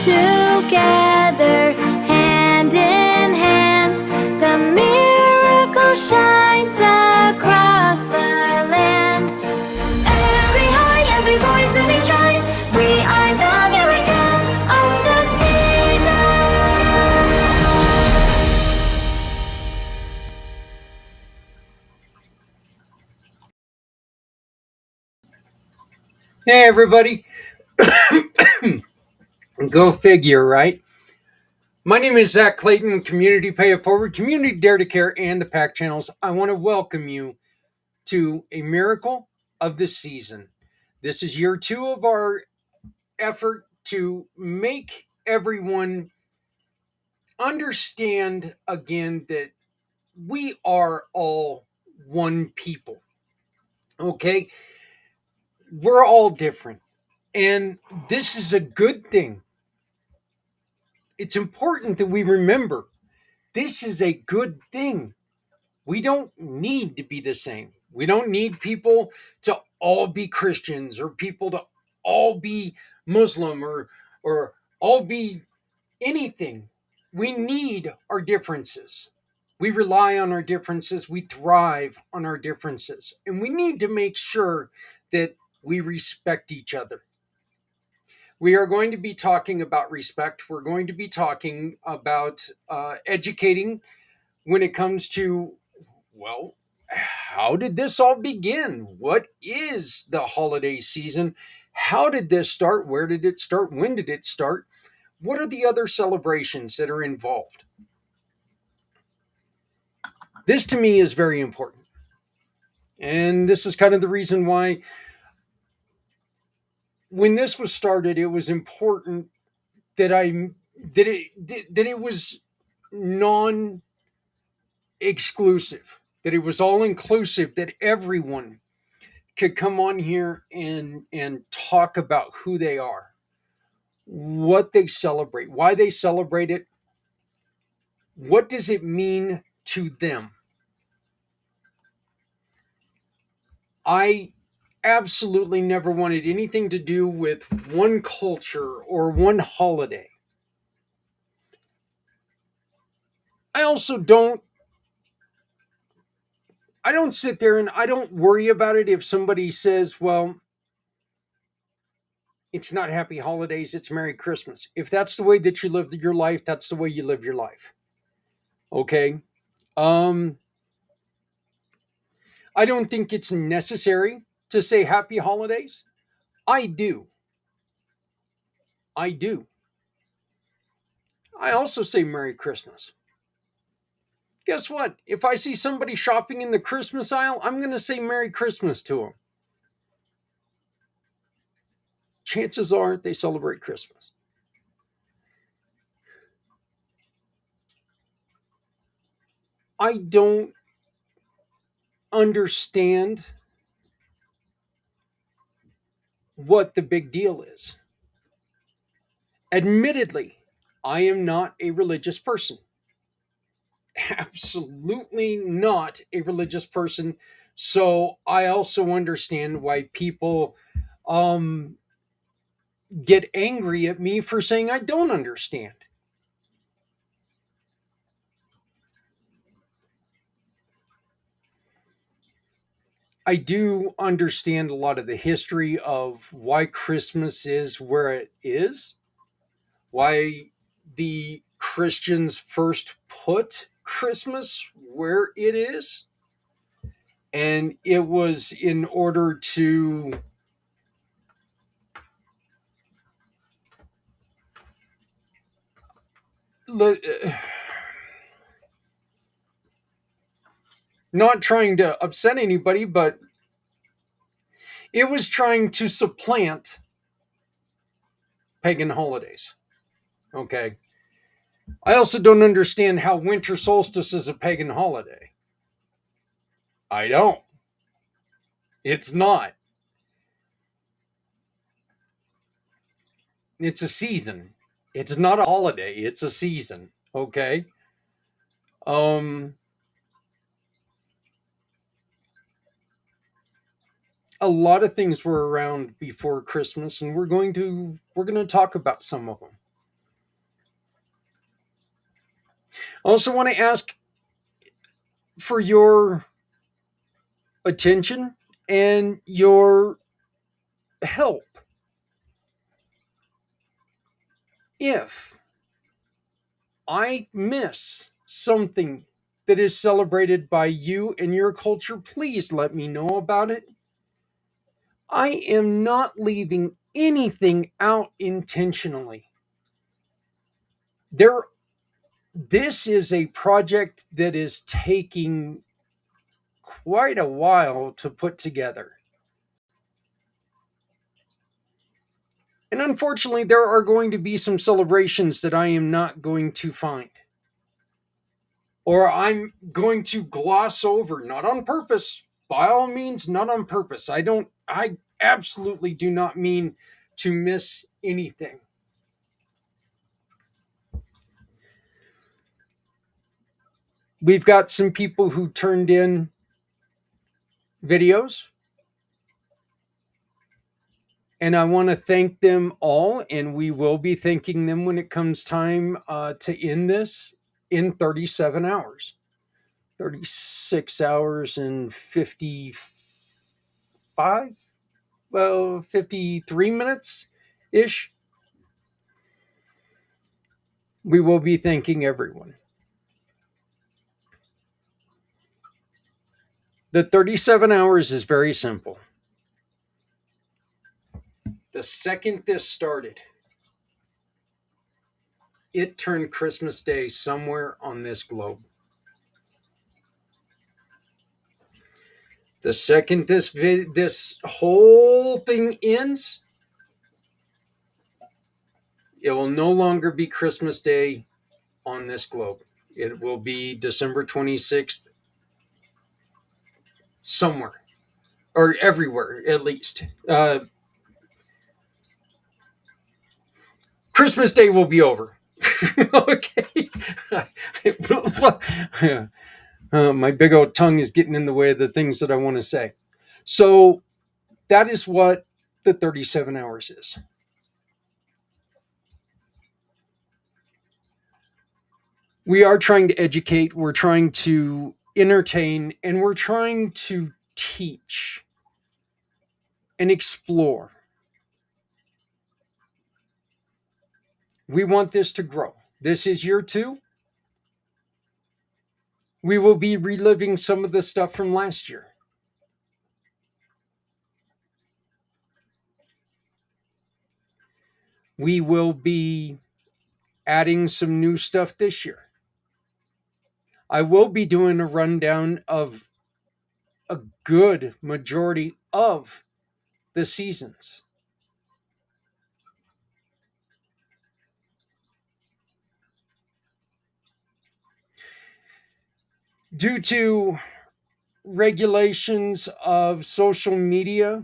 together, hand in hand. The miracle shines across the land. Every heart, every voice, every choice, we are the miracle of the season. Hey everybody, go figure, right? My name is Zak Clayton, Community Pay It Forward, Community Dare to Care, and the PAC channels. I want to welcome you to a miracle of the season. This is year 2 of our effort to make everyone understand again that we are all one people. Okay? We're all different. And this is a good thing. It's important that we remember this is a good thing. We don't need to be the same. We don't need people to all be Christians or people to all be Muslim or all be anything. We need our differences. We rely on our differences. We thrive on our differences. And we need to make sure that we respect each other. We are going to be talking about respect. We're going to be talking about educating when it comes to, well, how did this all begin? What is the holiday season? How did this start? Where did it start? When did it start? What are the other celebrations that are involved? This to me is very important. And this is kind of the reason why when this was started, it was important that it was non exclusive, that it was all inclusive, that everyone could come on here and talk about who they are, what they celebrate, why they celebrate it, what does it mean to them. I absolutely never wanted anything to do with one culture or one holiday. I also don't sit there and I don't worry about it if somebody says, well, it's not happy holidays, it's Merry Christmas. If that's the way that you live your life, that's the way you live your life. Okay? I don't think it's necessary to say happy holidays. I do. I do. I also say Merry Christmas. Guess what? If I see somebody shopping in the Christmas aisle, I'm going to say Merry Christmas to them. Chances are they celebrate Christmas. I don't understand what the big deal is. Admittedly, I am not a religious person. Absolutely not a religious person. So I also understand why people get angry at me for saying I don't understand. I do understand a lot of the history of why Christmas is where it is, why the Christians first put Christmas where it is. And it was in order to not trying to upset anybody, but it was trying to supplant pagan holidays. Okay. I also don't understand how winter solstice is a pagan holiday. I don't. It's not. It's a season. It's not a holiday. It's a season. Okay. Um, a lot of things were around before Christmas, and we're going to talk about some of them. I also want to ask for your attention and your help. If I miss something that is celebrated by you and your culture, please let me know about it. I am not leaving anything out intentionally. There This is a project that is taking quite a while to put together. And unfortunately, there are going to be some celebrations that I am not going to find. Or I'm going to gloss over, not on purpose. By all means, not on purpose. I absolutely do not mean to miss anything. We've got some people who turned in videos, and I want to thank them all. And we will be thanking them when it comes time to end this in 37 hours, 36 hours and 55, well, 53 minutes ish. We will be thanking everyone. The 37 hours is very simple. The second this started, it turned Christmas Day somewhere on this globe. The second this whole thing ends, it will no longer be Christmas Day on this globe. It will be December 26th somewhere, or everywhere at least. Christmas Day will be over. Okay. My big old tongue is getting in the way of the things that I want to say. So that is what the 37 hours is. We are trying to educate, we're trying to entertain, and we're trying to teach and explore. We want this to grow. This is year 2. We will be reliving some of the stuff from last year. We will be adding some new stuff this year. I will be doing a rundown of a good majority of the seasons. Due to regulations of social media,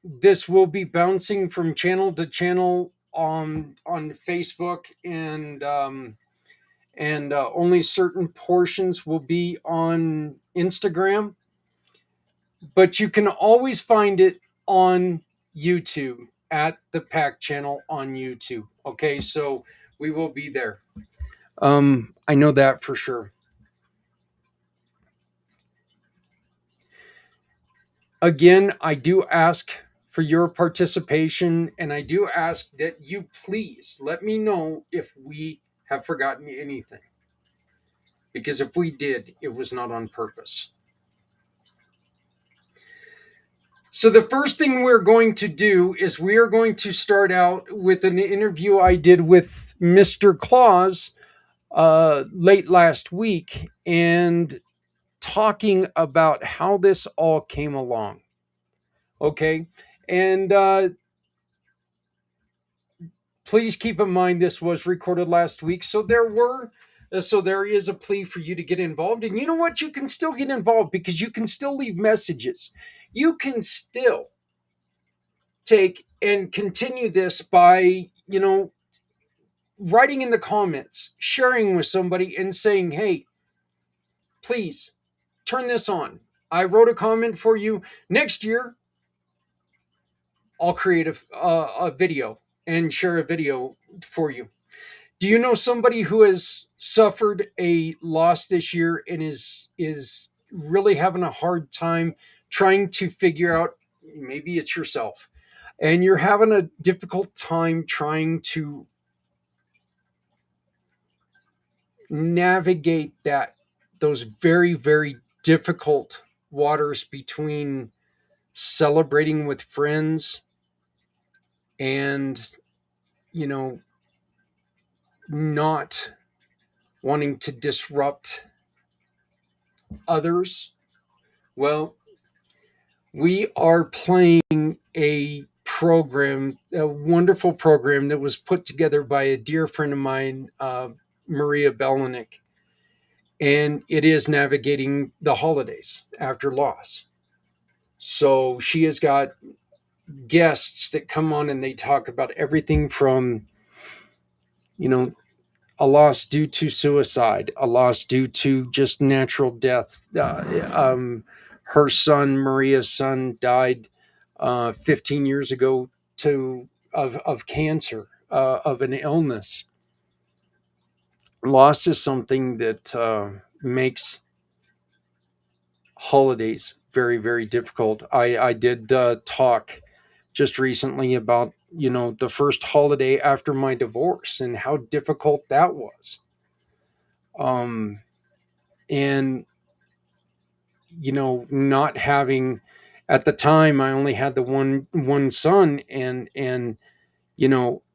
this will be bouncing from channel to channel on Facebook, and only certain portions will be on Instagram. But you can always find it on YouTube at the Pack channel on YouTube. Okay, so we will be there. I know that for sure. Again, I do ask for your participation, and I do ask that you please let me know if we have forgotten anything. Because if we did, it was not on purpose. So, the first thing we're going to do is we are going to start out with an interview I did with Mr. Claus late last week, and talking about how this all came along. Okay. And please keep in mind this was recorded last week. So there is a plea for you to get involved. And you know what? You can still get involved because you can still leave messages. You can still take and continue this by, writing in the comments, sharing with somebody and saying, hey, please turn this on. I wrote a comment for you. Next year, I'll create a video and share a video for you. Do you know somebody who has suffered a loss this year and is really having a hard time trying to figure out, maybe it's yourself, and you're having a difficult time trying to navigate those very, very difficult waters between celebrating with friends and, you know, not wanting to disrupt others? Well, we are playing a wonderful program that was put together by a dear friend of mine, Maria Dolorez, and it is navigating the holidays after loss. So she has got guests that come on and they talk about everything from, you know, a loss due to suicide, a loss due to just natural death. Her son, Maria's son, died 15 years ago of cancer, of an illness. Loss is something that makes holidays very, very difficult. I did talk just recently about, the first holiday after my divorce and how difficult that was. Um, and not having, at the time I only had the one son, and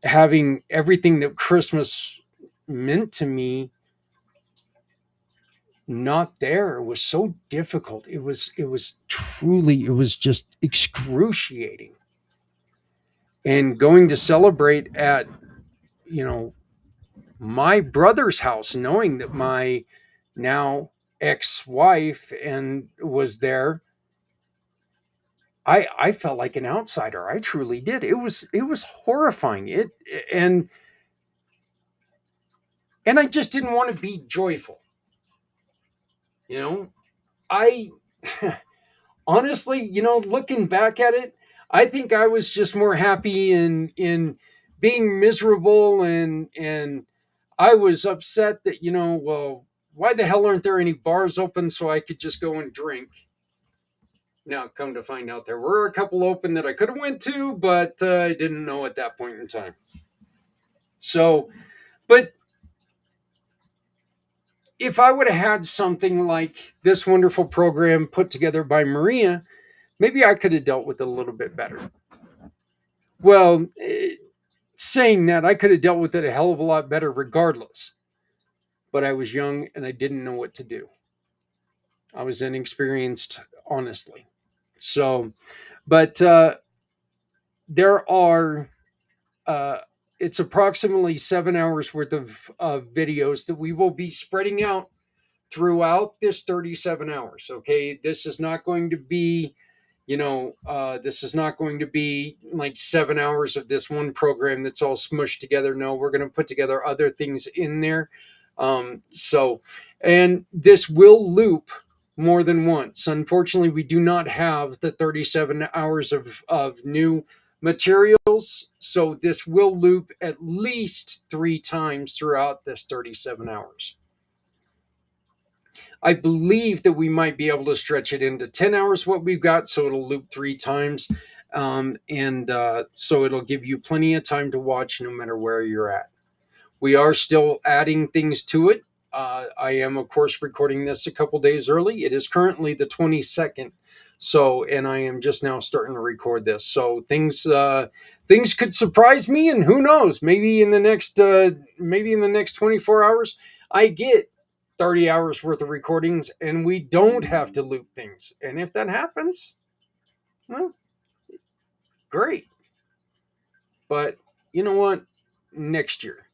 having everything that Christmas meant to me not there was so difficult. It was truly, it was just excruciating. And going to celebrate at, you know my brother's house, knowing that my now ex-wife and was there, I felt like an outsider. I truly did. It was horrifying. And I just didn't want to be joyful. You know, I honestly, looking back at it, I think I was just more happy in being miserable, and I was upset that, well, why the hell aren't there any bars open so I could just go and drink? Now, come to find out, there were a couple open that I could have went to, but I didn't know at that point in time. So, but if I would have had something like this wonderful program put together by Maria, maybe I could have dealt with it a little bit better. Well, saying that, I could have dealt with it a hell of a lot better regardless. But I was young and I didn't know what to do. I was inexperienced, honestly. So, but there are, uh, it's approximately 7 hours worth of videos that we will be spreading out throughout this 37 hours. Okay. This is not going to be, this is not going to be like 7 hours of this one program that's all smushed together. No, we're going to put together other things in there. And this will loop more than once. Unfortunately, we do not have the 37 hours of new materials. So this will loop at least 3 times throughout this 37 hours. I believe that we might be able to stretch it into 10 hours, what we've got, so it'll loop 3 times. And so it'll give you plenty of time to watch no matter where you're at. We are still adding things to it. I am, of course, recording this a couple days early. It is currently the 22nd. So, and I am just now starting to record this. So things could surprise me, and who knows? Maybe in the next 24 hours, I get 30 hours worth of recordings and we don't have to loop things. And if that happens, well, great. But you know what? Next year,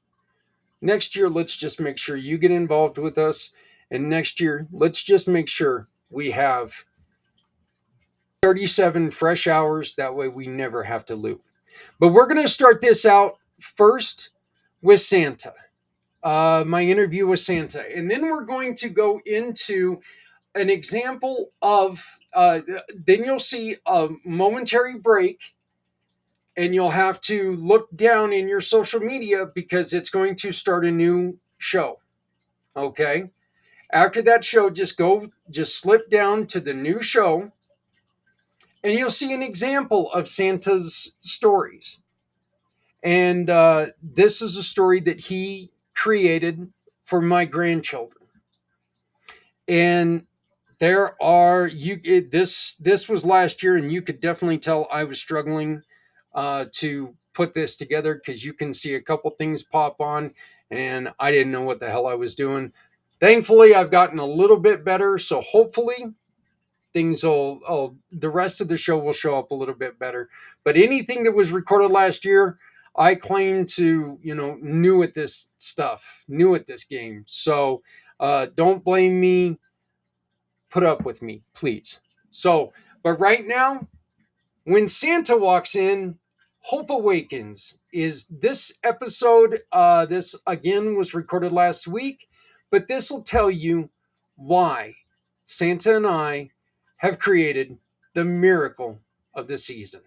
let's just make sure you get involved with us. And next year, let's just make sure we have 37 fresh hours. That way we never have to loop. But we're going to start this out first with Santa. My interview with Santa. And then we're going to go into an example of, then you'll see a momentary break and you'll have to look down in your social media because it's going to start a new show. Okay. After that show, just slip down to the new show, and you'll see an example of Santa's stories. And this is a story that he created for my grandchildren. And there are this was last year, and you could definitely tell I was struggling to put this together because you can see a couple things pop on, and I didn't know what the hell I was doing. Thankfully, I've gotten a little bit better, so hopefully things will the rest of the show will show up a little bit better. But anything that was recorded last year, I claim to, new at this stuff, new at this game. So don't blame me, put up with me, please. So, but right now, when Santa walks in, hope awakens is this episode. This again was recorded last week, but this will tell you why Santa and I have created the miracle of the season.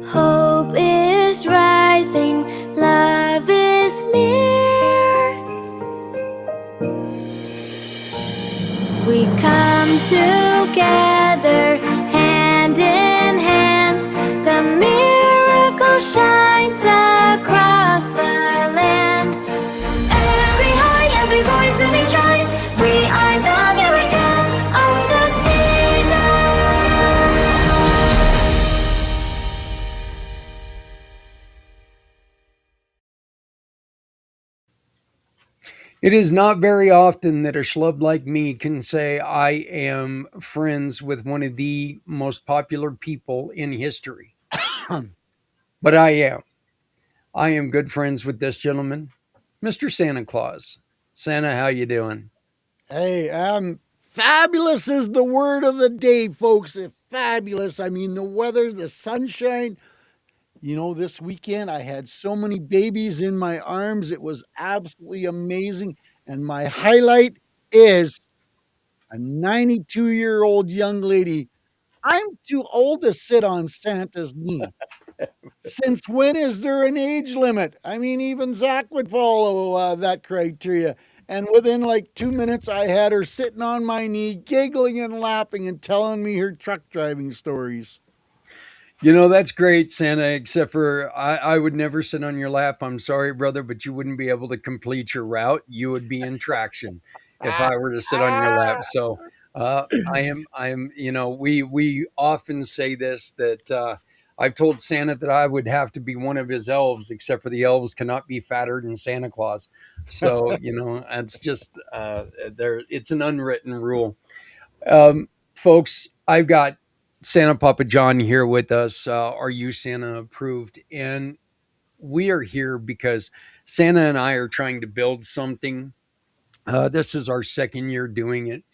Hope is rising, love is near. We come together, hand in hand. The miracle shines across the land. Every heart, every voice, every choice. We are the miracle of the It is not very often that a schlub like me can say I am friends with one of the most popular people in history, but I am. I am good friends with this gentleman, Mr. Santa Claus. Santa, how you doing? Hey, fabulous is the word of the day, folks. Fabulous. I mean, the weather, the sunshine. This weekend I had so many babies in my arms. It was absolutely amazing. And my highlight is a 92-year-old young lady. I'm too old to sit on Santa's knee. Since when is there an age limit? I mean, even Zach would follow that criteria. And within like 2 minutes, I had her sitting on my knee, giggling and laughing and telling me her truck driving stories. That's great, Santa, except for I would never sit on your lap. I'm sorry, brother, but you wouldn't be able to complete your route. You would be in traction if I were to sit on your lap. So we often say this that I've told Santa that I would have to be one of his elves, except for the elves cannot be fatter than Santa Claus. So, it's just it's an unwritten rule. Folks, I've got Santa Papa John here with us. Are you Santa approved? And we are here because Santa and I are trying to build something. This is our second year doing it.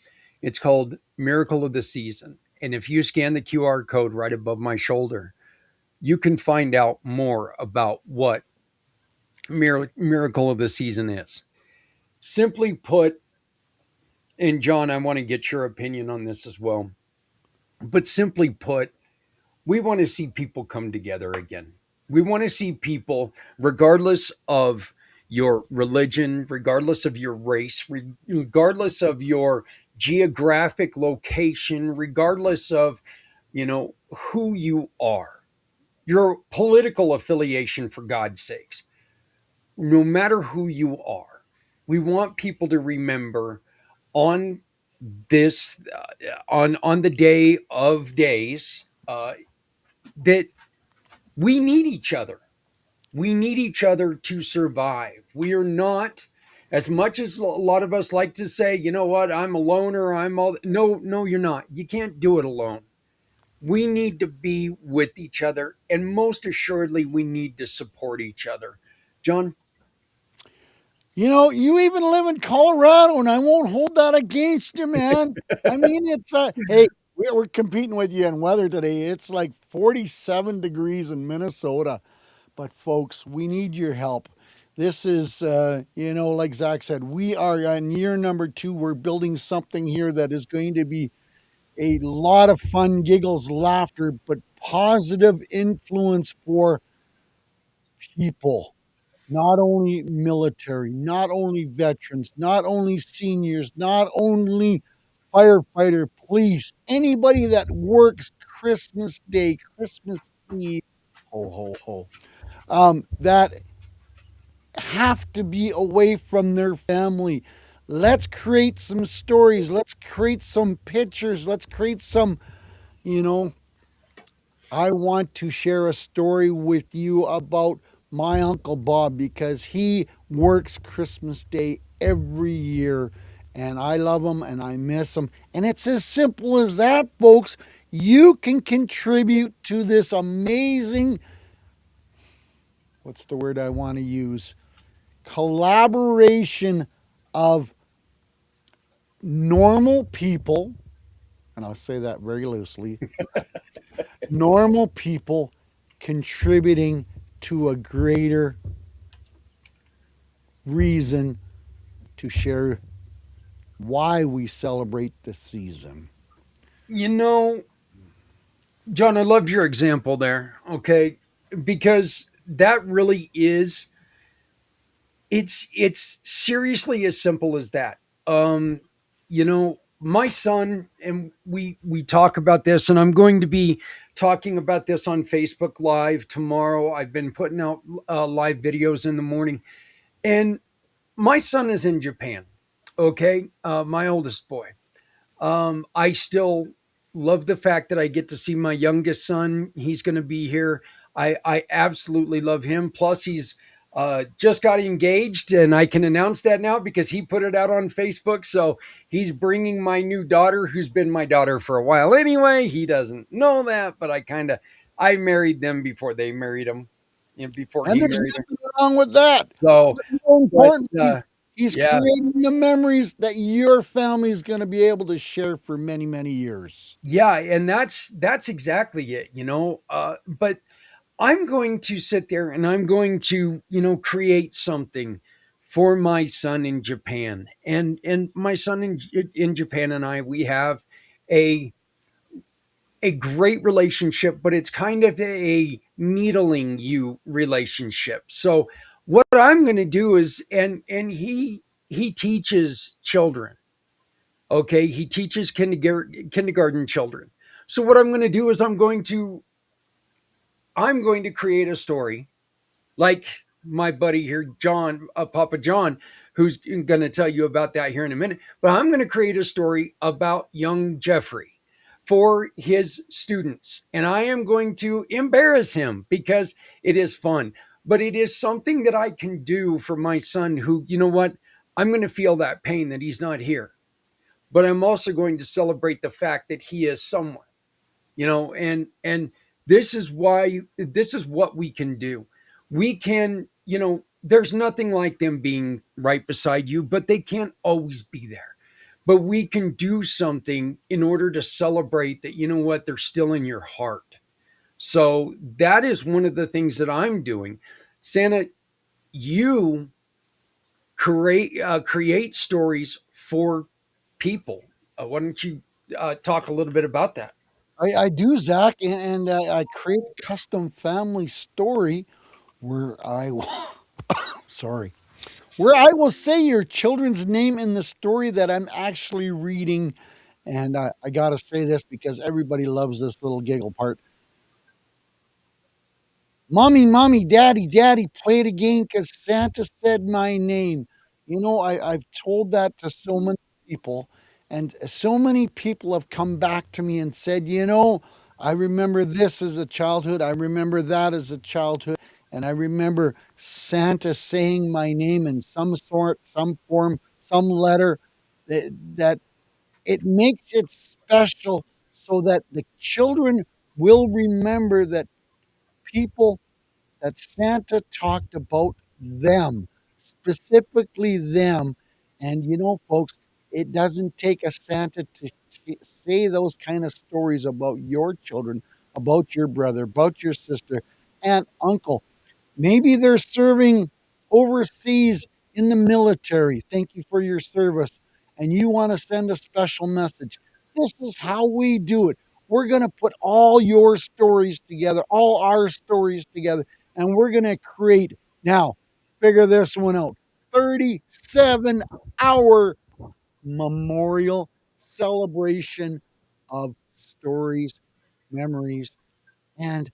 It's called Miracle of the Season. And if you scan the QR code right above my shoulder, you can find out more about what Miracle of the Season is. Simply put, and John, I want to get your opinion on this as well. But simply put, we want to see people come together again. We want to see people, regardless of your religion, regardless of your race, regardless of your geographic location, regardless of, who you are, your political affiliation, for God's sakes, no matter who you are, we want people to remember on this, on the day of days, that we need each other. We need each other to survive. We are not, as much as a lot of us like to say, you know what, I'm a loner, I'm all, no, you're not. You can't do it alone. We need to be with each other, and most assuredly, we need to support each other. John? You even live in Colorado, and I won't hold that against you, man. I mean, it's hey, we're competing with you in weather today. It's like 47 degrees in Minnesota. But folks, we need your help. This is, like Zach said, we are on year number 2. We're building something here that is going to be a lot of fun, giggles, laughter, but positive influence for people. Not only military, not only veterans, not only seniors, not only firefighter, police, anybody that works Christmas Day, Christmas Eve, ho, ho, ho, that have to be away from their family. Let's create some stories. Let's create some pictures. Let's create some, you know, I want to share a story with you about my Uncle Bob because he works Christmas Day every year and I love him and I miss him. And it's as simple as that, folks. You can contribute to this amazing, what's the word I want to use? Collaboration of normal people, and I'll say that very loosely, normal people contributing to a greater reason to share why we celebrate the season. You know, John, I loved your example there, okay? Because that really is it's seriously as simple as that. My son and we talk about this and I'm going to be talking about this on Facebook Live tomorrow. I've been putting out live videos in the morning and my son is in Japan. Okay? My oldest boy. I still love the fact that I get to see my youngest son. He's going to be here. I absolutely love him. Plus, he's just got engaged, and I can announce that now because he put it out on Facebook. So he's bringing my new daughter, who's been my daughter for a while anyway. He doesn't know that, but I married them before they married him, before And he there's married him. nothing wrong with that. So, But more but importantly, he's yeah, creating the memories that your family is going to be able to share for many, many years. yeah, and that's exactly it, but I'm going to sit there and I'm going to, create something for my son in Japan. And my son in Japan and we have a a great relationship, but it's kind of a needling you relationship. So what I'm going to do is and he teaches children. Okay, he teaches kindergarten children. So what I'm going to do is I'm going to create a story like my buddy here, John, Papa John, who's going to tell you about that here in a minute. But I'm going to create a story about young Jeffrey for his students. And I am going to embarrass him because it is fun. But it is something that I can do for my son who, you know what? I'm going to feel that pain that he's not here. But I'm also going to celebrate the fact that he is someone, and this is what we can do. We can, there's nothing like them being right beside you, but they can't always be there. But we can do something in order to celebrate that, they're still in your heart. So that is one of the things that I'm doing. Santa, you create stories for people. Why don't you talk a little bit about that? I do, Zach, and I create a custom family story where I will, sorry, where I will say your children's name in the story that I'm actually reading. And I got to say this because everybody loves this little giggle part. Mommy, mommy, daddy, daddy, play it again because Santa said my name. I've told that to so many people, and so many people have come back to me and said, I remember this as a childhood. I remember that as a childhood. And I remember Santa saying my name in some sort, some form, some letter that it makes it special so that the children will remember that people that Santa talked about them, specifically them. And folks, it doesn't take a Santa to say those kind of stories about your children, about your brother, about your sister, and uncle. Maybe they're serving overseas in the military. Thank you for your service. And you want to send a special message. This is how we do it. We're going to put all your stories together, all our stories together, and we're going to create now, figure this one out, 37-hour memorial celebration of stories, memories, and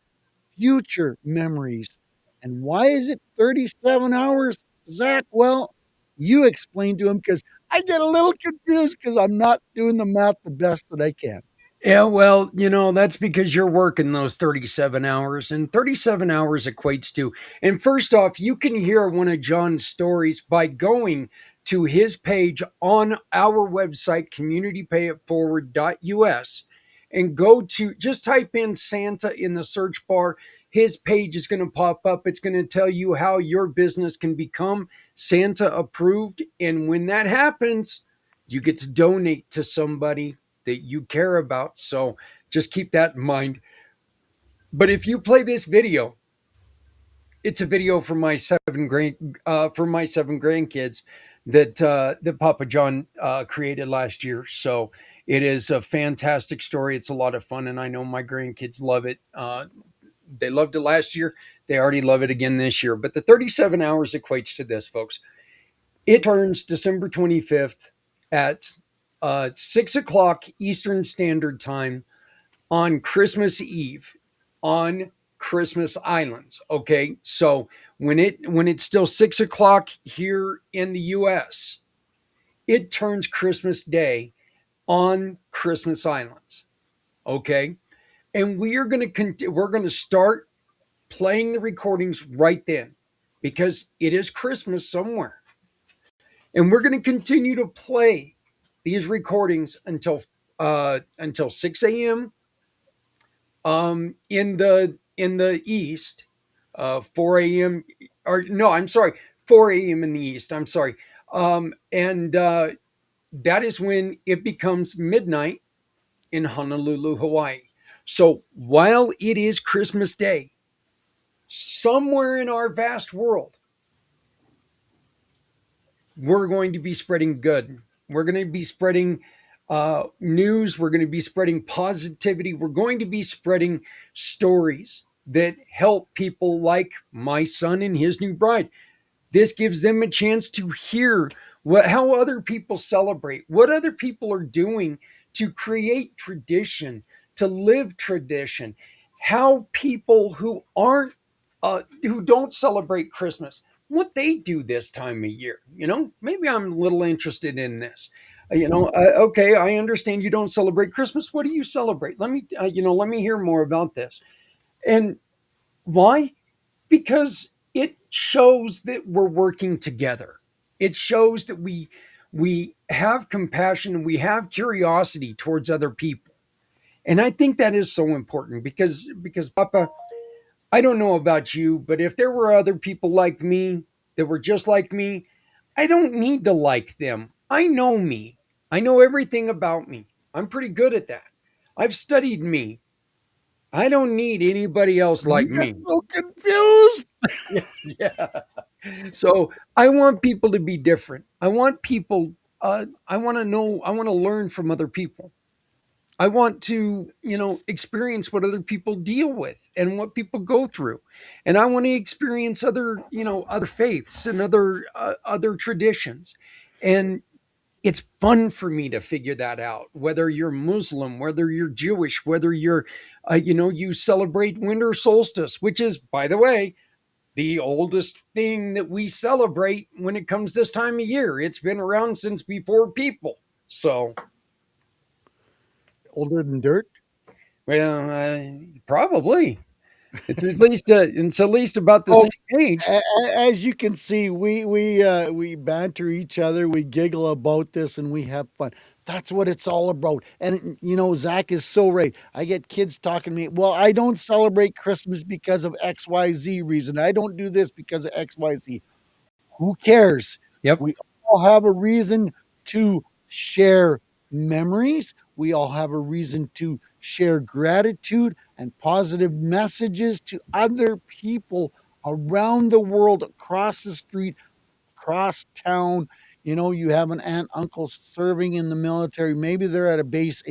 future memories. And why is it 37 hours, Zach? Well, you explain to him because I get a little confused because I'm not doing the math the best that I can. Yeah, well, that's because you're working those 37 hours, and 37 hours equates to. And first off, you can hear one of John's stories by going to his page on our website, communitypayitforward.us, and go to just type in Santa in the search bar. His page is going to pop up. It's going to tell you how your business can become Santa approved. And when that happens, you get to donate to somebody that you care about. So just keep that in mind. But if you play this video, it's a video for my seven grandkids that Papa John created last year. So it is a fantastic story. It's a lot of fun, and I know my grandkids love it. They loved it last year. They already love it again this year. But the 37 hours equates to this, folks. It turns December 25th at 6 o'clock Eastern Standard Time on Christmas Eve on Christmas Islands. Okay, so when it's still 6 o'clock here in the U.S., it turns Christmas Day on Christmas Islands. Okay, and we're gonna start playing the recordings right then because it is Christmas somewhere, and we're gonna continue to play these recordings until 6 a.m. In the east, 4 a.m. or no, I'm sorry, 4 a.m. in the east. I'm sorry, and that is when it becomes midnight in Honolulu, Hawaii. So while it is Christmas Day, somewhere in our vast world, we're going to be spreading good. We're going to be spreading news. We're going to be spreading positivity. We're going to be spreading stories that help people like my son and his new bride. This gives them a chance to hear how other people celebrate, what other people are doing to create tradition, to live tradition, how people who don't celebrate Christmas, what they do this time of year. Maybe I'm a little interested in this. Okay, I understand you don't celebrate Christmas. What do you celebrate? Let me hear more about this. And why? Because it shows that we're working together. It shows that we have compassion and we have curiosity towards other people. And I think that is so important because Papa, I don't know about you, but if there were other people like me that were just like me, I don't need to like them. I know me. I know everything about me. I'm pretty good at that. I've studied me. I don't need anybody else You like get me. so confused. Yeah. So I want people to be different. I want to know, I want to learn from other people. I want to, experience what other people deal with and what people go through. And I want to experience other faiths and other traditions. And it's fun for me to figure that out, whether you're Muslim, whether you're Jewish, whether you celebrate winter solstice, which is, by the way, the oldest thing that we celebrate when it comes this time of year. It's been around since before people. So, Older than dirt. well, probably it's at least about the same Folks, age. as you can see, we banter each other, we giggle about this, and we have fun. That's what it's all about. And Zach is so right. I get kids talking to me. Well, I don't celebrate Christmas because of XYZ reason. I don't do this because of XYZ. Who cares? Yep. We all have a reason to share memories. We all have a reason to share gratitude and positive messages to other people around the world, across the street, across town. You know, you have an aunt, uncle serving in the military. Maybe they're at a base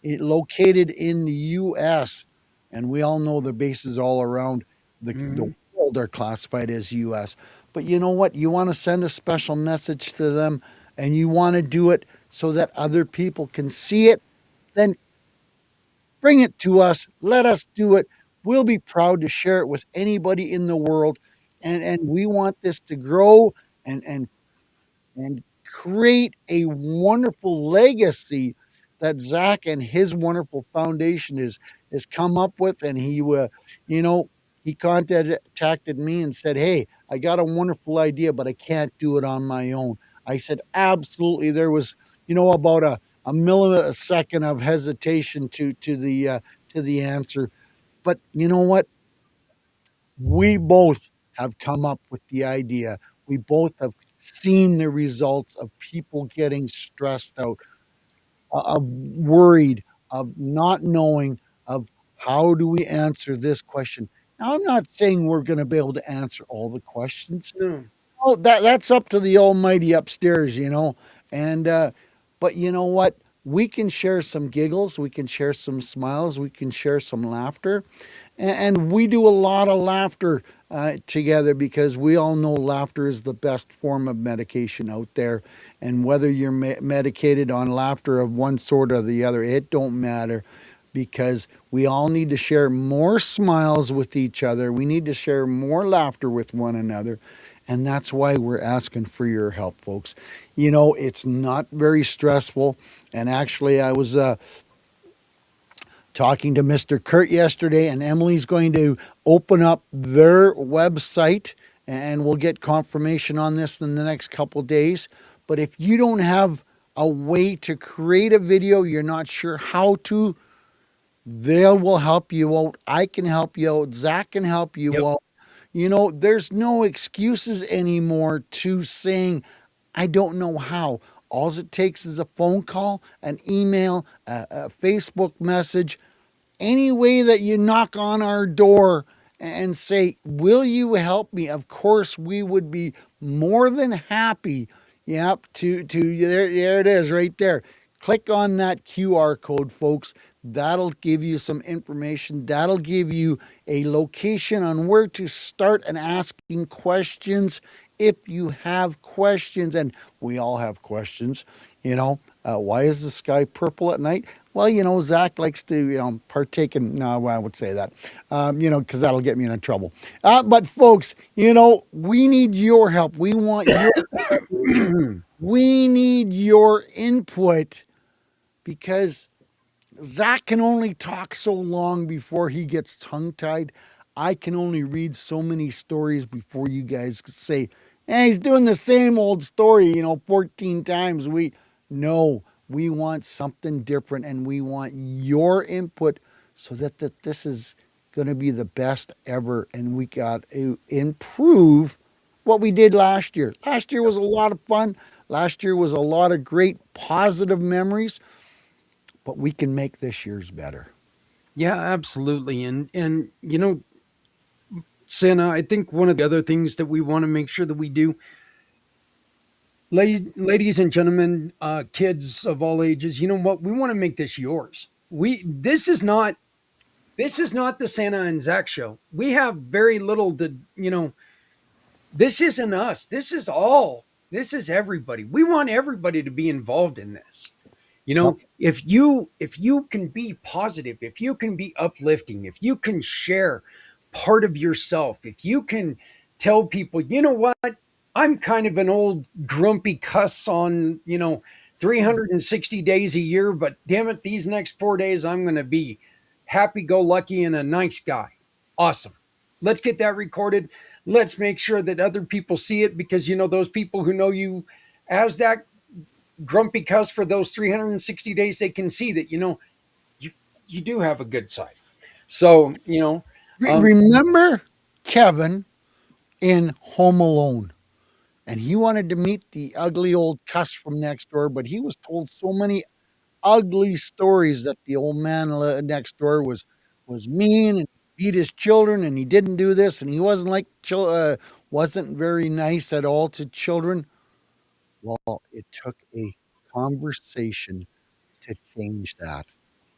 located in the U.S., and we all know the bases all around the Mhm. world are classified as U.S. But you know what? You want to send a special message to them, and you want to do it so that other people can see it. Then bring it to us. Let us do it. We'll be proud to share it with anybody in the world, and we want this to grow and and create a wonderful legacy that Zach and his wonderful foundation is come up with. And you know, he contacted me and said, "Hey, I got a wonderful idea, but I can't do it on my own." I said, "Absolutely." There was, you know, about a millisecond of hesitation to the answer, but you know what? We both have come up with the idea. We both have seen the results of people getting stressed out, of worried, of not knowing, of how do we answer this question. Now, I'm not saying we're going to be able to answer all the questions. No. Oh, that's up to the Almighty upstairs, you know. And but you know what? We can share some giggles, we can share some smiles, we can share some laughter, and we do a lot of laughter together because we all know laughter is the best form of medication out there. And whether you're medicated on laughter of one sort or the other, it don't matter because we all need to share more smiles with each other. We need to share more laughter with one another. And that's why we're asking for your help, folks. You know, it's not very stressful. And actually, I was talking to Mr. Kurt yesterday, and Emily's going to open up their website, and we'll get confirmation on this in the next couple days. But if you don't have a way to create a video, you're not sure how to, they will help you out. I can help you out. Zach can help you Yep. out. You know, there's no excuses anymore to saying, I don't know how. All it takes is a phone call, an email, a Facebook message, any way that you knock on our door and say, "Will you help me?" Of course, we would be more than happy. Yep, there it is right there. Click on that QR code, folks. That'll give you some information. That'll give you a location on where to start and asking questions if you have questions. And we all have questions, you know. Why is the sky purple at night? Well, you know, Zach likes to, you know, partake in, no, well, I would say that, you know, because that'll get me into trouble. But folks, you know, we need your help. We want your, we need your input because Zach can only talk so long before he gets tongue tied. I can only read so many stories before you guys say, "Hey, he's doing the same old story, you know, 14 times." No, we want something different and we want your input so that this is going to be the best ever. And we got to improve what we did last year. Last year was a lot of fun. Last year was a lot of great positive memories, but we can make this year's better. Yeah, absolutely. And you know, Santa, I think one of the other things that we want to make sure that we do, ladies and gentlemen, kids of all ages, you know what? We want to make this yours. We this is not the Santa and Zach show. We have very little to, you know, this isn't us. This is everybody. We want everybody to be involved in this. You Yep. know, if you can be positive, if you can be uplifting, if you can share part of yourself, if you can tell people, you know what, I'm kind of an old grumpy cuss on, you know, 360 days a year, but damn it, these next 4 days I'm going to be happy go lucky and a nice guy. Awesome. Let's get that recorded. Let's make sure that other people see it because, you know, those people who know you as that grumpy cuss for those 360 days, they can see that, you know, you, you do have a good side. So, you know, um, Remember Kevin in Home Alone? And he wanted to meet the ugly old cuss from next door, but he was told so many ugly stories that the old man next door was mean. beat his children and he didn't do this and he wasn't wasn't very nice at all to children. Well, it took a conversation to change that.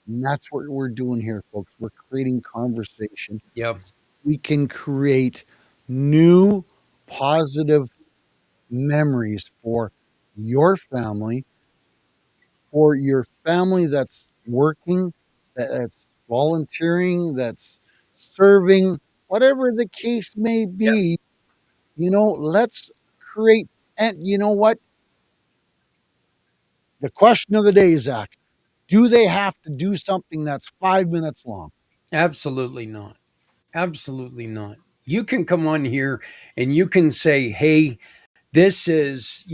And that's what we're doing here, folks. We're creating conversation. Yep. We can create new positive memories for your family that's working, that's volunteering, that's serving, whatever the case may Yep. be. Let's create. And you know what? The question of the day, Zach, do they have to do something that's 5 minutes long? Absolutely not. Absolutely not. You can come on here and you can say, hey, this is,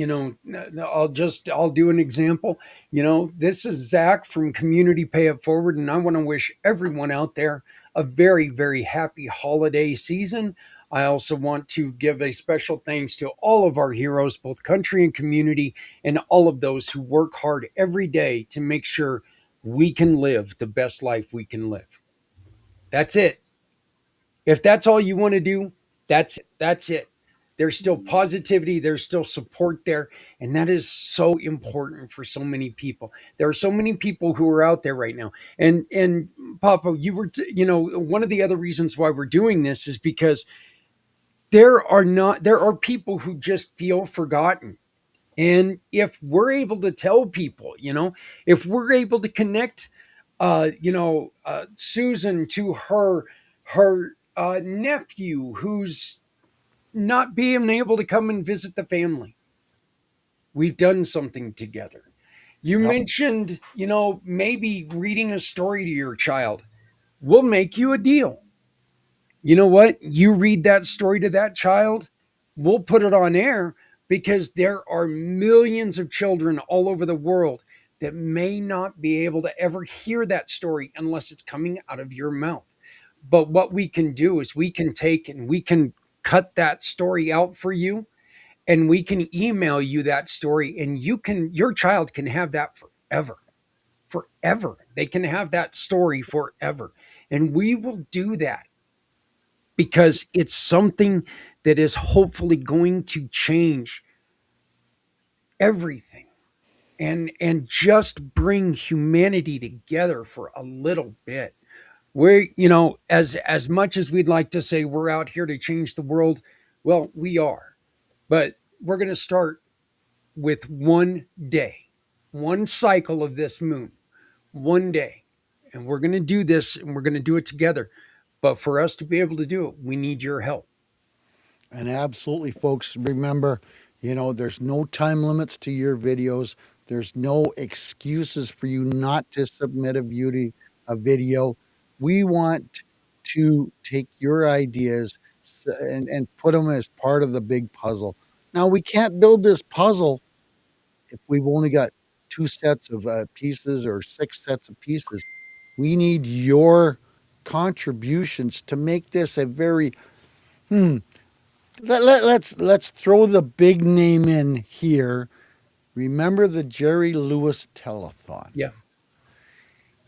I'll do an example. This is Zach from Community Pay It Forward, and I want to wish everyone out there a very, very happy holiday season. I also want to give a special thanks to all of our heroes, both country and community, and all of those who work hard every day to make sure we can live the best life we can live. That's it. If that's all you want to do, that's it. That's it. There's still positivity, there's still support there, and that is so important for so many people. There are so many people who are out there right now. And Papa, one of the other reasons why we're doing this is because there are people who just feel forgotten. And if we're able to tell people, if we're able to connect Susan to her nephew who's not being able to come and visit the family. We've done something together. You Yep. mentioned, maybe reading a story to your child. We'll make you a deal. You know what? You read that story to that child, we'll put it on air because there are millions of children all over the world that may not be able to ever hear that story unless it's coming out of your mouth. But what we can do is we can take and we can cut that story out for you, and we can email you that story, and your child can have that forever. Forever. They can have that story forever. And we will do that because it's something that is hopefully going to change everything and just bring humanity together for a little bit. We're, as much as we'd like to say we're out here to change the world, well, we are. But we're going to start with one day, one cycle of this moon, one day. And we're going to do this and we're going to do it together. But for us to be able to do it, we need your help. And absolutely, folks, remember, there's no time limits to your videos. There's no excuses for you not to submit a video. We want to take your ideas and put them as part of the big puzzle. Now, we can't build this puzzle if we've only got two sets of pieces or six sets of pieces. We need your contributions to make this a very hmm, let's throw the big name in here. Remember the Jerry Lewis telethon? Yeah.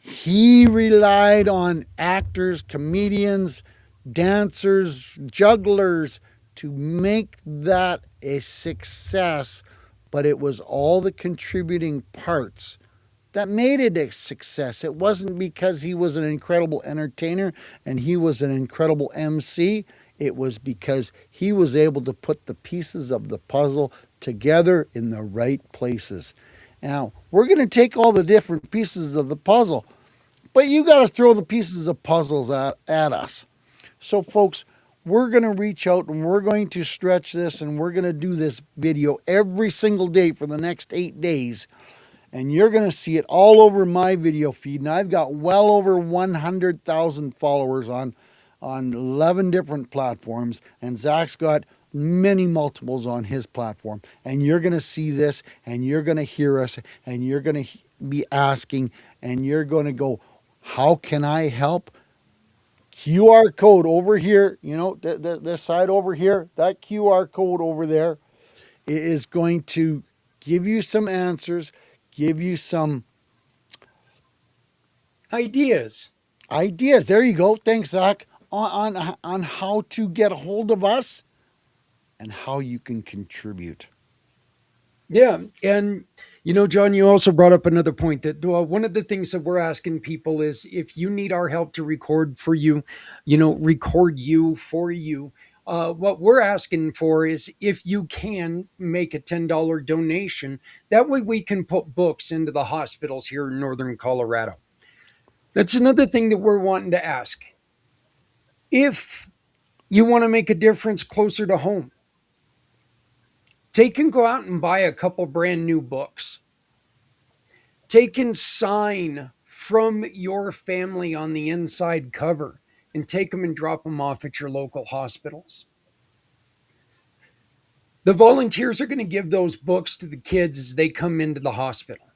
He relied on actors, comedians, dancers, jugglers to make that a success, but it was all the contributing parts that made it a success. It wasn't because he was an incredible entertainer and he was an incredible MC. It was because he was able to put the pieces of the puzzle together in the right places. Now, we're going to take all the different pieces of the puzzle, but you got to throw the pieces of puzzles at us. So, folks, we're going to reach out and we're going to stretch this and we're going to do this video every single day for the next 8 days. And you're going to see it all over my video feed. And I've got well over 100,000 followers on 11 different platforms. And Zach's got many multiples on his platform. And you're going to see this and you're going to hear us and you're going to be asking and you're going to go, how can I help? QR code over here, this side over here, that QR code over there is going to give you some answers, give you some Ideas. ideas. There you go. Thanks, Zach. on how to get a hold of us and how you can contribute. Yeah, and John, you also brought up another point that, well, one of the things that we're asking people is if you need our help to record for you, record you for you. What we're asking for is if you can make a $10 donation, that way we can put books into the hospitals here in northern Colorado. That's another thing that we're wanting to ask. If you want to make a difference closer to home, take and go out and buy a couple brand new books. Take and sign from your family on the inside cover and take them and drop them off at your local hospitals. The volunteers are going to give those books to the kids as they come into the hospital.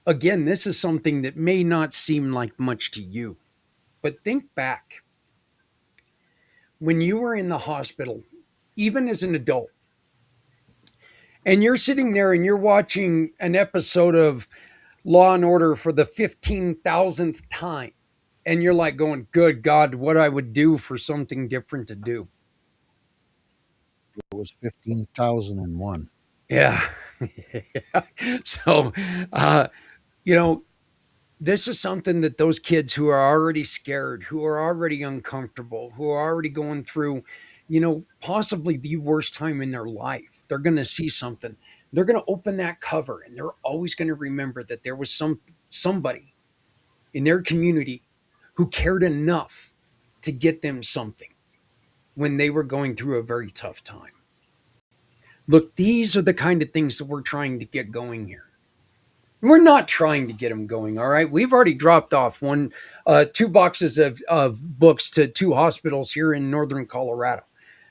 Again, this is something that may not seem like much to you, but think back when you were in the hospital, even as an adult, and you're sitting there and you're watching an episode of Law and Order for the 15,000th time. And you're like going, good God, what I would do for something different to do. It was 15,001. Yeah. So, uh, you know, this is something that those kids who are already scared, who are already uncomfortable, who are already going through, possibly the worst time in their life, they're going to see something. They're going to open that cover and they're always going to remember that there was somebody in their community who cared enough to get them something when they were going through a very tough time. Look, these are the kind of things that we're trying to get going here. We're not trying to get them going, all right? We've already dropped off two boxes of books to two hospitals here in northern Colorado.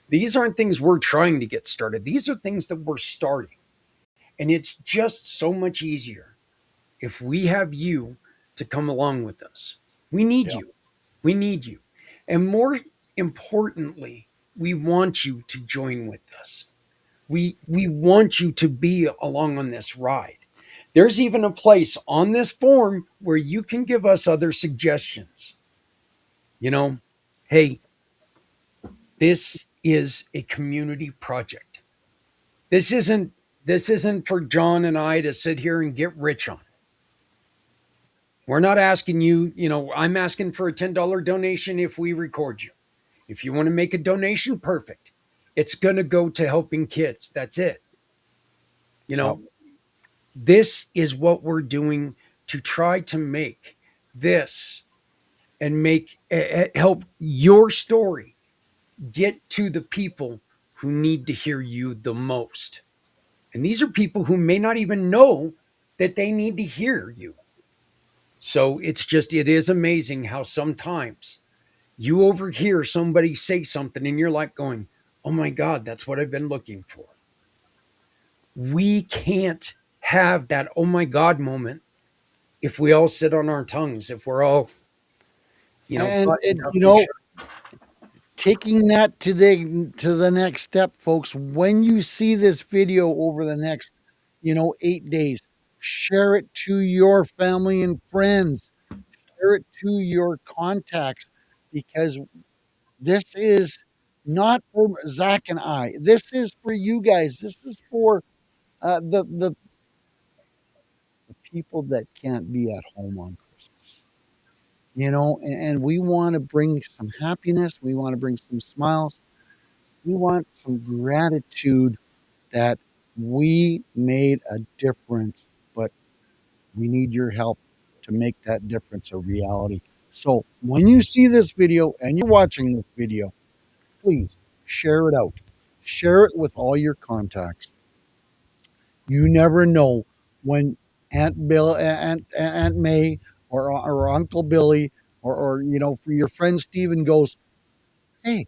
These aren't things we're trying to get started. These are things that we're starting. And it's just so much easier if we have you to come along with us. We need Yeah. you. We need you. And more importantly, we want you to join with us. We want you to be along on this ride. There's even a place on this form where you can give us other suggestions. You know, hey, this is a community project. This isn't this isn't for John and I to sit here and get rich on. We're not asking you, I'm asking for a $10 donation if we record you. If you want to make a donation, perfect. It's going to go to helping kids. That's it. You Yep. know, this is what we're doing to try to make this and help your story get to the people who need to hear you the most. And these are people who may not even know that they need to hear you. So it is amazing how sometimes you overhear somebody say something and you're like going, oh my God, that's what I've been looking for. We can't have that oh my God moment if we all sit on our tongues, if we're all, And buttoned up and shut. taking that to the next step, folks, when you see this video over the next 8 days, share it to your family and friends, share it to your contacts, because this is not for Zach and I. This is for you guys. This is for the people that can't be at home on Christmas. And we want to bring some happiness. We want to bring some smiles. We want some gratitude that we made a difference, but we need your help to make that difference a reality. So when you see this video and you're watching this video, please share it out. Share it with all your contacts. You never know when Aunt May, or Uncle Billy, or for your friend Steven goes, hey,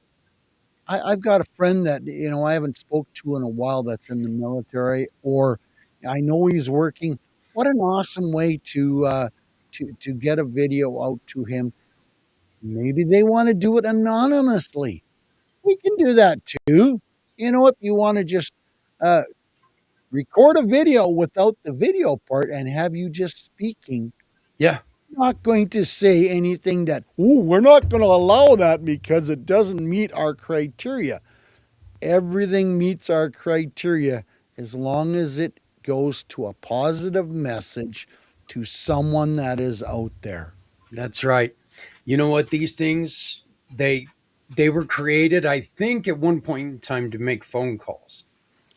I've got a friend that I haven't spoke to in a while that's in the military, or I know he's working. What an awesome way to get a video out to him. Maybe they want to do it anonymously. We can do that too. If you want to just uh, record a video without the video part and have you just speaking, Yeah. not going to say anything that, oh, we're not going to allow that because it doesn't meet our criteria. Everything meets our criteria as long as it goes to a positive message to someone that is out there. That's right. You know what? These things they were created, I think, at one point in time to make phone calls.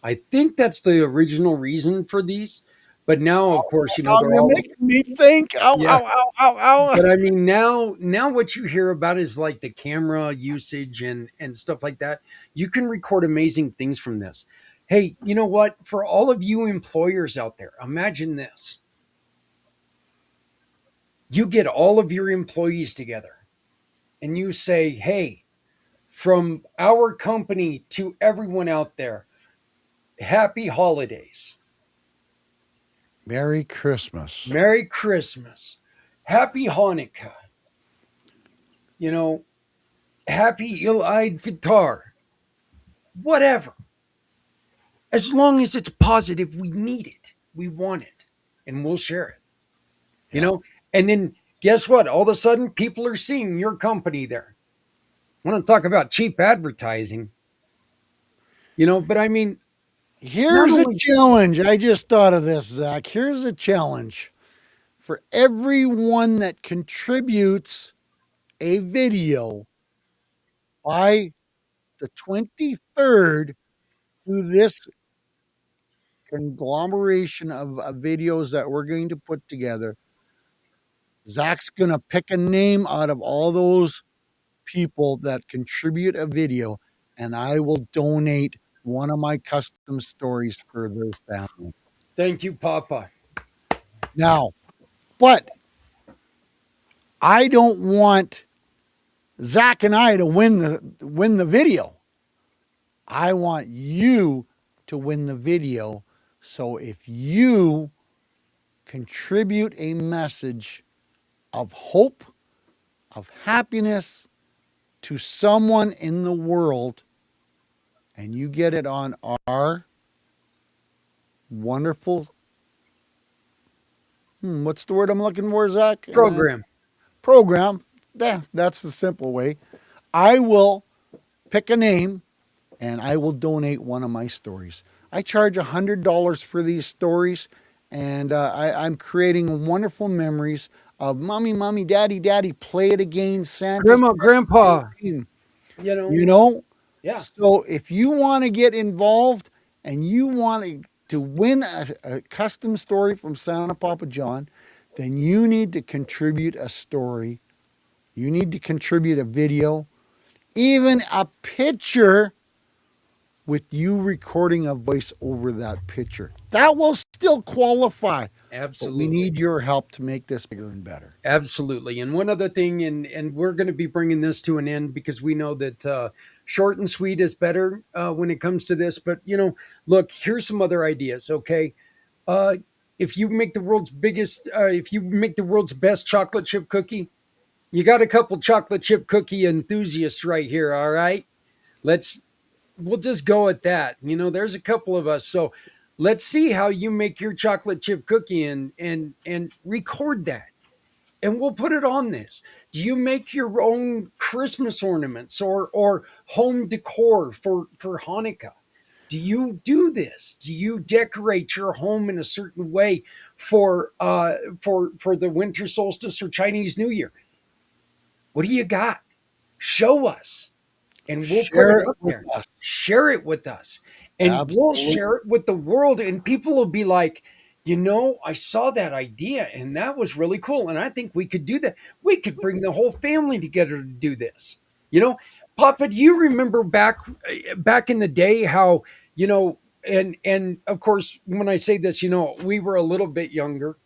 I think that's the original reason for these. But now, of course, they're You're all, making me think. Ow, yeah. ow, ow, ow, ow. But I mean, now what you hear about is like the camera usage and stuff like that. You can record amazing things from this. Hey, you know what? For all of you employers out there, imagine this: you get all of your employees together, and you say, "Hey, from our company to everyone out there, happy holidays, Merry Christmas. Merry Christmas, Happy Hanukkah, you know, Happy Eid Fitr, whatever." As long as it's positive, we need it, we want it, and we'll share it. You Yeah. know, and then guess what? All of a sudden, people are seeing your company there. I want to talk about cheap advertising, but I mean, not Here's a only challenge. I just thought of this, Zach. Here's a challenge for everyone that contributes a video by the 23rd to this conglomeration of videos that we're going to put together. Zach's going to pick a name out of all those people that contribute a video, and I will donate one of my custom stories for their family. thank you, Papa. Now, but I don't want Zach and I to win the video. I want you to win the video. So if you contribute a message of hope, of happiness to someone in the world, and you get it on our wonderful, what's the word I'm looking for, Zach? Program. Program. That's the simple way. I will pick a name and I will donate one of my stories. I charge $100 for these stories, and I'm creating wonderful memories of mommy, mommy, daddy, daddy, play it again, Santa. Grandma, Grandpa, You you know, know, yeah. so if you want to get involved and you want to win a custom story from Santa Papa John, then you need to contribute a story. You need to contribute a video, even a picture with you recording a voice over that picture. That will still qualify, but we Absolutely. need your help to make this bigger and better. Absolutely. And one other thing, and we're going to be bringing this to an end because we know that short and sweet is better when it comes to this. But look, here's some other ideas. Okay, uh, if you make the world's best chocolate chip cookie, you got a couple chocolate chip cookie enthusiasts right here. All right, let's we'll just go at that. There's a couple of us, so let's see how you make your chocolate chip cookie and record that, and we'll put it on this. Do you make your own Christmas ornaments or home decor for Hanukkah? Do you do this? Do you decorate your home in a certain way for the winter solstice or Chinese New Year? What do you got? Show us, and we'll put it Share it up with there. us. Share it with us, and we'll Absolutely. share it with the world, and people will be like, I saw that idea, and that was really cool, and I think we could do that. We could bring the whole family together to do this. You know, Papa, do you remember back in the day how and of course when I say this, we were a little bit younger,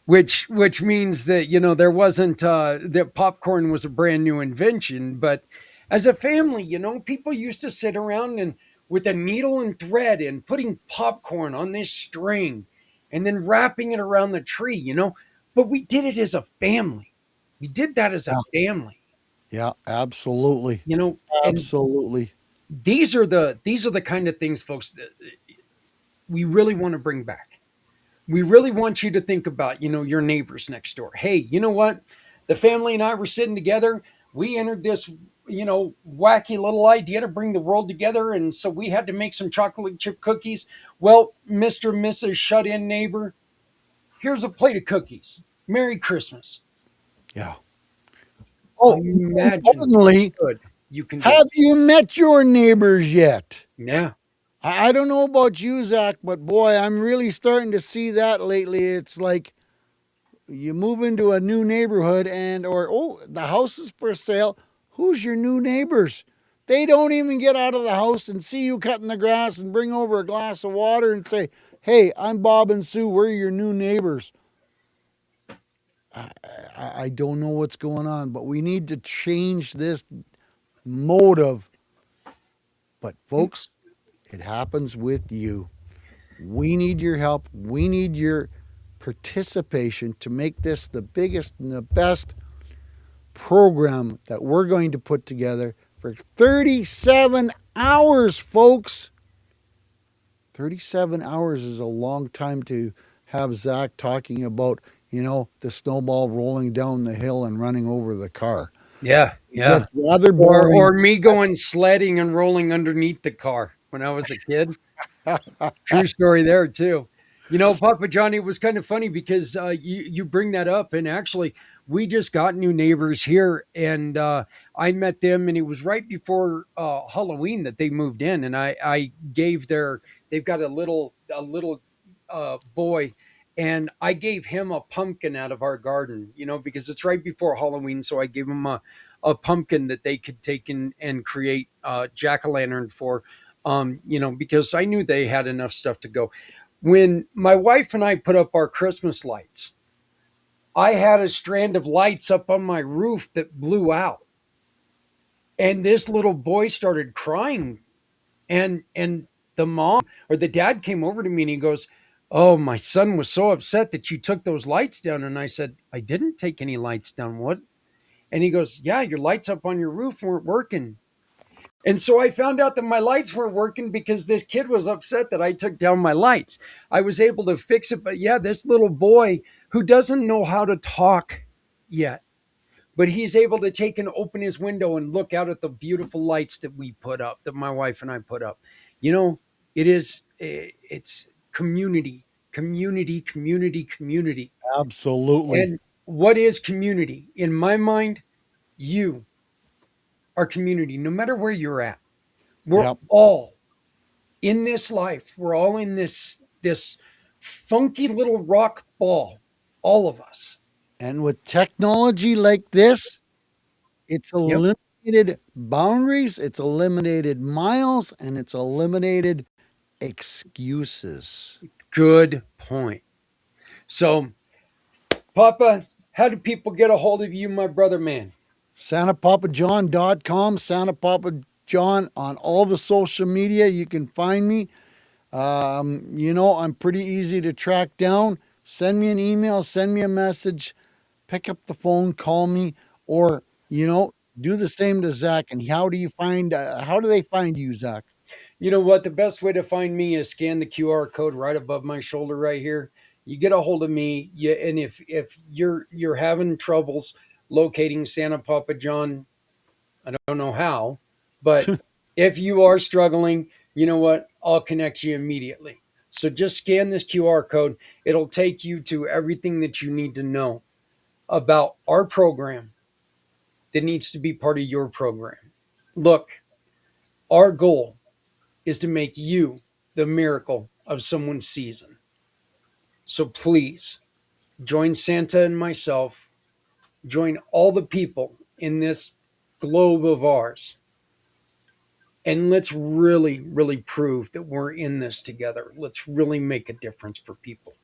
which means that there wasn't that popcorn was a brand new invention, but as a family, people used to sit around and with a needle and thread and putting popcorn on this string and then wrapping it around the tree, but we did it as a family. We did that as a Yeah, family, yeah, absolutely. and Absolutely. these are the kind of things, folks, that we really want to bring back. We really want you to think about, your neighbors next door. Hey, you know what? The family and I were sitting together. We entered this, wacky little idea to bring the world together. And so we had to make some chocolate chip cookies. Well, Mr. and Mrs. Shut In Neighbor, here's a plate of cookies. Merry Christmas. Yeah. Oh, more Imagine importantly, how good you can do. have you met your neighbors yet? Yeah. I don't know about you, Zach, but boy, I'm really starting to see that lately. It's like you move into a new neighborhood and or oh, the house is for sale. Who's your new neighbors? They don't even get out of the house and see you cutting the grass and bring over a glass of water and say, "Hey, I'm Bob and Sue. We're your new neighbors." I don't know what's going on, but we need to change this motive. But folks, it happens with you. We need your help. We need your participation to make this the biggest and the best program that we're going to put together for 37 hours, folks. 37 hours is a long time to have Zach talking about, the snowball rolling down the hill and running over the car. Yeah. It Yeah. gets rather Or boring. me going sledding and rolling underneath the car when I was a kid. True story there too. Papa Johnny, it was kind of funny because you bring that up, and actually, we just got new neighbors here, and I met them, and it was right before Halloween that they moved in, and I gave they've got a little boy, and I gave him a pumpkin out of our garden, because it's right before Halloween, so I gave him a pumpkin that they could take and create jack o' lantern for, because I knew they had enough stuff to go. When my wife and I put up our Christmas lights, I had a strand of lights up on my roof that blew out. And this little boy started crying. And the mom or the dad came over to me and he goes, "Oh, my son was so upset that you took those lights down." And I said, "I didn't take any lights down. What?" And he goes, "Yeah, your lights up on your roof weren't working." And so I found out that my lights weren't working because this kid was upset that I took down my lights. I was able to fix it, but yeah, this little boy who doesn't know how to talk yet, but he's able to take and open his window and look out at the beautiful lights that we put up, that my wife and I put up. You know, it's community, community, community, community. Absolutely. And what is community? In my mind, you are community, no matter where you're at. We're Yep. all in this life. We're all in this funky little rock ball, all of us. And with technology like this, it's Yep. eliminated boundaries, it's eliminated miles, and it's eliminated excuses. Good point. So, Papa, how do people get a hold of you, my brother man? SantaPapaJohn.com, Santa Papa John on all the social media. You can find me. I'm pretty easy to track down. Send me an email, send me a message, pick up the phone, call me, or, do the same to Zach. And how do they find you, Zach? You know what? The best way to find me is scan the QR code right above my shoulder right here. You get a hold of me. And if you're having troubles locating Santa Papa John, I don't know how, but if you are struggling, you know what? I'll connect you immediately. So just scan this QR code. It'll take you to everything that you need to know about our program that needs to be part of your program. Look, our goal is to make you the miracle of someone's season. So please join Santa and myself, join all the people in this globe of ours, and let's really, really prove that we're in this together. Let's really make a difference for people.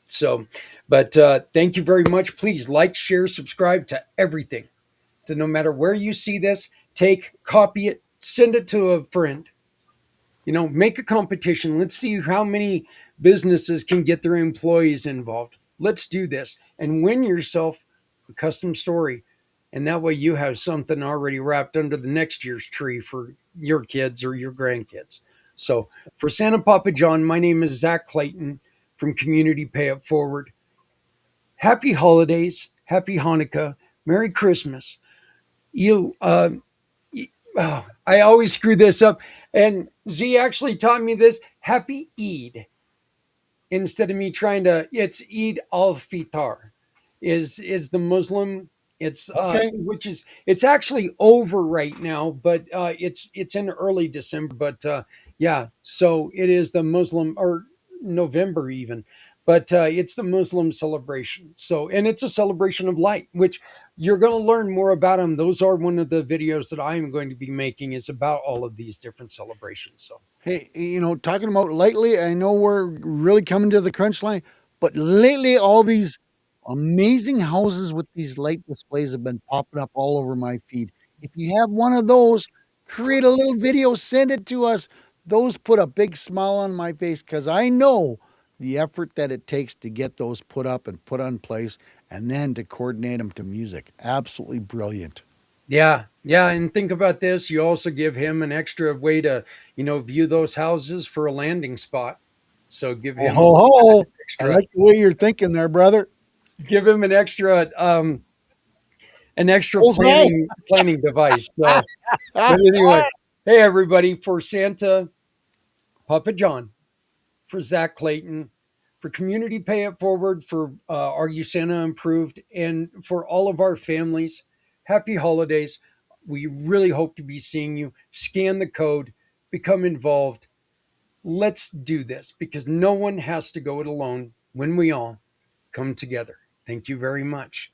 So, but thank you very much. Please like, share, subscribe to everything. So no matter where you see this, copy it, send it to a friend. Make a competition. Let's see how many businesses can get their employees involved. Let's do this and win yourself a custom story. And that way you have something already wrapped under the next year's tree for your kids or your grandkids. So for Santa Papa John, my name is Zak Clayton. from Community Pay It Forward. Happy holidays, happy Hanukkah, Merry Christmas. You, oh, I always screw this up. And Z actually taught me this. Happy Eid, instead of me trying to. It's Eid al-Fitr, is the Muslim. It's Okay. which is it's actually over right now, but it's in early December. But yeah, so it is the Muslim, or November even. But it's the Muslim celebration. So, and it's a celebration of light, which you're going to learn more about them. Those are one of the videos that I am going to be making, is about all of these different celebrations. So, Hey, talking about lately, I know we're really coming to the crunch line, but lately all these amazing houses with these light displays have been popping up all over my feed. If you have one of those, create a little video, send it to us. Those put a big smile on my face because I know the effort that it takes to get those put up and put on place and then to coordinate them to music. Absolutely brilliant. yeah, yeah, and think about this. You also give him an extra way to, view those houses for a landing spot. So Oh, ho, ho. I extra, like the way you're thinking there, brother. give him an extra Bullseye. planning device. So, but anyway, hey everybody, for Santa, Papa John, for Zak Clayton, for Community Pay It Forward, for Are You Santa Improved, and for all of our families, happy holidays. We really hope to be seeing you. Scan the code, become involved. Let's do this, because no one has to go it alone when we all come together. Thank you very much.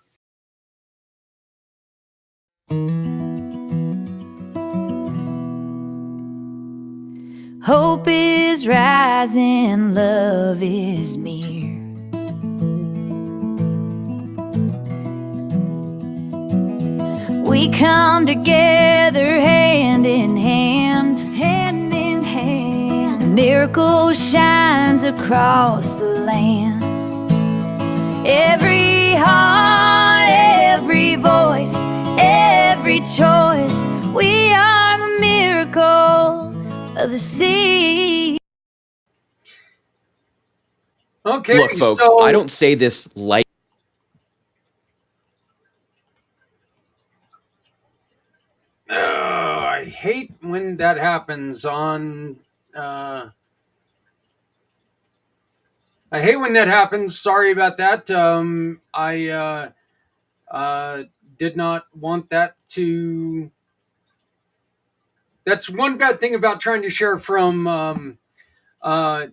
Hope is rising, love is near. We come together hand in hand, hand in hand. A miracle shines across the land. Every heart, every voice, every choice, we are the miracle of the sea. Okay, Look, folks, so I don't say this like. I hate when that happens on. I hate when that happens. Sorry about that. I did not want that to. That's one bad thing about trying to share from uh,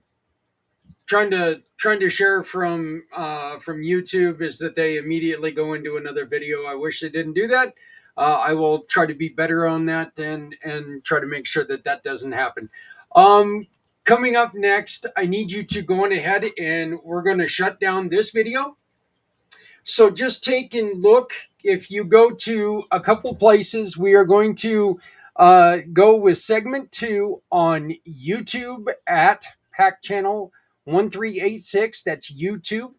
trying to share from YouTube, is that they immediately go into another video. I wish they didn't do that. I will try to be better on that, and try to make sure that that doesn't happen. Coming up next, I need you to go on ahead, and we're going to shut down this video. So just take and look. If you go to a couple places, we are going to go with segment 2 on YouTube at Pack Channel 1386. That's YouTube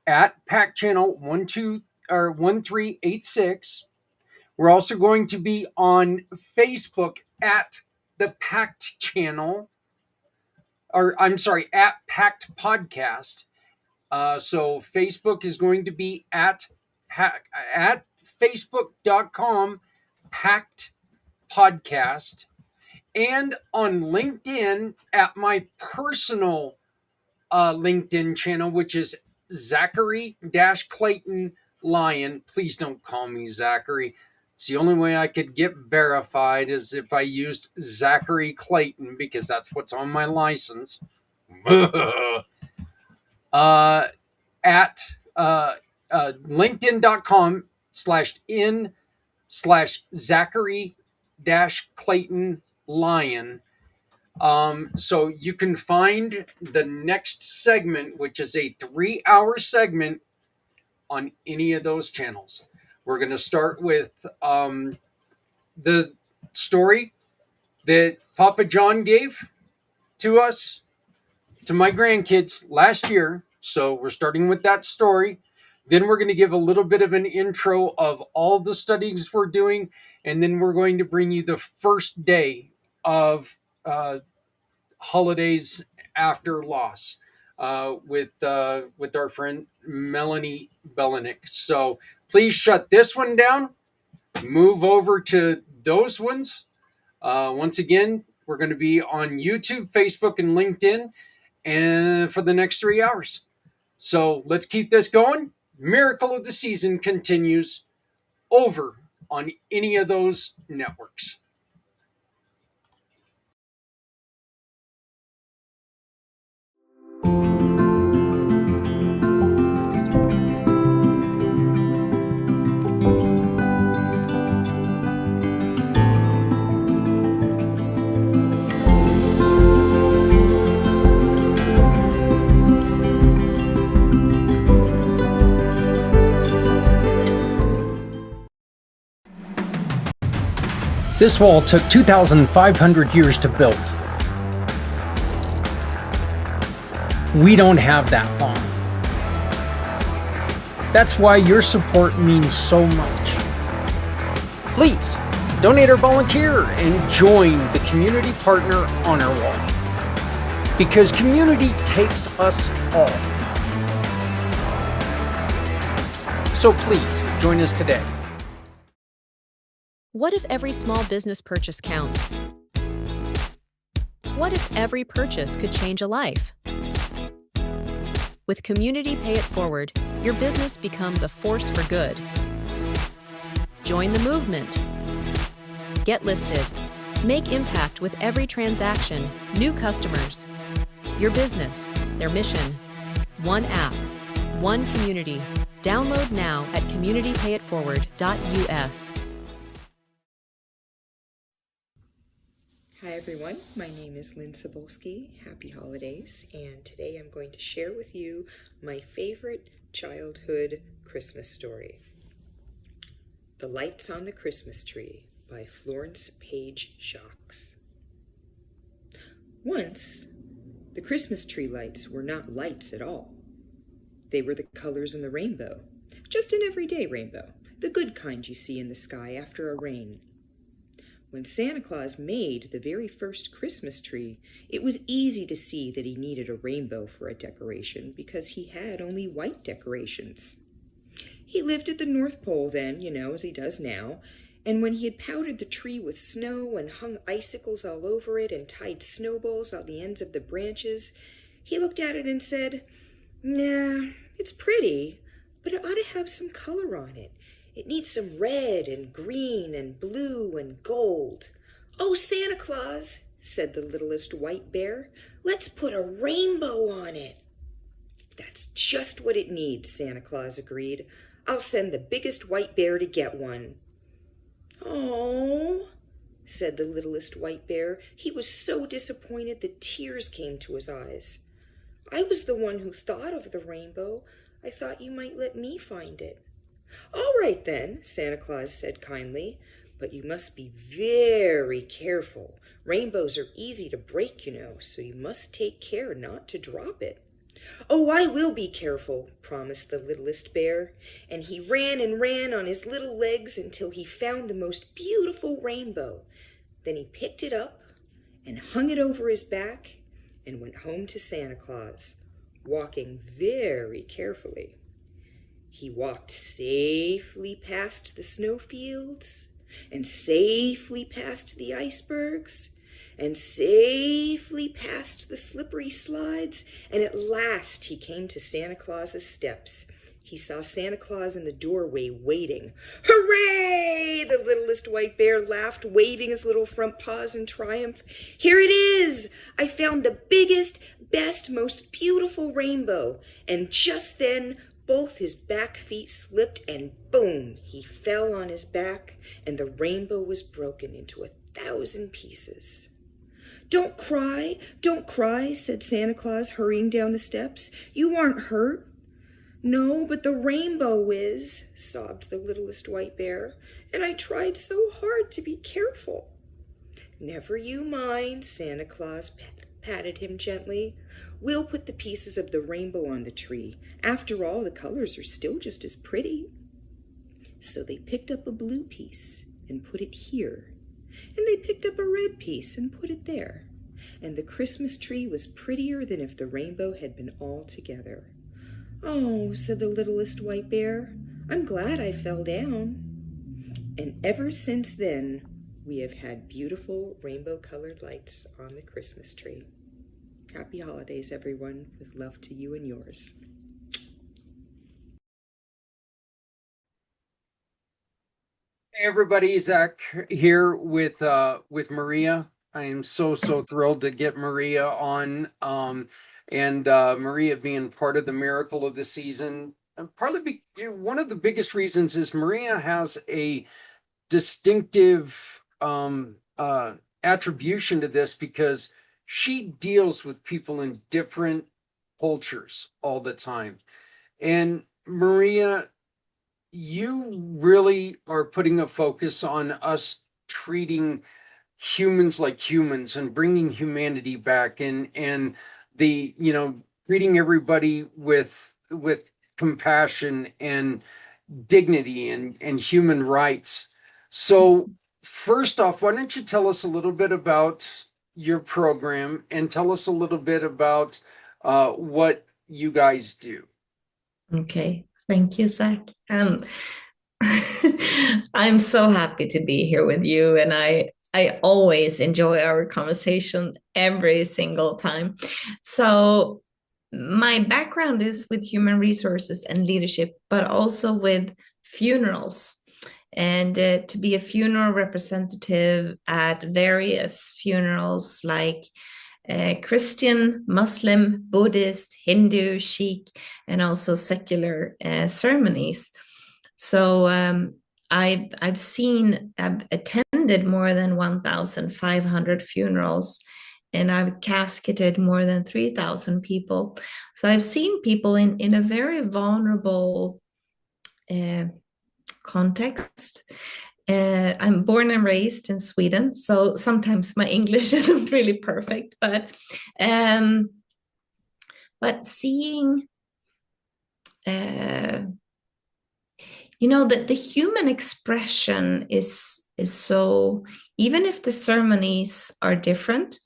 at Pack Channel 1386. We're also going to be on Facebook at the Packed Channel, or I'm sorry, at Packed Podcast. So Facebook is going to be at facebook.com Packed Podcast, and on LinkedIn at my personal LinkedIn channel, which is Zachary Clayton Lion. Please don't call me Zachary. It's the only way I could get verified is if I used Zachary Clayton, because that's what's on my license. At linkedin.com/in/Zachary Clayton Lion. So you can find the next segment, which is a 3-hour segment, on any of those channels. We're going to start with the story that Papa John gave to us, to my grandkids last year. So we're starting with that story. Then we're going to give a little bit of an intro of all the studies we're doing. And then we're going to bring you the first day of holidays after loss. with our friend Melanie Belenik. So please shut this one down. Move over to those ones. Once again, we're going to be on YouTube, Facebook, and LinkedIn, and for the next 3 hours. So let's keep this going. Miracle of the Season continues over on any of those networks. This wall took 2,500 years to build. We don't have that long. That's why your support means so much. Please, donate or volunteer and join the Community Partner Honor Wall. Because community takes us all. So please, join us today. What if every small business purchase counts? What if every purchase could change a life? With Community Pay It Forward, your business becomes a force for good. Join the movement. Get listed. Make impact with every transaction, new customers. Your business, their mission. One app, one community. Download now at communitypayitforward.us. Hi everyone, my name is Lynn Sabulski. Happy holidays, and today I'm going to share with you my favorite childhood Christmas story. The Lights on the Christmas Tree by Florence Page Jacques. Once, the Christmas tree lights were not lights at all. They were the colors in the rainbow, just an everyday rainbow, the good kind you see in the sky after a rain. When Santa Claus made the very first Christmas tree, it was easy to see that he needed a rainbow for a decoration because he had only white decorations. He lived at the North Pole then, as he does now, and when he had powdered the tree with snow and hung icicles all over it and tied snowballs on the ends of the branches, he looked at it and said, "Nah, it's pretty, but it ought to have some color on it. It needs some red and green and blue and gold." "Oh, Santa Claus," said the littlest white bear, "let's put a rainbow on it." "That's just what it needs," Santa Claus agreed. "I'll send the biggest white bear to get one." "Oh," said the littlest white bear. He was so disappointed that tears came to his eyes. "I was the one who thought of the rainbow. I thought you might let me find it." "All right then," Santa Claus said kindly, "but you must be very careful. Rainbows are easy to break, so you must take care not to drop it." "Oh, I will be careful," promised the littlest bear, and he ran and ran on his little legs until he found the most beautiful rainbow. Then he picked it up and hung it over his back and went home to Santa Claus, walking very carefully. He walked safely past the snowfields, and safely past the icebergs, and safely past the slippery slides, and at last he came to Santa Claus's steps. He saw Santa Claus in the doorway waiting. "Hooray!" the littlest white bear laughed, waving his little front paws in triumph. "Here it is! I found the biggest, best, most beautiful rainbow." And just then, both his back feet slipped and boom, he fell on his back and the rainbow was broken into 1,000 pieces. Don't cry," said Santa Claus, hurrying down the steps. "You aren't hurt." "No, but the rainbow is," sobbed the littlest white bear, "and I tried so hard to be careful." "Never you mind," Santa Claus patted him gently. "We'll put the pieces of the rainbow on the tree. After all, the colors are still just as pretty." So they picked up a blue piece and put it here, and they picked up a red piece and put it there. and the Christmas tree was prettier than if the rainbow had been all together. "Oh," said the littlest white bear, "I'm glad I fell down." And ever since then, we have had beautiful rainbow-colored lights on the Christmas tree. Happy holidays, everyone, with love to you and yours. Hey everybody, Zach here with Maria. I am so thrilled to get Maria on, and Maria being part of the miracle of the season. And partly one of the biggest reasons is Maria has a distinctive attribution to this because she deals with people in different cultures all the time. And Maria, you really are putting a focus on us treating humans like humans and bringing humanity back, and the treating everybody with compassion and dignity and human rights. So first off, why don't you tell us a little bit about your program and tell us a little bit about what you guys do. Okay, thank you, Zach. I'm so happy to be here with you, and I always enjoy our conversation every single time. So my background is with human resources and leadership, but also with funerals. And to be a funeral representative at various funerals like Christian, Muslim, Buddhist, Hindu, Sikh, and also secular ceremonies. So I've attended more than 1,500 funerals, and I've casketed more than 3,000 people. So I've seen people in a very vulnerable context. I'm born and raised in Sweden, so sometimes my English isn't really perfect, but seeing the human expression is so, even if the ceremonies are different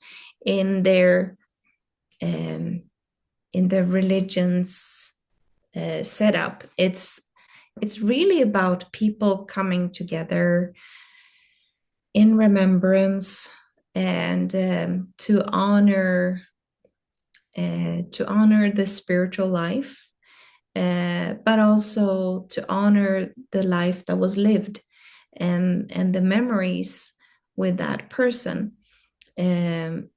in their religion's setup, it's really about people coming together in remembrance and to honor the spiritual life, but also to honor the life that was lived and the memories with that person, and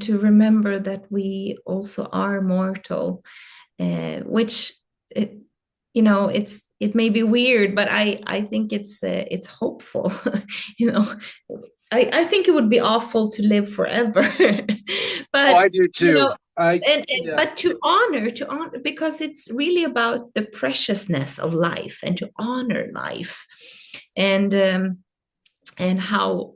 to remember that we also are mortal, which it may be weird, but I think it's hopeful. I think it would be awful to live forever. But I do too. But to honor, because it's really about the preciousness of life and to honor life, and how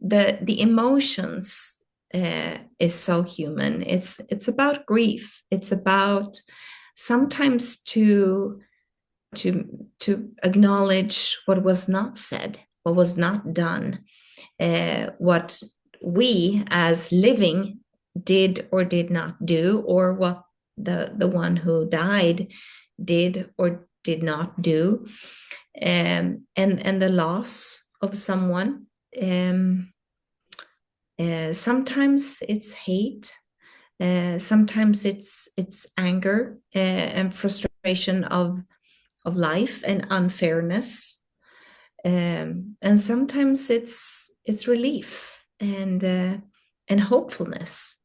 the emotions is so human. It's about grief. It's about sometimes to acknowledge what was not said, what was not done, what we as living did or did not do, or what the one who died did or did not do, and the loss of someone. Sometimes it's hate, sometimes it's anger and frustration of life and unfairness, and sometimes it's relief and hopefulness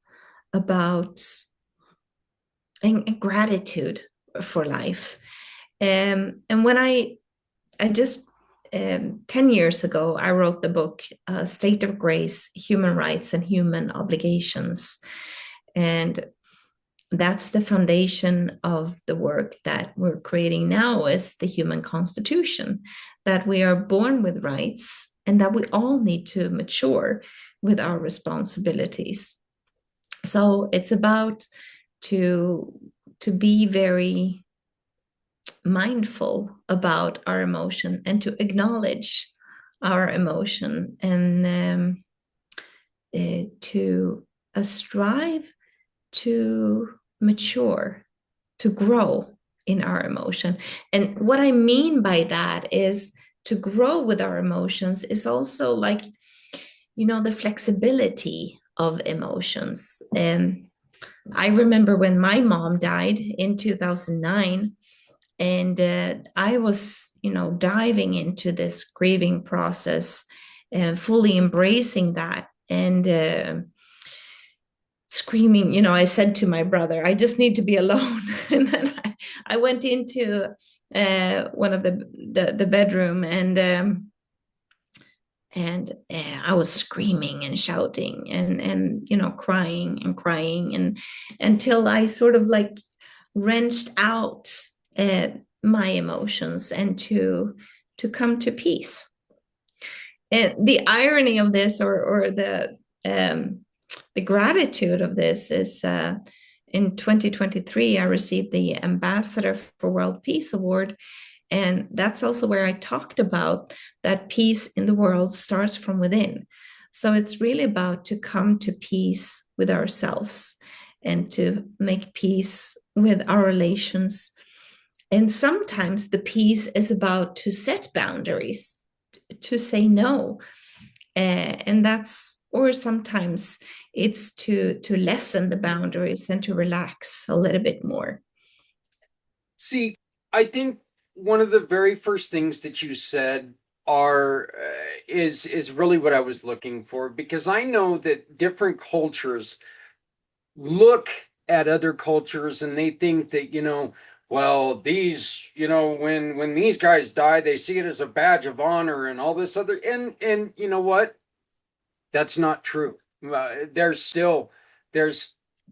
about and gratitude for life. And when I just 10 years ago, I wrote the book, State of Grace, Human Rights and Human Obligations. And that's the foundation of the work that we're creating now, is the human constitution, that we are born with rights and that we all need to mature with our responsibilities. So it's about to be very mindful about our emotion and to acknowledge our emotion, and to strive to mature, to grow in our emotion. And what I mean by that is to grow with our emotions is also like, the flexibility of emotions. I remember when my mom died in 2009, and I was, diving into this grieving process and fully embracing that, and screaming. I said to my brother, I just need to be alone. And then I went into one of the bedroom, and I was screaming and shouting, and crying and crying, and until I sort of like wrenched out my emotions, and to come to peace. And the irony of this, or the gratitude of this, is in 2023 I received the Ambassador for World Peace Award. And that's also where I talked about that peace in the world starts from within. So it's really about to come to peace with ourselves, and to make peace with our relations. And sometimes the peace is about to set boundaries, to say no. And or sometimes it's to lessen the boundaries and to relax a little bit more. See, I think one of the very first things that you said is really what I was looking for, because I know that different cultures look at other cultures and they think that, well, these, when these guys die, they see it as a badge of honor and all this other, and you know what? That's not true. There's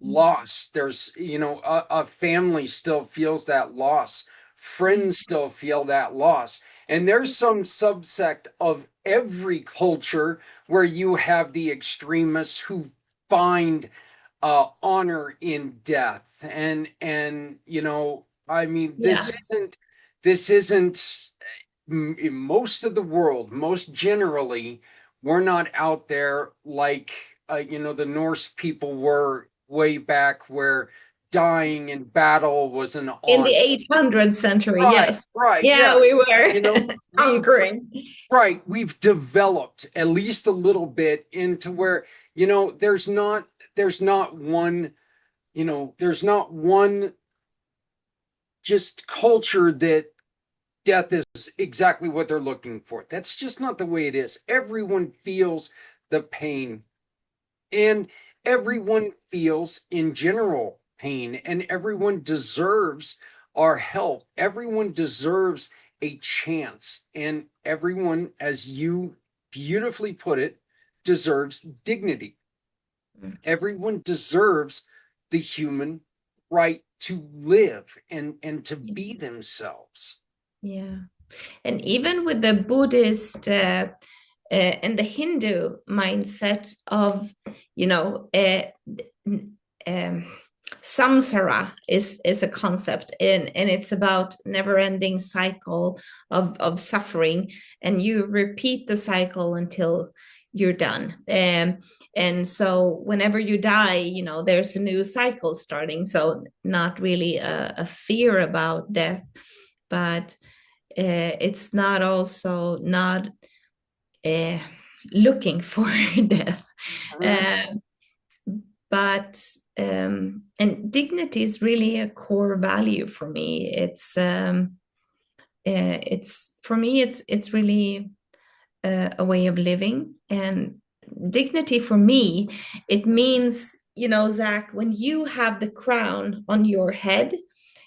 loss. There's, a family still feels that loss. Friends still feel that loss. And there's some subsect of every culture where you have the extremists who find honor in death. And I mean, Yeah. this isn't in most of the world, most generally, we're not out there like the Norse people were way back, where dying in battle was an In honor. the 800th century, Right, yes. right, Yeah, yeah. we You were know, conquering. we've developed at least a little bit into where, there's not one, there's not one just culture that death is exactly what they're looking for. That's just not the way it is. Everyone feels the pain, and everyone feels in general pain, and everyone deserves our help. Everyone deserves a chance, and everyone, as you beautifully put it, deserves dignity. Everyone deserves the human right to live and to be themselves. Yeah. And even with the Buddhist and the Hindu mindset of, um, samsara is a concept, and it's about never-ending cycle of suffering, and you repeat the cycle until you're done. And so whenever you die, there's a new cycle starting. So not really a fear about death, but it's not also not uh, looking for death. Uh, but and dignity is really a core value for me. It's for me, it's really a way of living. And dignity for me, it means, Zach, when you have the crown on your head,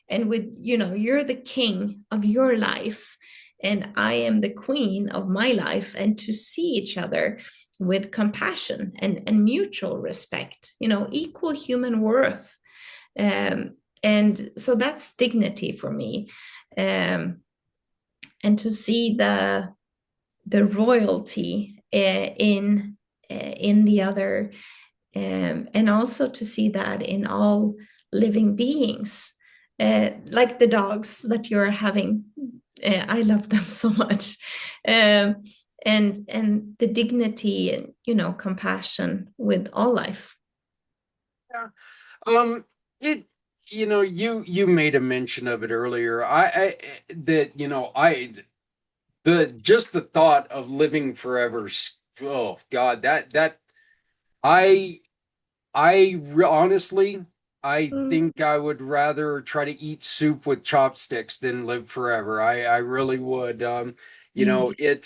and with, you're the king of your life, and I am the queen of my life, and to see each other with compassion and mutual respect, equal human worth. And so that's dignity for me. And to see the royalty in the other, and also to see that in all living beings, like the dogs that you're having. I love them so much. and the dignity and, compassion with all life. It, you made a mention of it earlier. Just the thought of living forever. Oh God, I honestly, I think I would rather try to eat soup with chopsticks than live forever. I really would. Yeah. It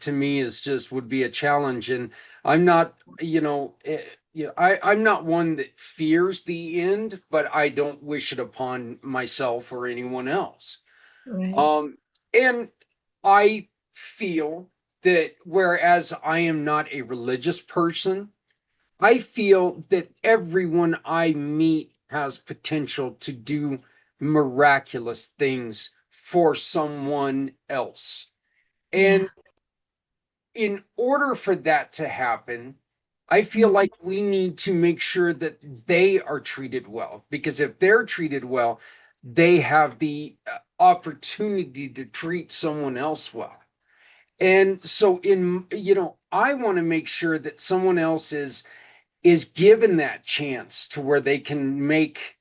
to me is just would be a challenge, and I'm not, I'm not one that fears the end, but I don't wish it upon myself or anyone else. Right. And I feel that whereas I am not a religious person, I feel that everyone I meet has potential to do miraculous things for someone else. Yeah. And in order for that to happen, I feel Mm. like we need to make sure that they are treated well, because if they're treated well, they have the opportunity to treat someone else well. And so I want to make sure that someone else is given that chance to where they can make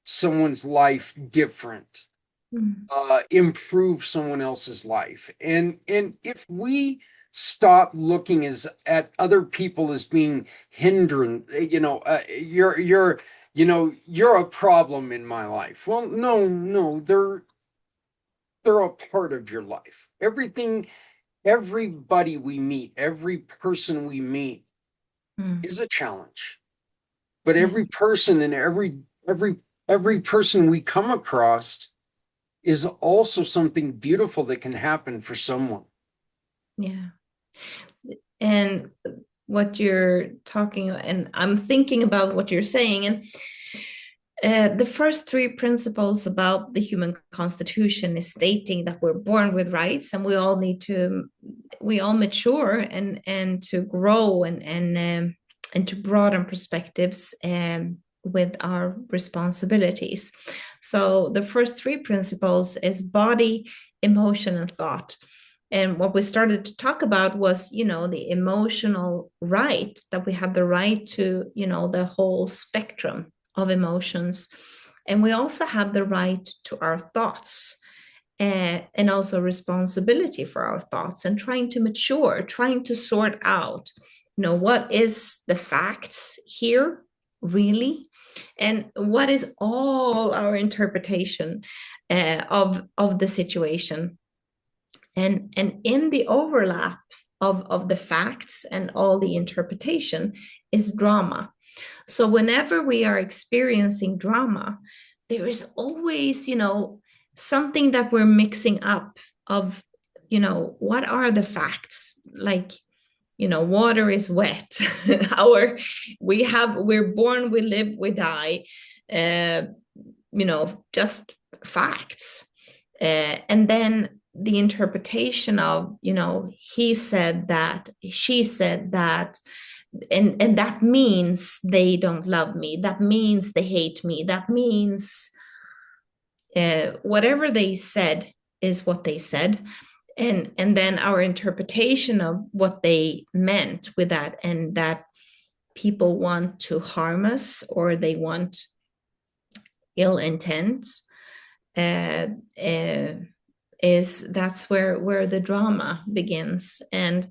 someone's life different, Mm. improve someone else's life. And if we stop looking as at other people as being hindrance, you're a problem in my life. Well, no, they're a part of your life. Everybody we meet, every person we meet Mm. is a challenge. But Yeah. every person and every person we come across is also something beautiful that can happen for someone. Yeah. And what you're talking, and I'm thinking about what you're saying, and the first three principles about the human constitution is stating that we're born with rights, and we all mature and to grow and to broaden perspectives with our responsibilities. So the first three principles is body, emotion, and thought. And what we started to talk about was, the emotional right, that we have the right to, the whole spectrum of emotions. And we also have the right to our thoughts, and also responsibility for our thoughts, and trying to mature, trying to sort out, what is the facts here really, and what is all our interpretation of the situation. And in the overlap of the facts and all the interpretation is drama. So whenever we are experiencing drama, there is always, something that we're mixing up of, what are the facts? Like, water is wet. We're born, we live, we die. Uh, just facts. And then the interpretation of, he said that, she said that, and that means they don't love me, that means they hate me, that means whatever they said is what they said. And then our interpretation of what they meant with that, and that people want to harm us, or they want ill intent, uh, uh, is that's where the drama begins. And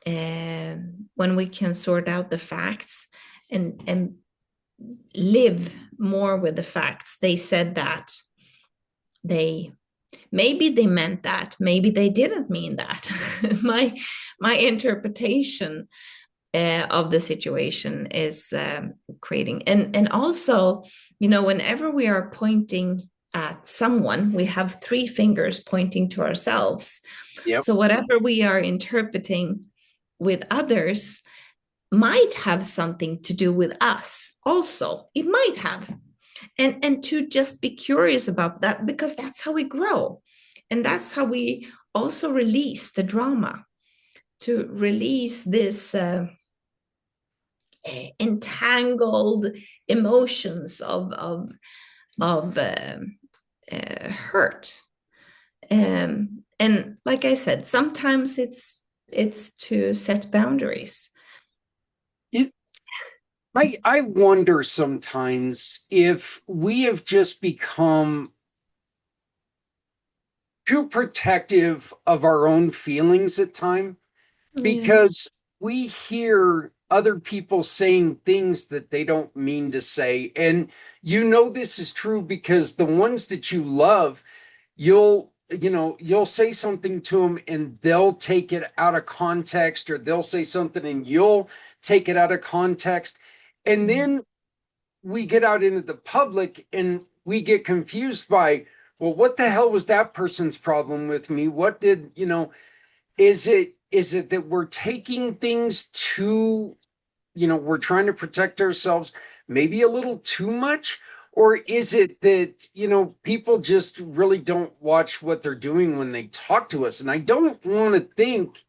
when we can sort out the facts and live more with the facts, they said that, maybe they meant that, maybe they didn't mean that. my interpretation of the situation is creating, and also, whenever we are pointing at someone, we have three fingers pointing to ourselves. Yep. So whatever we are interpreting with others might have something to do with us also. It might have. And to just be curious about that, because that's how we grow. And that's how we also release the drama, to release this entangled emotions of hurt. And like I said, sometimes it's to set boundaries. It, I wonder sometimes if we have just become too protective of our own feelings at time, Yeah. because we hear other people saying things that they don't mean to say. And this is true because the ones that you love, you'll say something to them and they'll take it out of context, or they'll say something and you'll take it out of context. And then we get out into the public and we get confused by, well, what the hell was that person's problem with me? What did, is it that we're taking things too, we're trying to protect ourselves maybe a little too much? Or is it that, people just really don't watch what they're doing when they talk to us? And I don't want to think,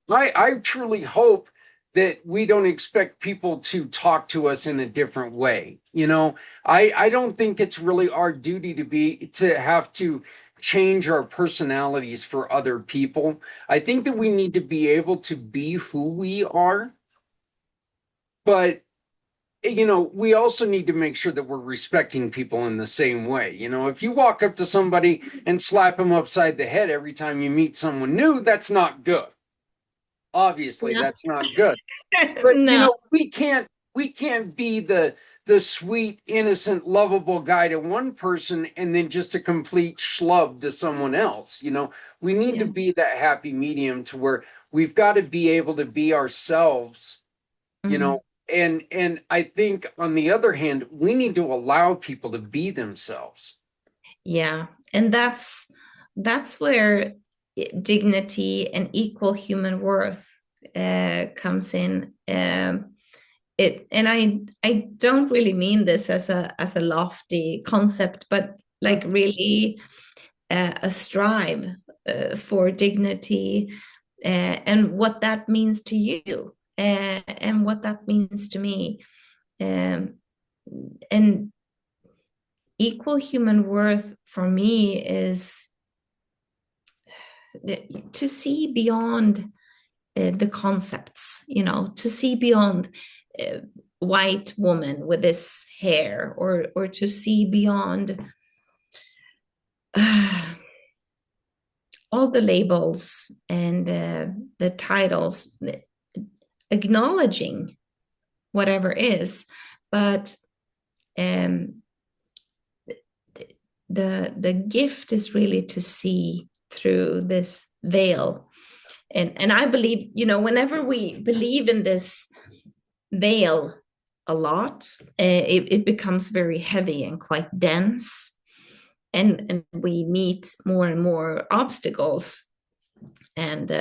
I truly hope that we don't expect people to talk to us in a different way. I don't think it's really our duty to have to change our personalities for other people. I think that we need to be able to be who we are, but we also need to make sure that we're respecting people in the same way. If you walk up to somebody and slap them upside the head every time you meet someone new, that's not good. Obviously, No. that's not good. But No. we can't be the sweet, innocent, lovable guy to one person and then just a complete schlub to someone else. We need to Yeah. be that happy medium to where we've got to be able to be ourselves, you Mhm. know, and I think on the other hand, we need to allow people to be themselves. Yeah. And that's where dignity and equal human worth comes in. And I don't really mean this as a lofty concept, but like really a strive for dignity, and what that means to you, and what that means to me. Um, and equal human worth for me is to see beyond the concepts, to see beyond uh, white woman with this hair, or to see beyond uh, all the labels and the titles, acknowledging whatever is, but um, the gift is really to see through this veil. And I believe, whenever we believe in this veil a lot, it becomes very heavy and quite dense, and we meet more and more obstacles, and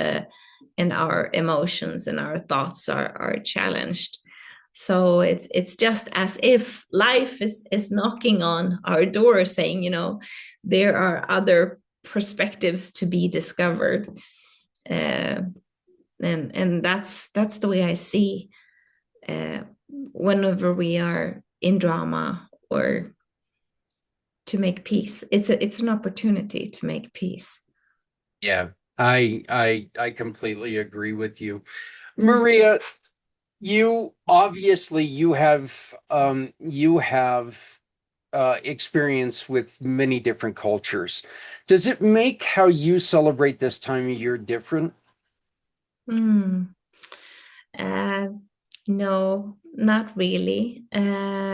our emotions and our thoughts are challenged. So it's just as if life is knocking on our door, saying, there are other perspectives to be discovered. uh, and that's the way I see, uh, whenever we are in drama, or to make peace. It's an opportunity to make peace. Yeah, I completely agree with you. Maria, you have experience with many different cultures. Does it make how you celebrate this time of year different? Hmm. Uh, no, not really. I'm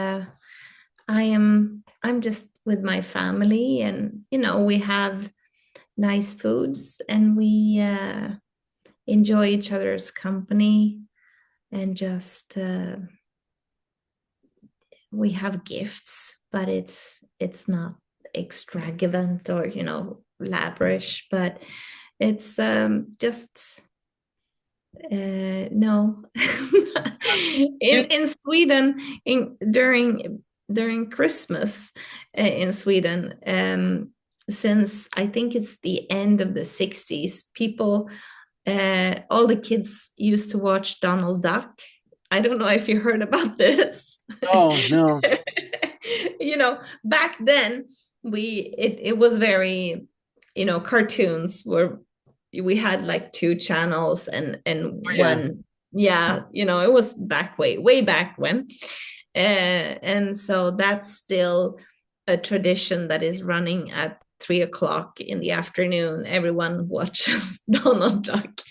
just with my family, and we have nice foods, and we enjoy each other's company, and just we have gifts, but it's not extravagant or lavish, but it's just no. You, In Sweden, during Christmas, in Sweden, since I think it's the end of the 60s, people, all the kids used to watch Donald Duck. I don't know if you heard about this. oh no. Back then, it was very cartoons were, we had like two channels and Yeah. one, yeah, it was way back when. And so that's still a tradition that is running at 3 o'clock in the afternoon. Everyone watches Donald Duck.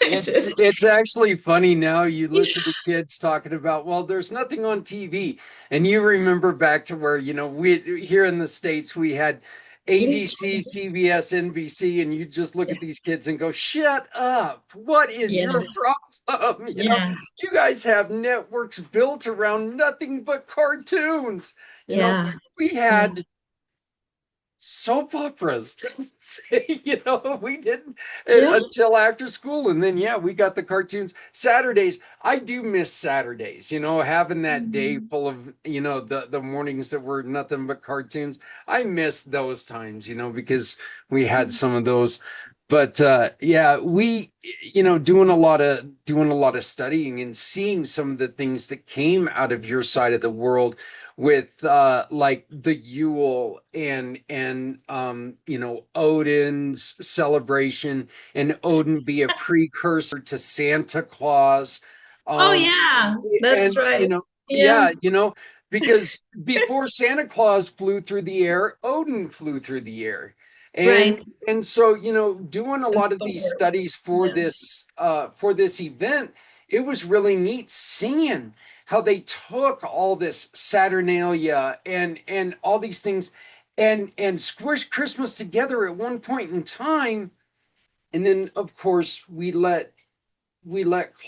It's actually funny now. You listen to kids talking about, well, there's nothing on TV, and you remember back to where we here in the States we had ABC, Literally. CBS, NBC, and you just look at these kids and go, "Shut up! What is Yeah, your problem?" yeah, You guys have networks built around nothing but cartoons. You know, yeah, we yeah, had soap operas. We didn't yeah. until after school, and then we got the cartoons. Saturdays, I do miss Saturdays. Having that day Mhm. full of the mornings that were nothing but cartoons. I miss those times, because we had some of those. But we doing a lot of studying and seeing some of the things that came out of your side of the world with like the Yule and Odin's celebration, and Odin be a precursor to Santa Claus. Oh Um yeah, that's and right. Yeah, yeah, because before Santa Claus flew through the air, Odin flew through the air. And right. and so, doing a And lot of these Thor. studies Yeah. for this event, it was really neat seeing how they took all this Saturnalia and all these things and squished Christmas together at one point in time. And then of course we let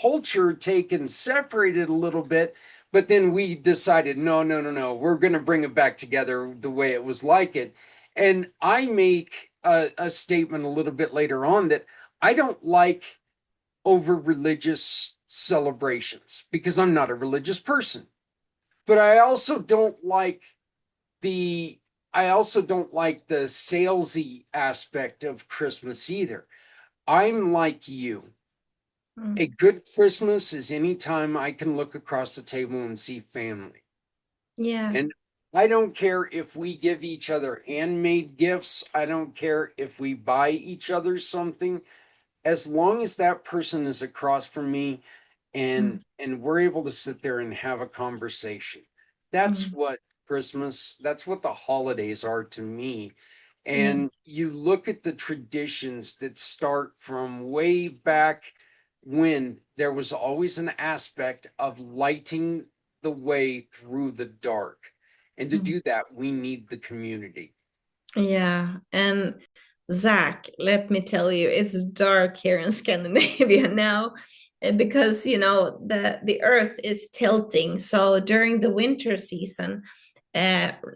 culture take and separate it a little bit, but then we decided, no, no, no, no, we're going to bring it back together the way it was like it. And I make a statement a little bit later on that I don't like over religious celebrations because I'm not a religious person. But the I also don't like the salesy aspect of Christmas either. I'm like you. A Mm. good Christmas is any time I can look across the table and see family. Yeah. And I don't care if we give each other handmade gifts. I don't care if we buy each other something. As long as that person is across from me and Mm. we're able to sit there and have a conversation. That's Mm. what that's what the holidays are to me. Yeah. And you look at the traditions that start from way back when there was always an aspect of lighting the way through the dark. And to Mm. do that, we need the community. Yeah. And Zach, let me tell you, it's dark here in Scandinavia now, because the earth is tilting. So during the winter season,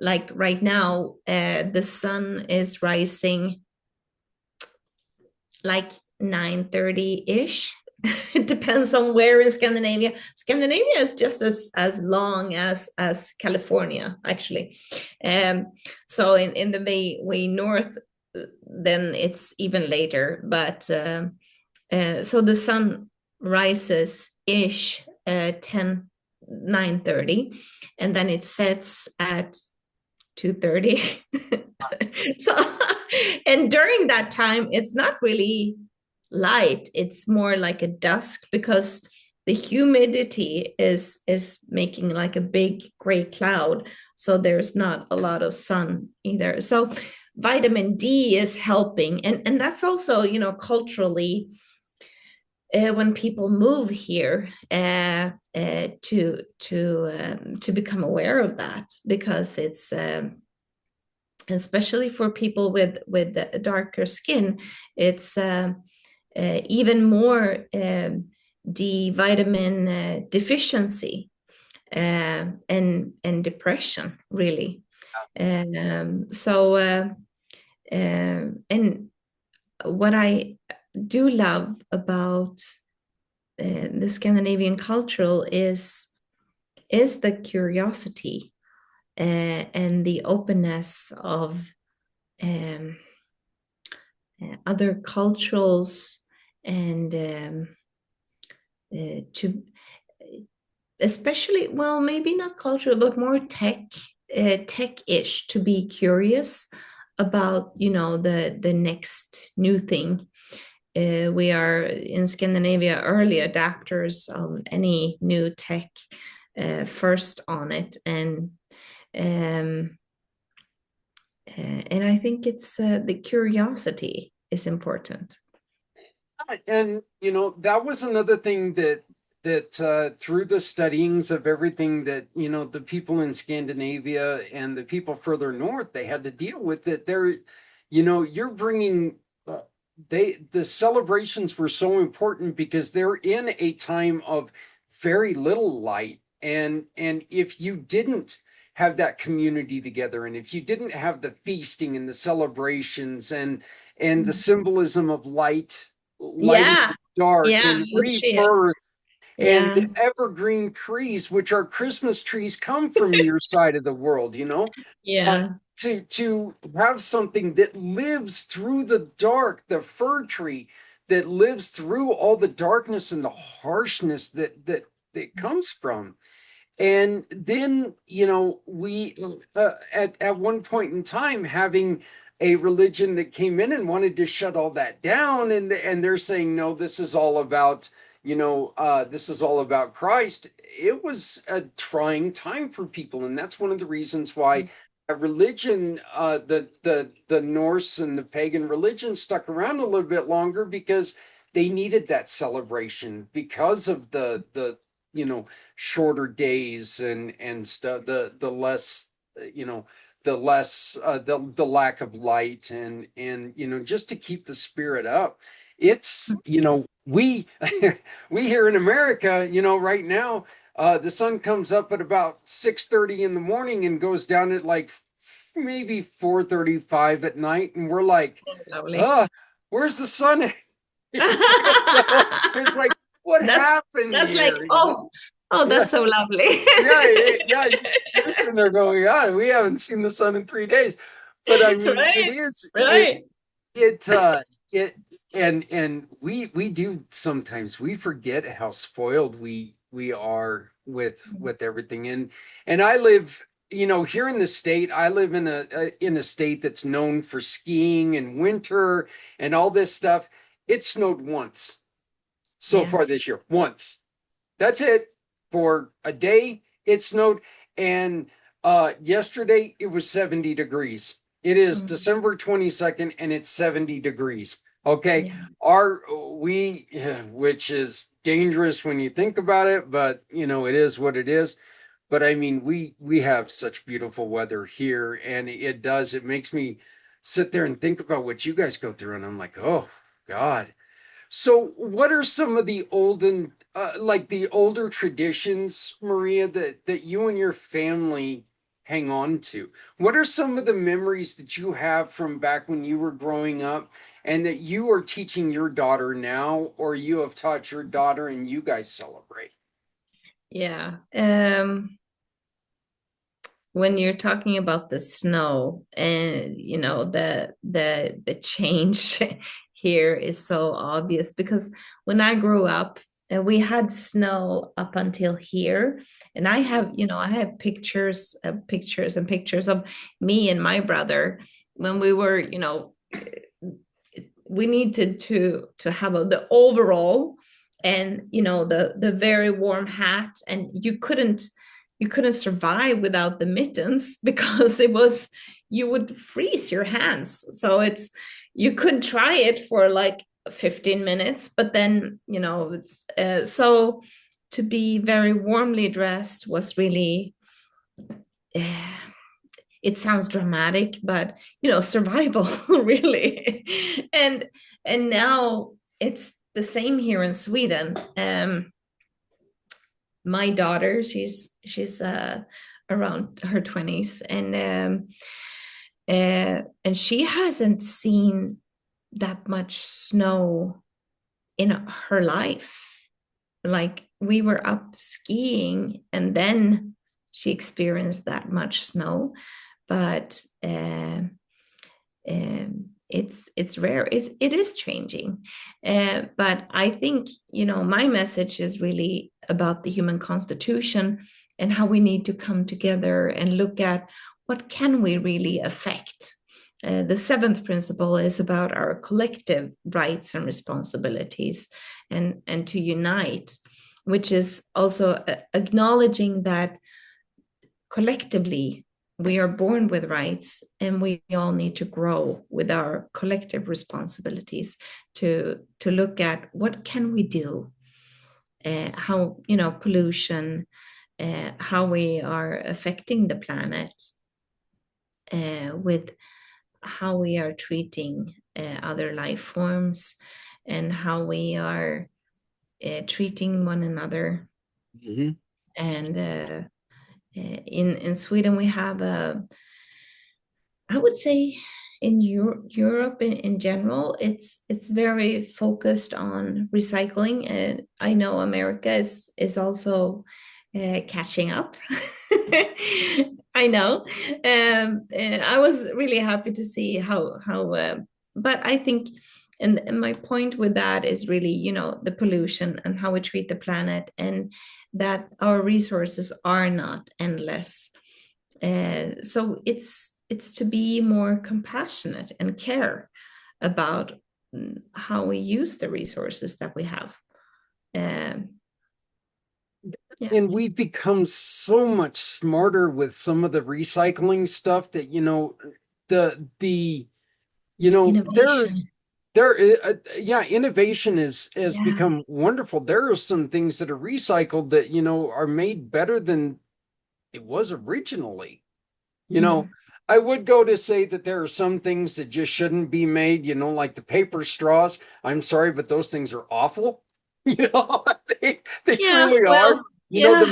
like right now, the sun is rising like 9:30-ish. It depends on where in Scandinavia. Scandinavia is just as long as California, actually. So in the way north, then it's even later. But so the sun rises ish 10 9:30, and then it sets at 2:30. So and during that time it's not really light, it's more like a dusk, because the humidity is making like a big gray cloud, so there's not a lot of sun either. So vitamin D is helping, and that's also culturally, when people move here, to become aware of that, because it's especially for people with darker skin, it's even more D vitamin deficiency, and depression, really. So and what I do love about the Scandinavian cultural is the curiosity, and the openness of um, other cultures, and to especially, well, maybe not cultural, but more tech-ish, to be curious about, the next new thing. We are in Scandinavia early adapters of any new tech, first on it, um, and I think it's the curiosity is important. And that was another thing that through the studyings of everything that the people in Scandinavia and the people further north, they had to deal with it. You're bringing the celebrations were so important because they're in a time of very little light, and if you didn't have that community together, and if you didn't have the feasting and the celebrations and the symbolism of lighting Yeah, the dark yeah, and Lucia. rebirth, and Yeah. the evergreen trees, which are Christmas trees, come from your side of the world, uh, Yeah. to have something that lives through the dark, the fir tree that lives through all the darkness and the harshness that comes from. And then we at one point in time having a religion that came in and wanted to shut all that down, and they're saying, no, this is all about this is all about Christ. It was a trying time for people, and that's one of the reasons why a religion, the Norse and the pagan religion, stuck around a little bit longer, because they needed that celebration because of the shorter days and stuff, the less you know the less the lack of light, and just to keep the spirit up. It's we we here in America, right now, the sun comes up at about 6:30 in the morning and goes down at like maybe 4:35 at night, and we're like, Lovely. where's the sun? So it's like, what that's happened that's like, here? oh, Yeah, that's so lovely. yeah, yeah. You're sitting there going, "God, we haven't seen the sun in 3 days." But I mean, it Right, is right. it uh it and we do sometimes we forget how spoiled we are with everything. And I live, here in the state. I live in a state that's known for skiing and winter and all this stuff. It snowed once so Yeah. far this year. Once. That's it. For a day, it snowed. And yesterday, it was 70 degrees. It is Mm. December 22nd, and it's 70 degrees. Okay. Yeah. Which is dangerous when you think about it, but it is what it is. But I mean, we have such beautiful weather here, and it makes me sit there and think about what you guys go through, and I'm like, oh God. So, what are some of the like the older traditions, Maria, that you and your family hang on to? What are some of the memories that you have from back when you were growing up, and that you are teaching your daughter now, or you have taught your daughter and you guys celebrate? Yeah. When you're talking about the snow, and the change here is so obvious, because when I grew up, we had snow up until here, and I have pictures and pictures of me and my brother when we were, we needed to have the overall, and the very warm hat, and you couldn't survive without the mittens because you would freeze your hands. So you could try it for like 15 minutes, but then so to be very warmly dressed was really, uh, it sounds dramatic, but survival really. And now it's the same here in Sweden. My daughter, she's around her 20s, and she hasn't seen that much snow in her life. Like, we were up skiing, and then she experienced that much snow, but it's rare. It is changing, but I think my message is really about the human constitution, and how we need to come together and look at what can we really affect. The seventh principle is about our collective rights and responsibilities, and to unite, which is also acknowledging that collectively we are born with rights, and we all need to grow with our collective responsibilities to look at what can we do, how, pollution, how we are affecting the planet, with how we are treating other life forms, and how we are treating one another. Mm-hmm. And in Sweden, we have I would say in Europe in general, it's very focused on recycling, and I know America is also catching up. I know, and I was really happy to see how. But I think, and my point with that is really, the pollution and how we treat the planet, and that our resources are not endless. So it's to be more compassionate and care about how we use the resources that we have. Yeah. And we've become so much smarter with some of the recycling stuff that, the Innovation. yeah, innovation has Yeah. become wonderful. There are some things that are recycled that, are made better than it was originally. Mm. I would go to say that there are some things that just shouldn't be made, like the paper straws. I'm sorry, but those things are awful. They Yeah. truly are. Well, The yeah.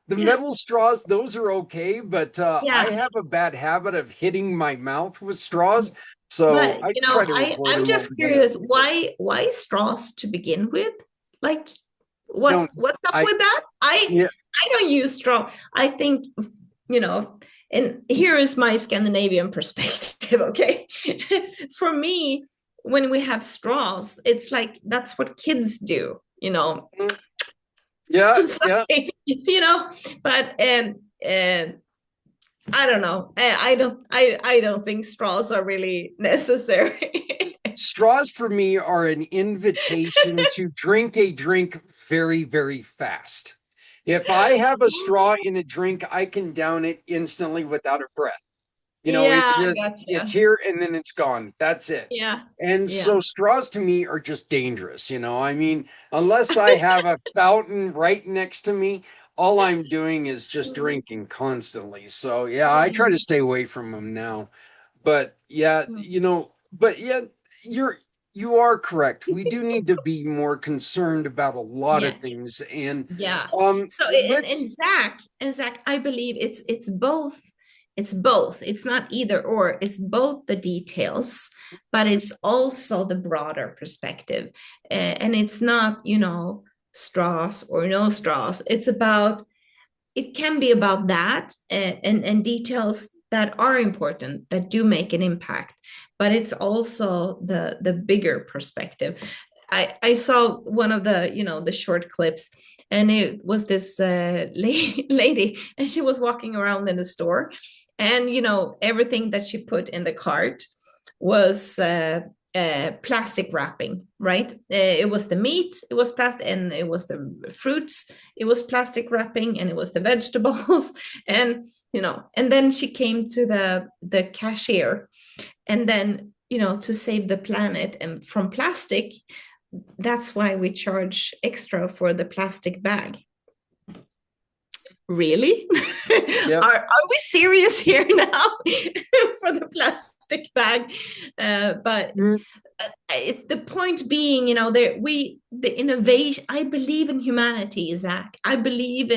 Yeah. metal straws, those are okay, but I Yeah. have a bad habit of hitting my mouth with straws, so But I try to avoid I'm them just altogether. curious, why straws to begin with? Like, Don't what's up I? with that? Yeah, I don't use straw. I think, and here is my Scandinavian perspective, okay? For me, when we have straws, it's like that's what kids do, yeah, yeah. Sorry, but I don't know. I don't think straws are really necessary. Straws for me are an invitation to drink a drink very, very fast. If I have a straw in a drink, I can down it instantly without a breath. Yeah, It's gotcha. here and then it's gone. That's it. Yeah, And yeah. so straws to me are just dangerous. I mean, unless I have a fountain right next to me, all I'm doing is just drinking constantly. So yeah, I try to stay away from them now. But yeah, but yeah, you're you are correct. We do need to be more concerned about a lot of Yes. things. And Yeah. So let's and Zach, I believe it's both. It's both. It's not either or. It's both the details, but it's also the broader perspective. And it's not, straws or no straws. It can be about that, and details that are important, that do make an impact, but it's also the bigger perspective. I saw one of the short clips, and it was this lady, and she was walking around in the store, and everything that she put in the cart was plastic wrapping, right? It was the meat, it was plastic, and it was the fruits, it was plastic wrapping, and it was the vegetables, and and then she came to the cashier, and then to save the planet and from plastic, that's why we charge extra for the plastic bag. Really? yep. Are we serious here now for the plastic bag? But the point being, the innovation. I believe in humanity, Zach. I believe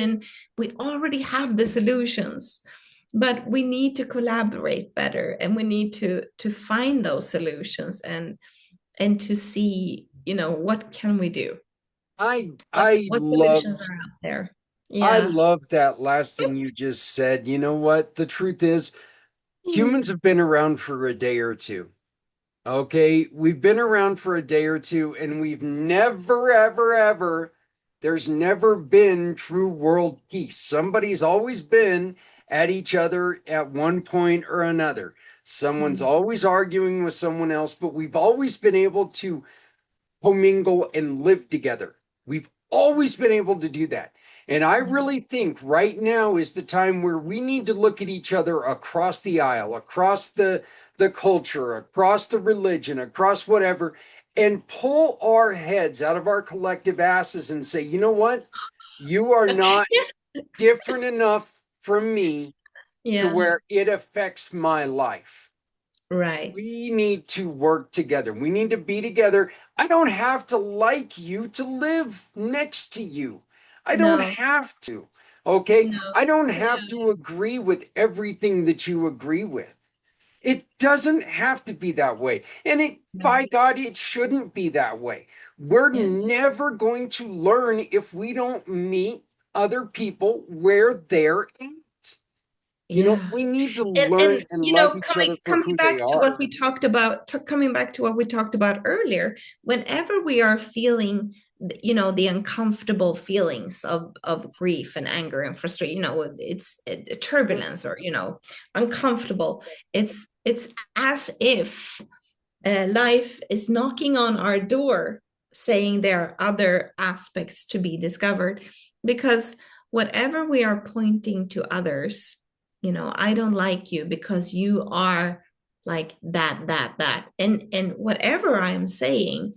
we already have the solutions, but we need to collaborate better, and we need to find those solutions, and to see, what can we do? I What I what solutions loved are out there? I Yeah. love that last thing you just said. You know what? The truth is, humans have been around for a day or two. Okay, we've been around for a day or two, and we've never, ever, ever, there's never been true world peace. Somebody's always been at each other at one point or another. Someone's always arguing with someone else, but we've always been able to commingle and live together. We've always been able to do that. And I really think right now is the time where we need to look at each other across the aisle, across the culture, across the religion, across whatever, and pull our heads out of our collective asses and say, you know what? You are not different enough from me to Yeah. where it affects my life. Right. We need to work together. We need to be together. I don't have to like you to live next to you. I don't No. have to. Okay. No. I don't have to agree with everything that you agree with. It doesn't have to be that way. And by God, it shouldn't be that way. We're Yeah. never going to learn if we don't meet other people where they're at. You know, Yeah. we need to learn and You love know, each other for coming who they back to are. what we talked about, coming back to what we talked about earlier, whenever we are feeling, you know, the uncomfortable feelings of grief and anger and frustration, you know, it's turbulence, or, you know, uncomfortable. It's as if life is knocking on our door, saying there are other aspects to be discovered, because whatever we are pointing to others, you know, I don't like you because you are like that, and whatever I am saying,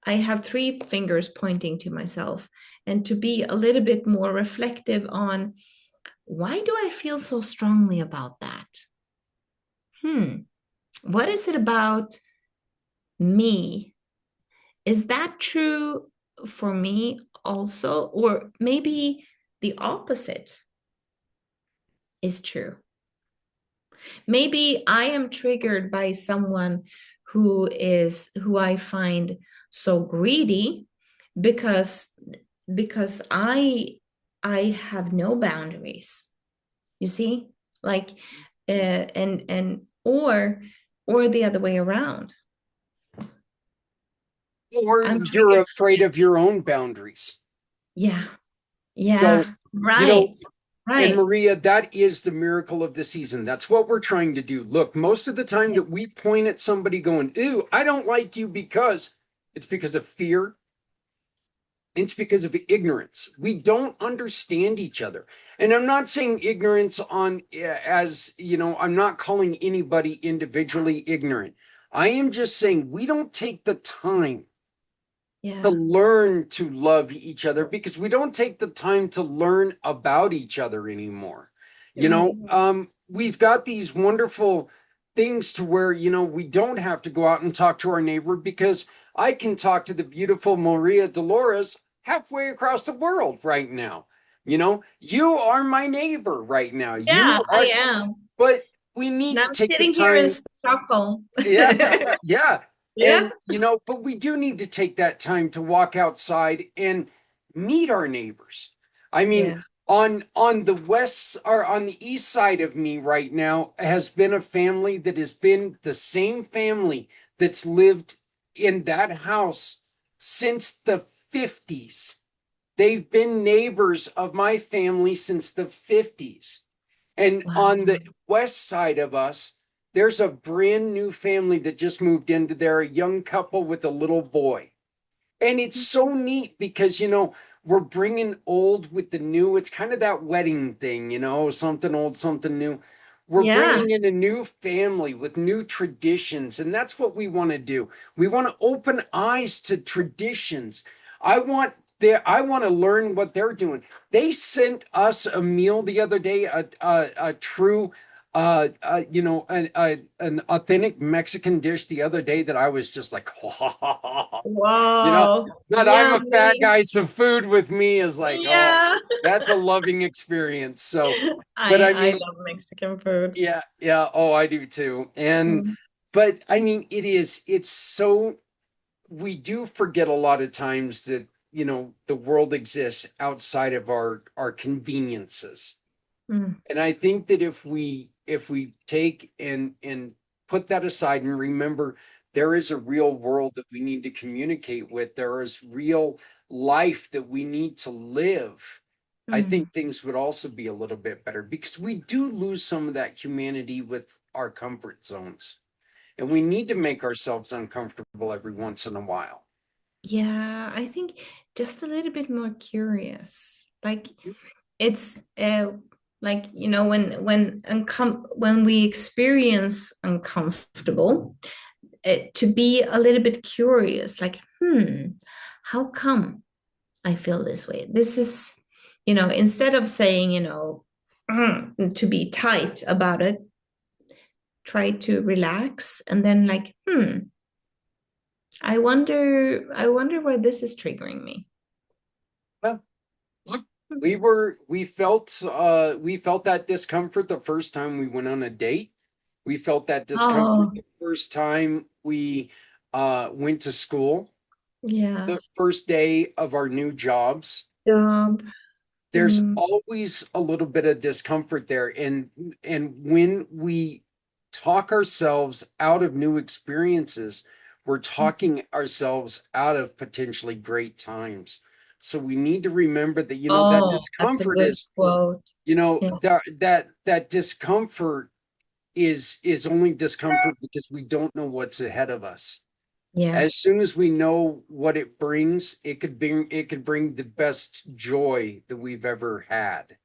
I have three fingers pointing to myself, and to be a little bit more reflective on, why do I feel so strongly about that? What is it about me? Is that true for me also? Or maybe the opposite is true. Maybe I am triggered by someone who I find so greedy, because I have no boundaries. You see? Like and or the other way around. Or I'm you're triggered. afraid of your own boundaries. Yeah. So, Yeah. you know, Right. and Right. Maria, that is the miracle of the season. That's what we're trying to do. Look, most of the time that we point at somebody going, "Ooh, I don't like you," because it's because of fear. It's because of ignorance. We don't understand each other. And I'm not saying ignorance on as, you know, I'm not calling anybody individually ignorant. I am just saying we don't take the time to Yeah. learn to love each other because we don't take the time to learn about each other anymore. You know, Right. we've got these wonderful things to where, you know, we don't have to go out and talk to our neighbor because I can talk to the beautiful Maria Dolorez halfway across the world right now. You know, you are my neighbor right now. Yeah, You I are, am. but we need And to I'm take the sitting here in time. Stockholm. Yeah, yeah. Yeah. And, you know, but we do need to take that time to walk outside and meet our neighbors. I mean, Yeah. on the west or on the east side of me right now has been a family that has been the same family that's lived in that house since the 50s. They've been neighbors of my family since the 50s. And Wow. on the west side of us, there's a brand new family that just moved into there, a young couple with a little boy. And it's so neat because, you know, we're bringing old with the new. It's kind of that wedding thing, you know, something old, something new. We're Yeah. bringing in a new family with new traditions. And that's what we want to do. We want to open eyes to traditions. I want I want to learn what they're doing. They sent us a meal the other day, a true you know, an authentic Mexican dish the other day that I was just like, you know, Wow. that I'm a fat Yummy. guy, some food with me is like, oh, Yeah. that's a loving experience. So, but I I mean, love Mexican food. yeah, yeah, oh, I do too. And, Mm. but I mean, it's so, we do forget a lot of times that, you know, the world exists outside of our conveniences. Mm. And I think that if we take and put that aside and remember there is a real world that we need to communicate with, there is real life that we need to live. I Mm. think things would also be a little bit better because we do lose some of that humanity with our comfort zones. And we need to make ourselves uncomfortable every once in a while. Yeah, I think just a little bit more curious. Like it's like, you know, when we experience uncomfortable, to be a little bit curious, like, how come I feel this way? This is, you know, instead of saying, you know, to be tight about it, try to relax and then like, I wonder why this is triggering me. Well, look, we felt that discomfort the first time we went on a date. We felt that discomfort Oh, the first time we went to school, yeah. the first day of our new jobs. Job. There's always a little bit of discomfort there. And when we talk ourselves out of new experiences, we're talking ourselves out of potentially great times. So we need to remember that, that Oh, that's a discomfort good is, quote. Yeah. that discomfort is only discomfort because we don't know what's ahead of us. Yeah. As soon as we know what it brings, it could bring the best joy that we've ever had.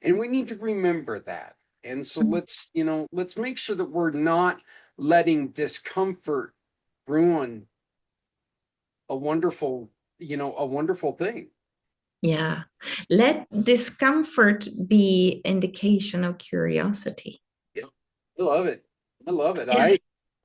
And we need to remember that. And so let's make sure that we're not letting discomfort ruin a wonderful thing. Yeah. Let discomfort be indication of curiosity. Yeah. I love it. I love it. Yeah.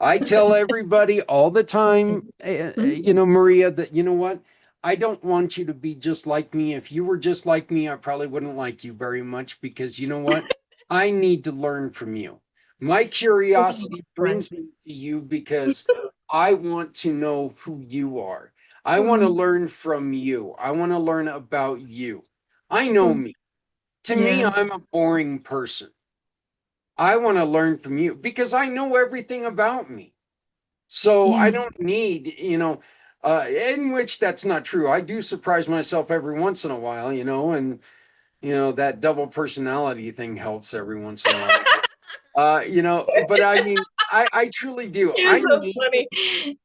I tell everybody all the time, Maria, that what? I don't want you to be just like me. If you were just like me, I probably wouldn't like you very much because you know what? I need to learn from you. My curiosity brings me to you because I want to know who you are. I want to learn from you. I want to learn about you. I know me. To me, Yeah. I'm a boring person. I want to learn from you because I know everything about me. So I Yeah. don't need, in which that's not true. I do surprise myself every once in a while, and that double personality thing helps every once in a while. But I mean, I truly do. You're I so need funny.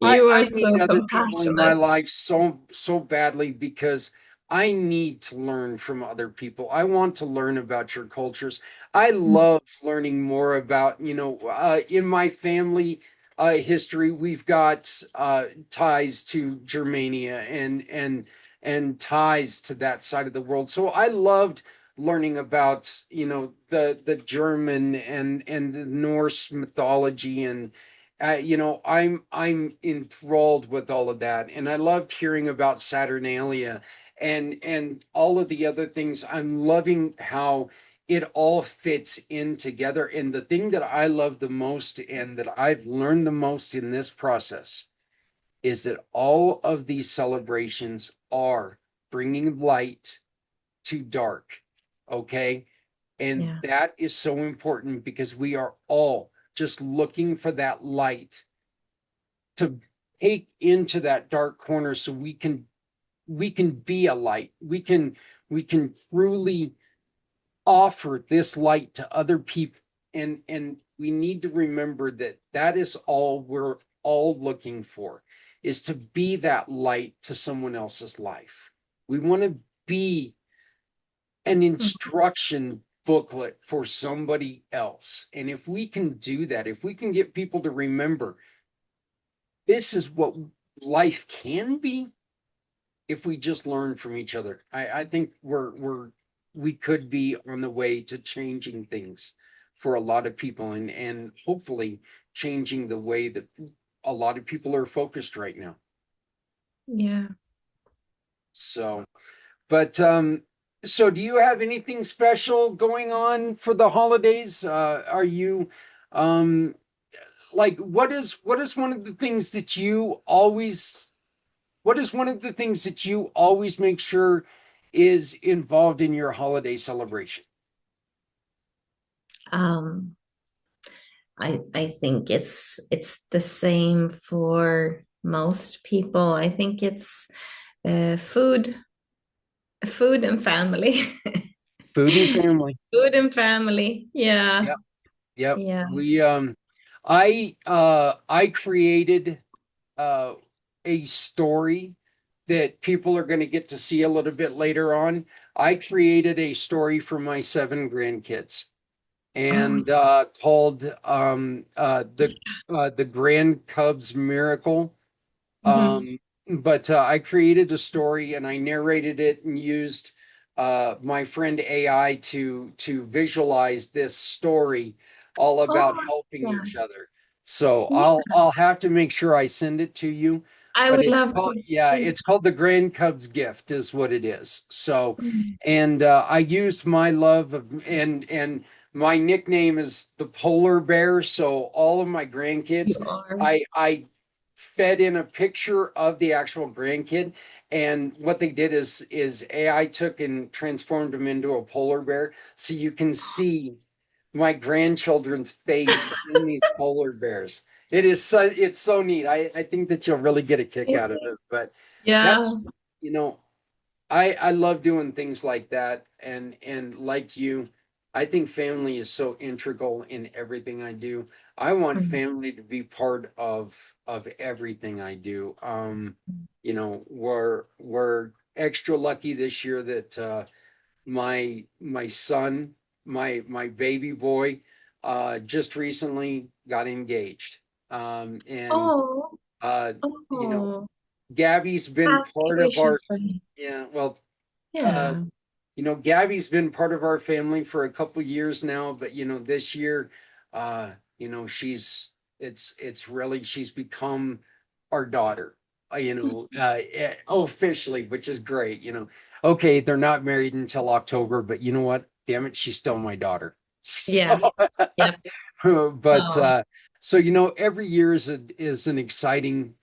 I You are I need so other people in my compassionate. life so badly because I need to learn from other people. I want to learn about your cultures. I love learning more about, in my family history, we've got ties to Germania and ties to that side of the world. So I loved learning about, the German and the Norse mythology and I'm enthralled with all of that, and I loved hearing about Saturnalia and all of the other things. I'm loving how it all fits in together. And the thing that I love the most and that I've learned the most in this process is that all of these celebrations are bringing light to dark. Okay. And Yeah. that is so important because we are all just looking for that light to take into that dark corner so we can be a light. We can truly offer this light to other people. And we need to remember that that is all we're all looking for, is to be that light to someone else's life. We want to be an instruction booklet for somebody else. And if we can do that, if we can get people to remember this is what life can be, if we just learn from each other, I think we could be on the way to changing things for a lot of people and hopefully changing the way that a lot of people are focused right now. Yeah. So, but so do you have anything special going on for the holidays? Are you like what is one of the things that you always what is one of the things that you always make sure is involved in your holiday celebration? Um, I think it's the same for most people. I think it's food, food and family. Food and family. Food and family. Yeah. Yep. Yep. Yeah. I created a story that people are going to get to see a little bit later on. I created a story for my 7 grandkids, Oh, and called the Grand Cubs Miracle. mhm. But I created a story and I narrated it and used my friend AI to visualize this story all about Oh, helping yeah. each other. So Yeah. I'll have to make sure I send it to you. I But would it's love called, to. yeah, Thank it's called the Grand Cubs Gift is what it is. So, you. and I used my love of, and my nickname is the polar bear. So all of my You grandkids, are. I fed in a picture of the actual grandkid, and what they did is AI took and transformed them into a polar bear, so you can see my grandchildren's face in these polar bears. It's so neat. I think that you'll really get a kick It out of is. it. But Yeah. that's, you know, I love doing things like that, and like you, I think family is so integral in everything I do. I want Mhm. family to be part of everything I do. We're extra lucky this year that my son, my baby boy, just recently got engaged. And Oh, uh, you know, oh. Gabby's been Happy part of our, wishes for him. yeah, well, uh, Yeah. Gabby's been part of our family for a couple years now, but this year, it's really, she's become our daughter. Officially, which is great. Okay, they're not married until October, but you know what? Damn it, she's still my daughter. Yeah. So, Yep. but Oh, so every year is an exciting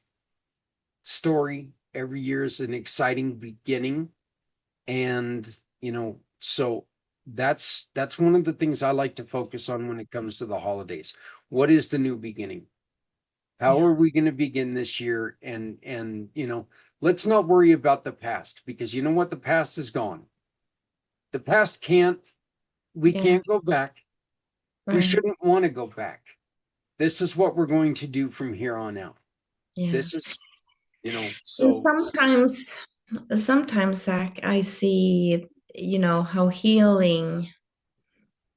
story. Every year is an exciting beginning, and so that's one of the things I like to focus on when it comes to the holidays. What is the new beginning? How yeah. are we going to begin this year? And let's not worry about the past, because you know what? The past is gone. The past can't We Yeah. can't go back. We Right. shouldn't want to go back. This is what we're going to do from here on out. Yeah. This is, And so sometimes, Zach, I see, how healing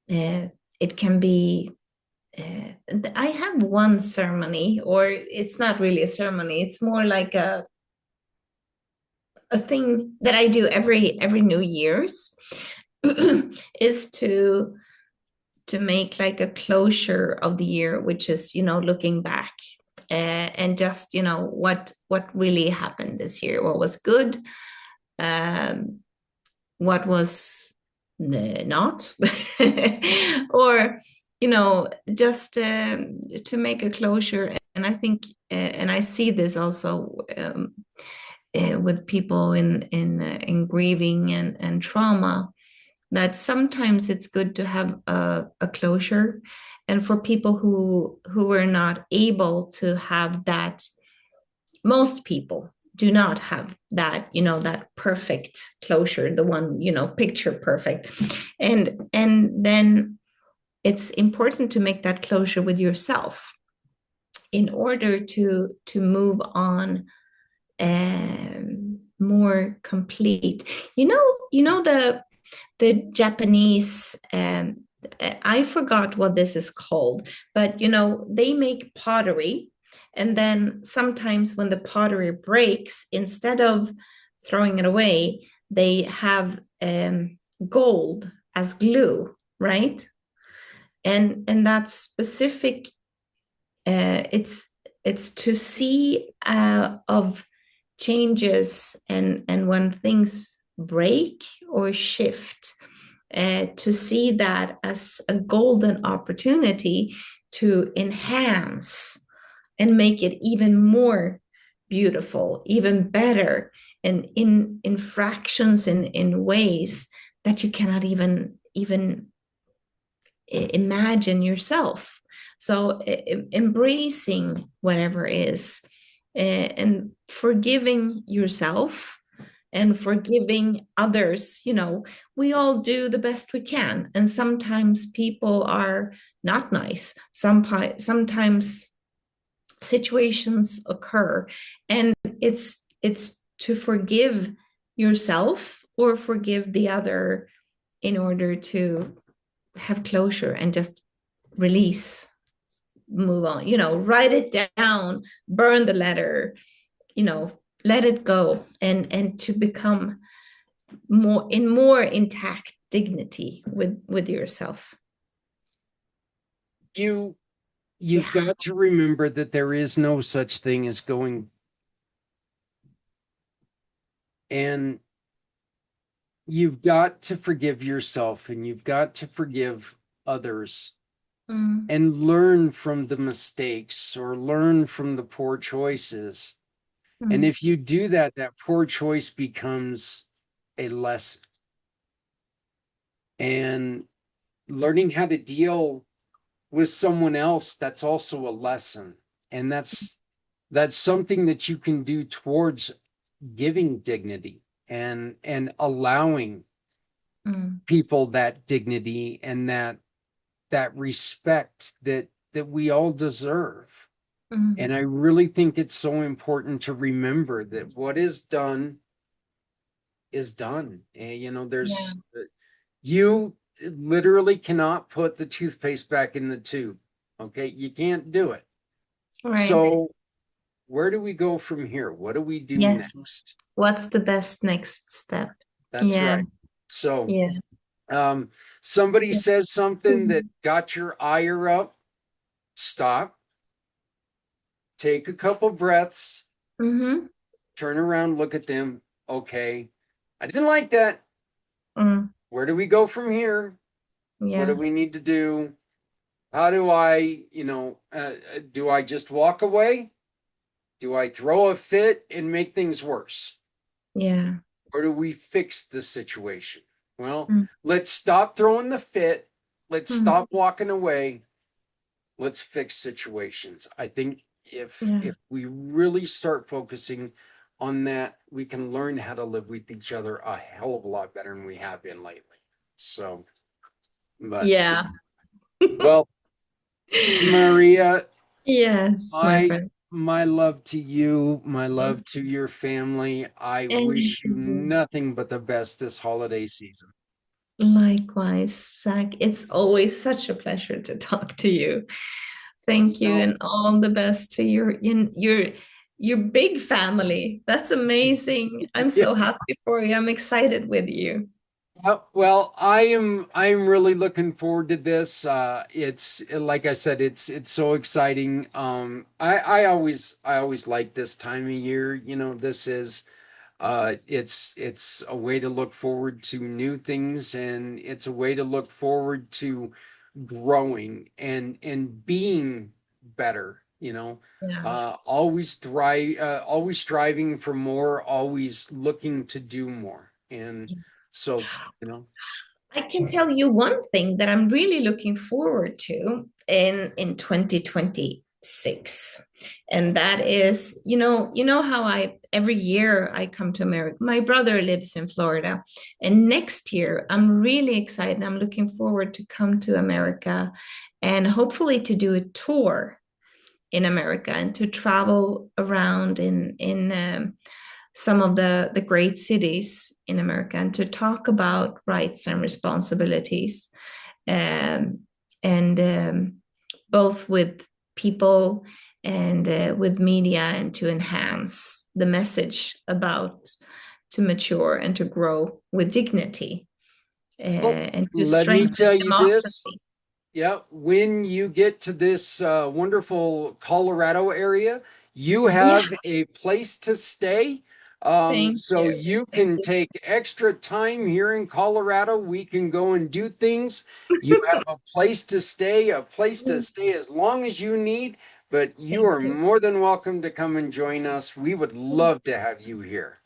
it can be. I have one ceremony, or it's not really a ceremony. It's more like a thing that I do every New Year's, is to make like a closure of the year, which is looking back, and just what really happened this year, what was good, um, what was not, or just to make a closure. And I think, and I see this also, with people in grieving and trauma, that sometimes it's good to have a closure. And for people who were not able to have that, most people do not have that, that perfect closure, the one, picture perfect. And then it's important to make that closure with yourself in order to move on, more complete. The Japanese, I forgot what this is called, but they make pottery, and then sometimes when the pottery breaks, instead of throwing it away, they have gold as glue, right? And that's specific. It's to see, of changes, and when things break or shift, to see that as a golden opportunity to enhance and make it even more beautiful, even better, and in fractions, in ways that you cannot even imagine yourself. So embracing whatever is, and forgiving yourself, and forgiving others. We all do the best we can, and sometimes people are not nice. Sometimes situations occur, and it's to forgive yourself or forgive the other in order to have closure and just release, move on, write it down, burn the letter, let it go, and to become more intact dignity with yourself. You've Yeah. got to remember that there is no such thing as going, and you've got to forgive yourself, and you've got to forgive others, and learn from the mistakes or learn from the poor choices. And if you do that, that poor choice becomes a lesson. And learning how to deal with someone else, that's also a lesson. And that's something that you can do towards giving dignity and allowing people that dignity and that respect that we all deserve. And I really think it's so important to remember that what is done is done. And, there's you literally cannot put the toothpaste back in the tube. Okay, you can't do it. Right. So where do we go from here? What do we do next? What's the best next step? That's right. So somebody says something that got your ire up, stop, take a couple breaths, turn around, look at them. Okay, I didn't like that. Where do we go from here? What do we need to do? How do I, do I just walk away? Do I throw a fit and make things worse? Yeah. Or do we fix the situation? Well, let's stop throwing the fit. Let's stop walking away. Let's fix situations. I think if we really start focusing on that, we can learn how to live with each other a hell of a lot better than we have been lately. So, but well, Maria, yes, my friend, my love to you, my love to your family. I wish you nothing but the best this holiday season. Likewise, Zach. It's always such a pleasure to talk to you. Thank you, and all the best to your big family. That's amazing. I'm so happy for you. I'm excited with you. Well, I'm really looking forward to this. It's like I said, it's so exciting. I always like this time of year. This is it's a way to look forward to new things, and it's a way to look forward to growing and being better. Always always striving for more, always looking to do more. And so, I can tell you one thing that I'm really looking forward to in 2026. And that is, how every year I come to America. My brother lives in Florida. And next year, I'm really excited. I'm looking forward to come to America and hopefully to do a tour in America and to travel around in some of the great cities in America and to talk about rights and responsibilities, and both with people and with media, and to enhance the message about to mature and to grow with dignity, and to let me tell you democracy. this. Yeah, when you get to this wonderful Colorado area, you have a place to stay. So you can take extra time here in Colorado. We can go and do things. You have a place to stay as long as you need, but you are more than welcome to come and join us. We would love to have you here.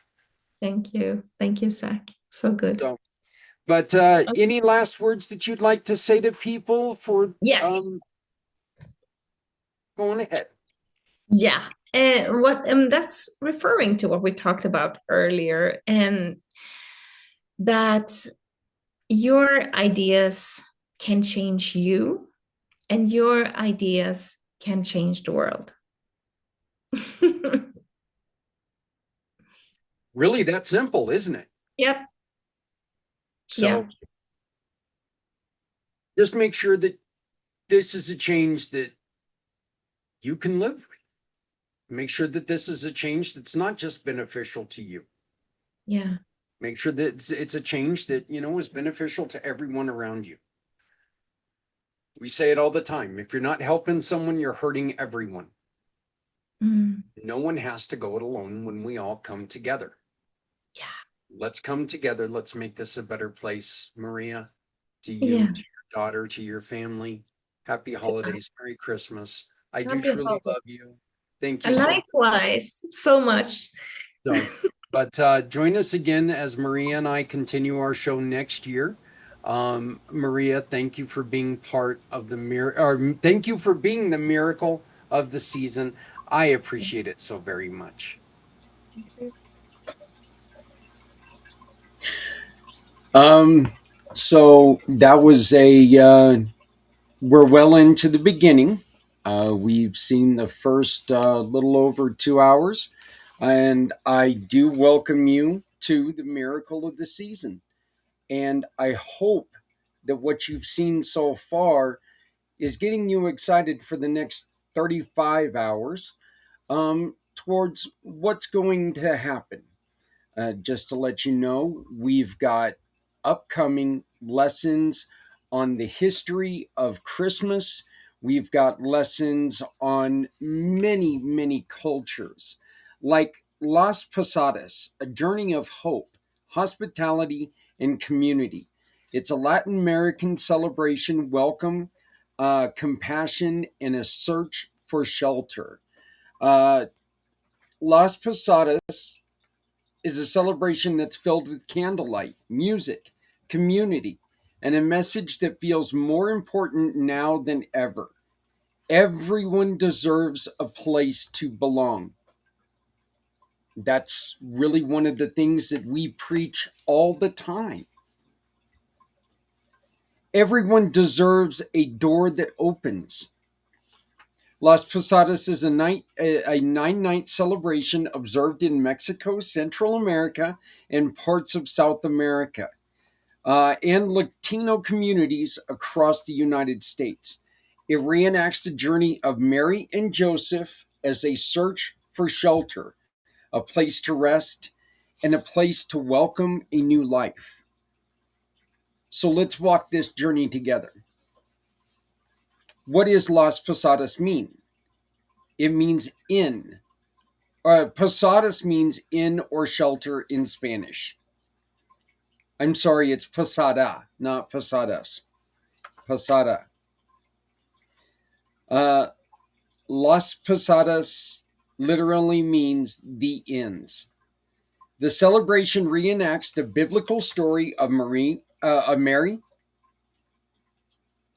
Thank you. Thank you, Zach. So good. But any last words that you'd like to say to people for Yes. going ahead? Yeah. what that's referring to what we talked about earlier, and that your ideas can change you, and your ideas can change the world. Really that simple, isn't it? Yep. So Yeah. just make sure that this is a change that you can live with. Make sure that this is a change that's not just beneficial to you. Yeah. Make sure that it's a change that, is beneficial to everyone around you. We say it all the time. If you're not helping someone, you're hurting everyone. Mm. No one has to go it alone when we all come together. Yeah. Let's come together. Let's make this a better place. Maria, to you, Yeah. to your daughter, to your family, happy holidays, Merry Christmas. I do Happy truly holiday. love you. Thank you so much. Likewise, so much. So, but join us again as Maria and I continue our show next year. Maria, thank you for being part of the or thank you for being the miracle of the season. I appreciate it so very much. Um, so that was we're well into the beginning. We've seen the first little over 2 hours, and I do welcome you to the miracle of the season. And I hope that what you've seen so far is getting you excited for the next 35 hours towards what's going to happen. Just to let you know, we've got upcoming lessons on the history of Christmas. We've got lessons on many, many cultures, like Las Posadas, a journey of hope, hospitality, and community. It's a Latin American celebration, welcome, compassion, and a search for shelter. Uh, Las Posadas is a celebration that's filled with candlelight, music, community, and a message that feels more important now than ever. Everyone deserves a place to belong. That's really one of the things that we preach all the time. Everyone deserves a door that opens. Las Posadas is a 9-night celebration observed in Mexico, Central America, and parts of South America. And Latino communities across the United States. It reenacts the journey of Mary and Joseph as they search for shelter, a place to rest, and a place to welcome a new life. So let's walk this journey together. What does Las Posadas mean? It means inn. Posadas means inn or shelter in Spanish. I'm sorry, it's posada, not posadas. Posada. Uh, Las Posadas literally means the inns. The celebration reenacts the biblical story of Mary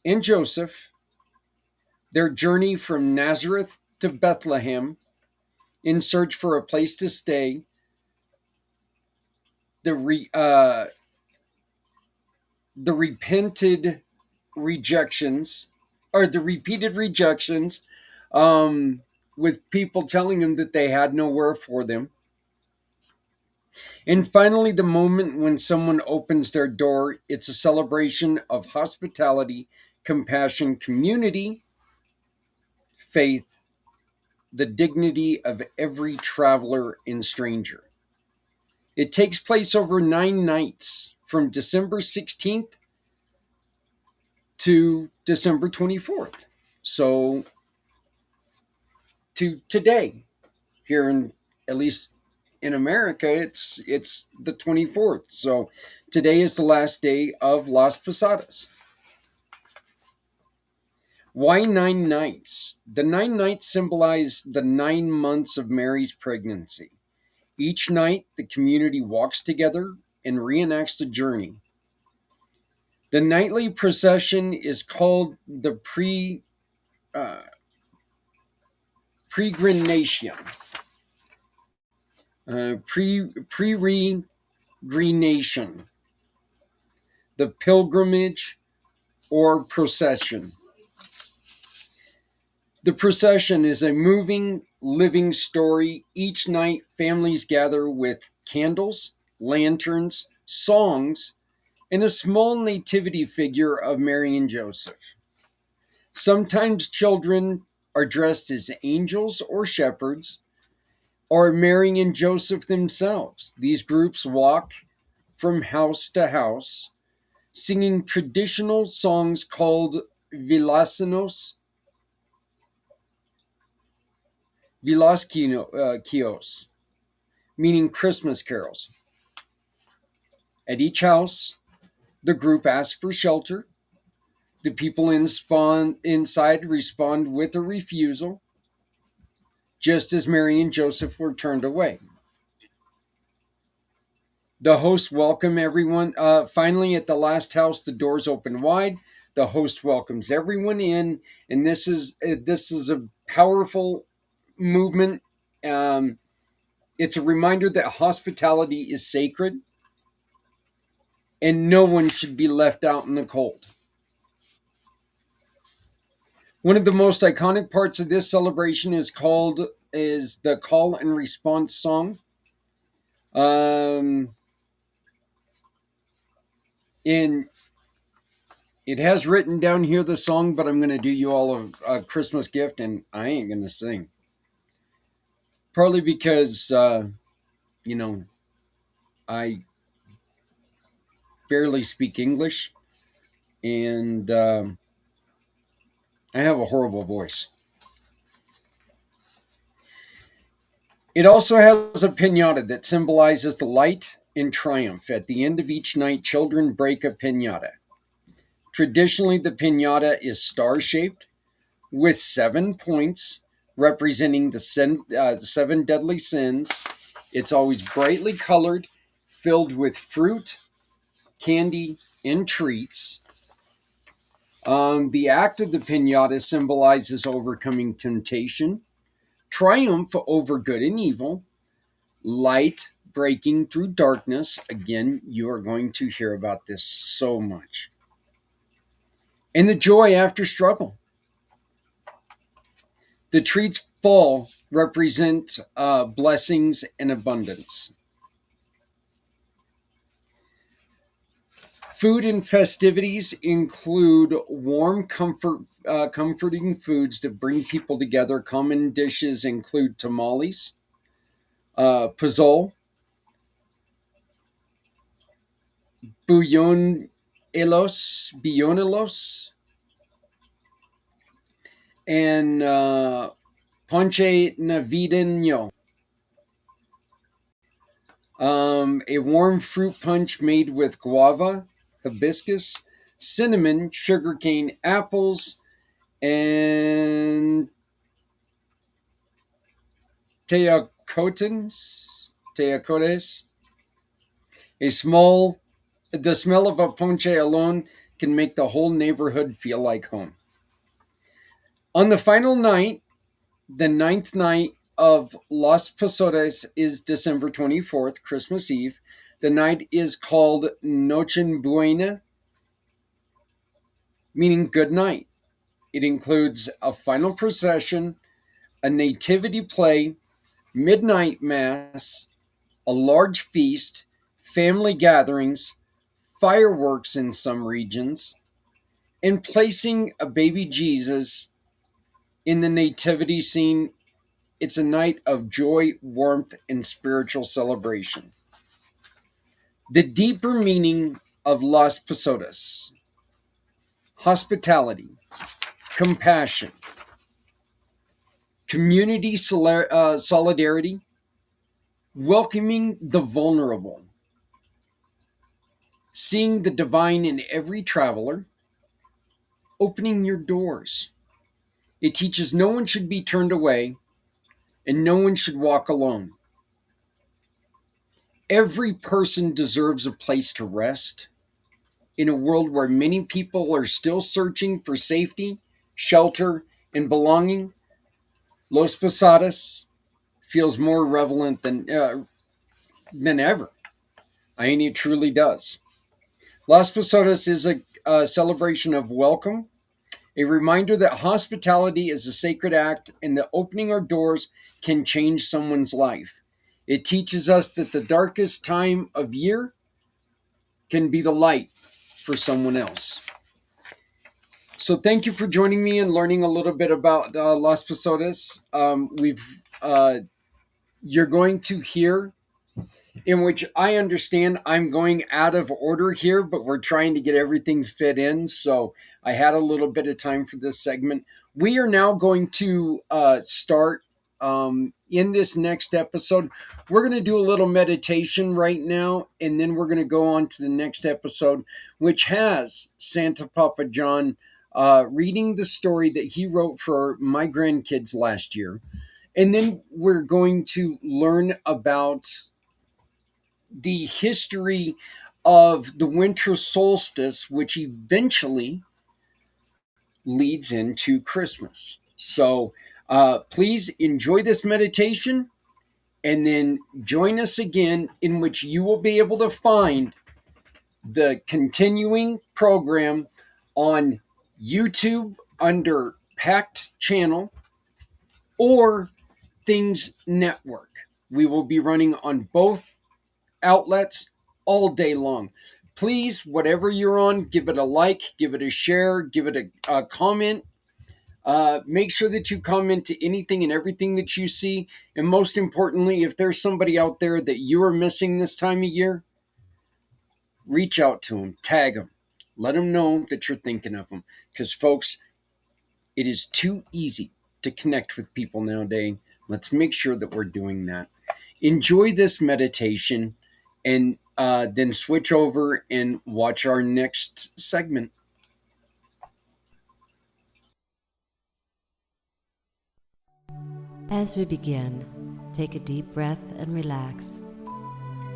and Joseph, their journey from Nazareth to Bethlehem in search for a place to stay, the the repented rejections or the repeated rejections, with people telling them that they had nowhere for them. And finally, the moment when someone opens their door, it's a celebration of hospitality, compassion, community, faith, the dignity of every traveler and stranger. It takes place over 9 nights from December 16th to December 24th. So to today, here in, at least in America, it's the 24th. So today is the last day of Las Posadas. Why 9 nights? The 9 nights symbolize the 9 months of Mary's pregnancy. Each night, the community walks together and reenacts the journey. The nightly procession is called the Peregrination. Peregrination. The pilgrimage or procession. The procession is a moving, living story. Each night, families gather with candles, lanterns, songs, and a small nativity figure of Mary and Joseph. Sometimes children are dressed as angels or shepherds, or Mary and Joseph themselves. These groups walk from house to house, singing traditional songs called villaskiyos, meaning Christmas carols. At each house, the group asks for shelter. The people inside respond with a refusal, just as Mary and Joseph were turned away. The host welcome everyone. Finally, at the last house, the doors open wide. The host welcomes everyone in, and this is a powerful movement. It's a reminder that hospitality is sacred, and no one should be left out in the cold. One of the most iconic parts of this celebration is the call and response song. And it has written down here the song, but I'm going to do you all a Christmas gift, and I ain't going to sing. Partly because, I barely speak English, and I have a horrible voice. It also has a piñata that symbolizes the light and triumph. At the end of each night, children break a piñata. Traditionally, the piñata is star-shaped with 7 points representing the 7 deadly sins. It's always brightly colored, filled with fruit, candy, and treats. The act of the piñata symbolizes overcoming temptation, triumph over good and evil, light breaking through darkness. Again, you are going to hear about this so much. And the joy after struggle. The treats fall represent blessings and abundance. Food and festivities include warm, comforting foods that bring people together. Common dishes include tamales, pozole, buñuelos, and ponche navideño. A warm fruit punch made with guava, hibiscus, cinnamon, sugarcane, apples, and teacotes. The smell of a ponche alone can make the whole neighborhood feel like home. On the final night, the 9th night of Las Posadas is December 24th, Christmas Eve. The night is called Nochebuena, meaning good night. It includes a final procession, a nativity play, midnight mass, a large feast, family gatherings, fireworks in some regions, and placing a baby Jesus in the nativity scene. It's a night of joy, warmth, and spiritual celebration. The deeper meaning of Las Posadas: hospitality, compassion, community solidarity, welcoming the vulnerable, seeing the divine in every traveler, opening your doors. It teaches no one should be turned away and no one should walk alone. Every person deserves a place to rest. In a world where many people are still searching for safety, shelter, and belonging, Los Posadas feels more relevant than ever. I mean, it truly does. Las Posadas is a celebration of welcome, a reminder that hospitality is a sacred act and that opening our doors can change someone's life. It teaches us that the darkest time of year can be the light for someone else. So thank you for joining me and learning a little bit about Las Posadas. You're going to hear, in which I understand I'm going out of order here, but we're trying to get everything fit in. So I had a little bit of time for this segment. We are now going to start in this next episode. We're going to do a little meditation right now, and then we're going to go on to the next episode, which has Santa Papa John reading the story that he wrote for my grandkids last year. And then we're going to learn about the history of the winter solstice, which eventually leads into Christmas. So please enjoy this meditation and then join us again, in which you will be able to find the continuing program on YouTube under Pact Channel or Things Network. We will be running on both outlets all day long. Please, whatever you're on, give it a like, give it a share, give it a comment. Make sure that you comment to anything and everything that you see. And most importantly, if there's somebody out there that you are missing this time of year, reach out to them, tag them, let them know that you're thinking of them. Because, folks, it is too easy to connect with people nowadays. Let's make sure that we're doing that. Enjoy this meditation and then switch over and watch our next segment. As we begin, take a deep breath and relax.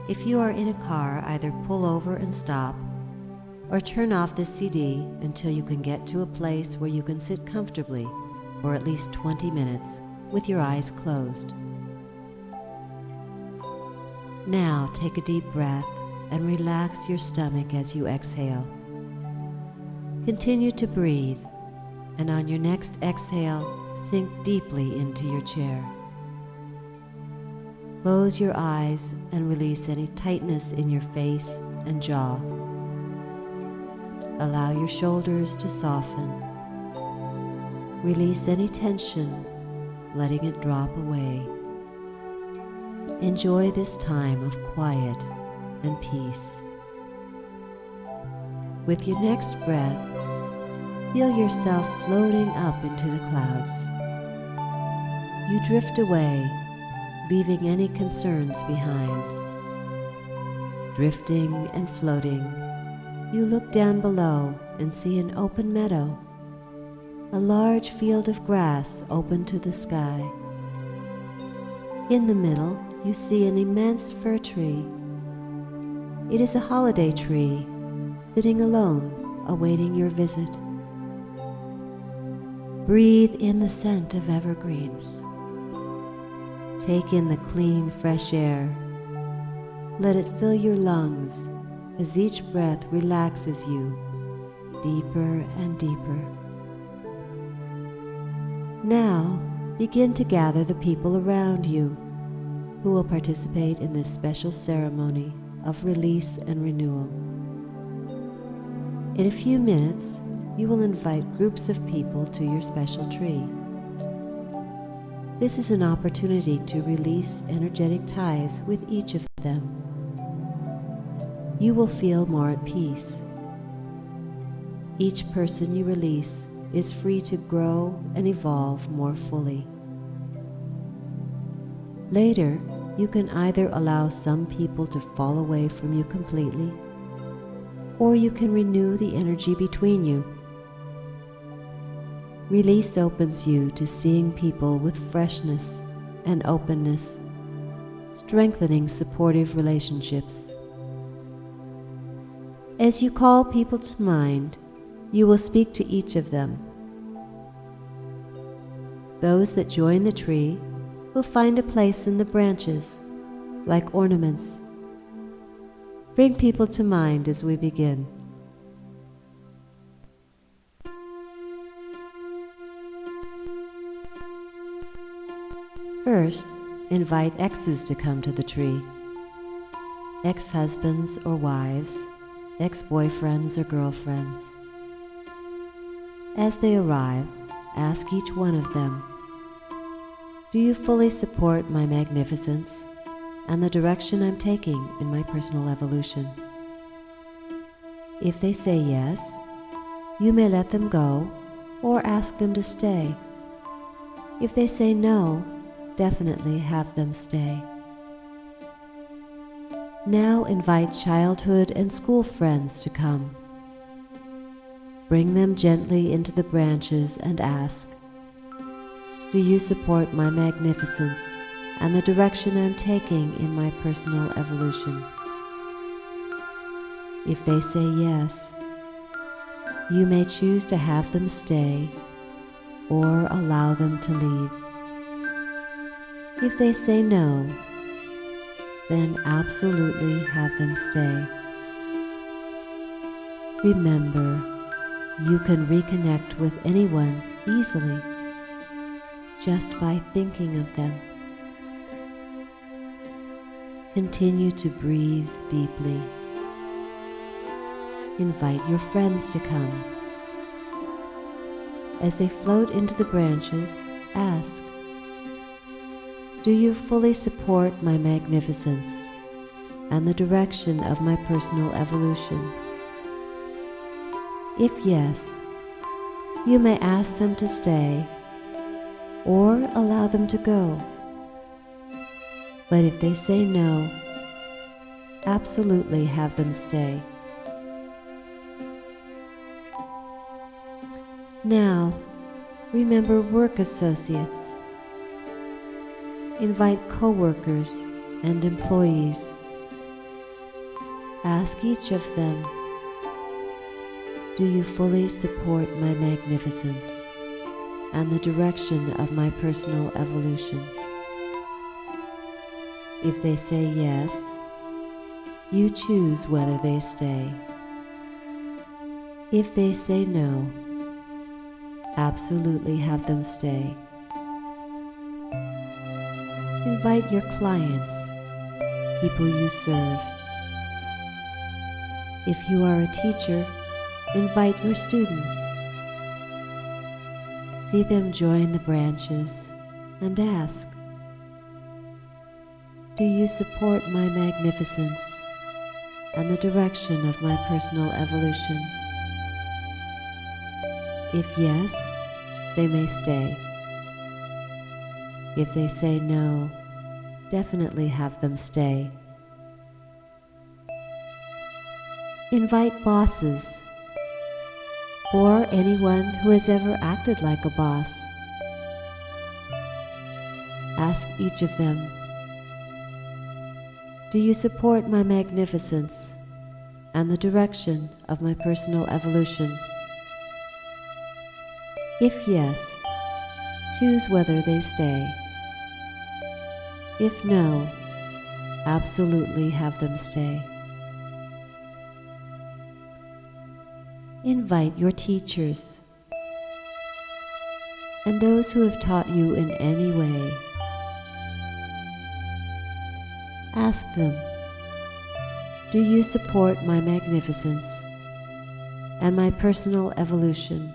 If you are in a car, either pull over and stop, or turn off the CD until you can get to a place where you can sit comfortably for at least 20 minutes with your eyes closed. Now take a deep breath and relax your stomach as you exhale. Continue to breathe, and on your next exhale, sink deeply into your chair. Close your eyes and release any tightness in your face and jaw. Allow your shoulders to soften. Release any tension, letting it drop away. Enjoy this time of quiet and peace. With your next breath, feel yourself floating up into the clouds. You drift away, leaving any concerns behind. Drifting and floating, you look down below and see an open meadow, a large field of grass open to the sky. In the middle, you see an immense fir tree. It is a holiday tree, sitting alone, awaiting your visit. Breathe in the scent of evergreens. Take in the clean, fresh air. Let it fill your lungs as each breath relaxes you deeper and deeper. Now, begin to gather the people around you who will participate in this special ceremony of release and renewal. In a few minutes, you will invite groups of people to your special tree. This is an opportunity to release energetic ties with each of them. You will feel more at peace. Each person you release is free to grow and evolve more fully. Later, you can either allow some people to fall away from you completely, or you can renew the energy between you. Release opens you to seeing people with freshness and openness, strengthening supportive relationships. As you call people to mind, you will speak to each of them. Those that join the tree will find a place in the branches, like ornaments. Bring people to mind as we begin. First, invite exes to come to the tree. Ex-husbands or wives, ex-boyfriends or girlfriends. As they arrive, ask each one of them, do you fully support my magnificence and the direction I'm taking in my personal evolution? If they say yes, you may let them go or ask them to stay. If they say no, definitely have them stay. Now invite childhood and school friends to come. Bring them gently into the branches and ask, do you support my magnificence and the direction I'm taking in my personal evolution? If they say yes, you may choose to have them stay or allow them to leave. If they say no, then absolutely have them stay. Remember, you can reconnect with anyone easily just by thinking of them. Continue to breathe deeply. Invite your friends to come. As they float into the branches, ask, do you fully support my magnificence and the direction of my personal evolution? If yes, you may ask them to stay or allow them to go. But if they say no, absolutely have them stay. Now, remember work associates. Invite co-workers and employees. Ask each of them, do you fully support my magnificence and the direction of my personal evolution? If they say yes, you choose whether they stay. If they say no, absolutely have them stay. Invite your clients, people you serve. If you are a teacher, invite your students. See them join the branches and ask, do you support my magnificence and the direction of my personal evolution? If yes, they may stay. If they say no, definitely have them stay. Invite bosses or anyone who has ever acted like a boss. Ask each of them, do you support my magnificence and the direction of my personal evolution? If yes, choose whether they stay. If no, absolutely have them stay. Invite your teachers and those who have taught you in any way. Ask them, do you support my magnificence and my personal evolution?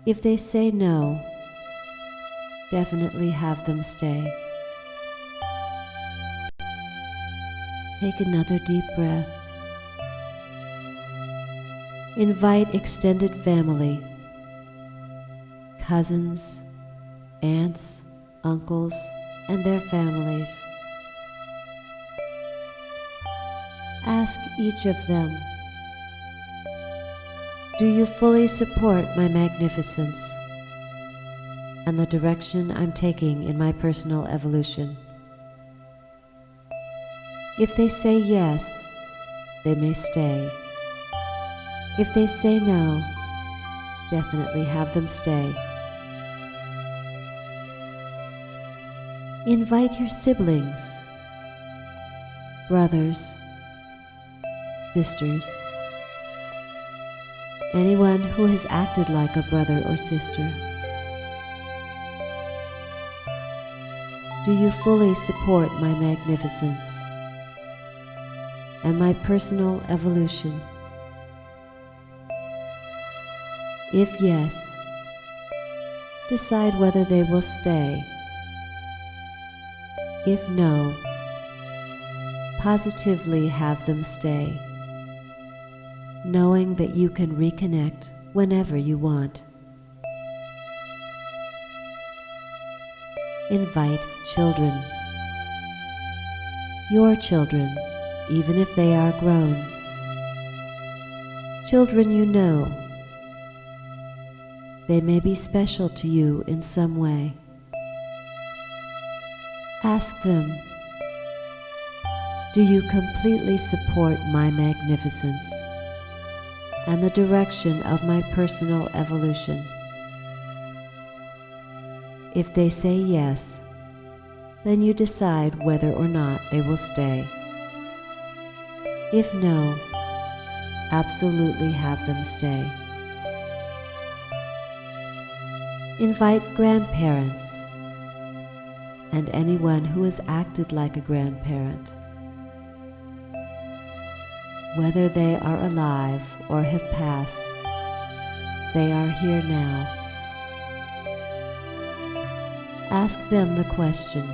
If they say no, definitely have them stay. Take another deep breath. Invite extended family, cousins, aunts, uncles, and their families. Ask each of them, do you fully support my magnificence and the direction I'm taking in my personal evolution? If they say yes, they may stay. If they say no, definitely have them stay. Invite your siblings, brothers, sisters, anyone who has acted like a brother or sister. Do you fully support my magnificence and my personal evolution? If yes, decide whether they will stay. If no, positively have them stay, knowing that you can reconnect whenever you want. Invite children. Your children, even if they are grown. Children you know. They may be special to you in some way. Ask them, do you completely support my magnificence and the direction of my personal evolution? If they say yes, then you decide whether or not they will stay. If no, absolutely have them stay. Invite grandparents and anyone who has acted like a grandparent. Whether they are alive or have passed, they are here now. Ask them the question.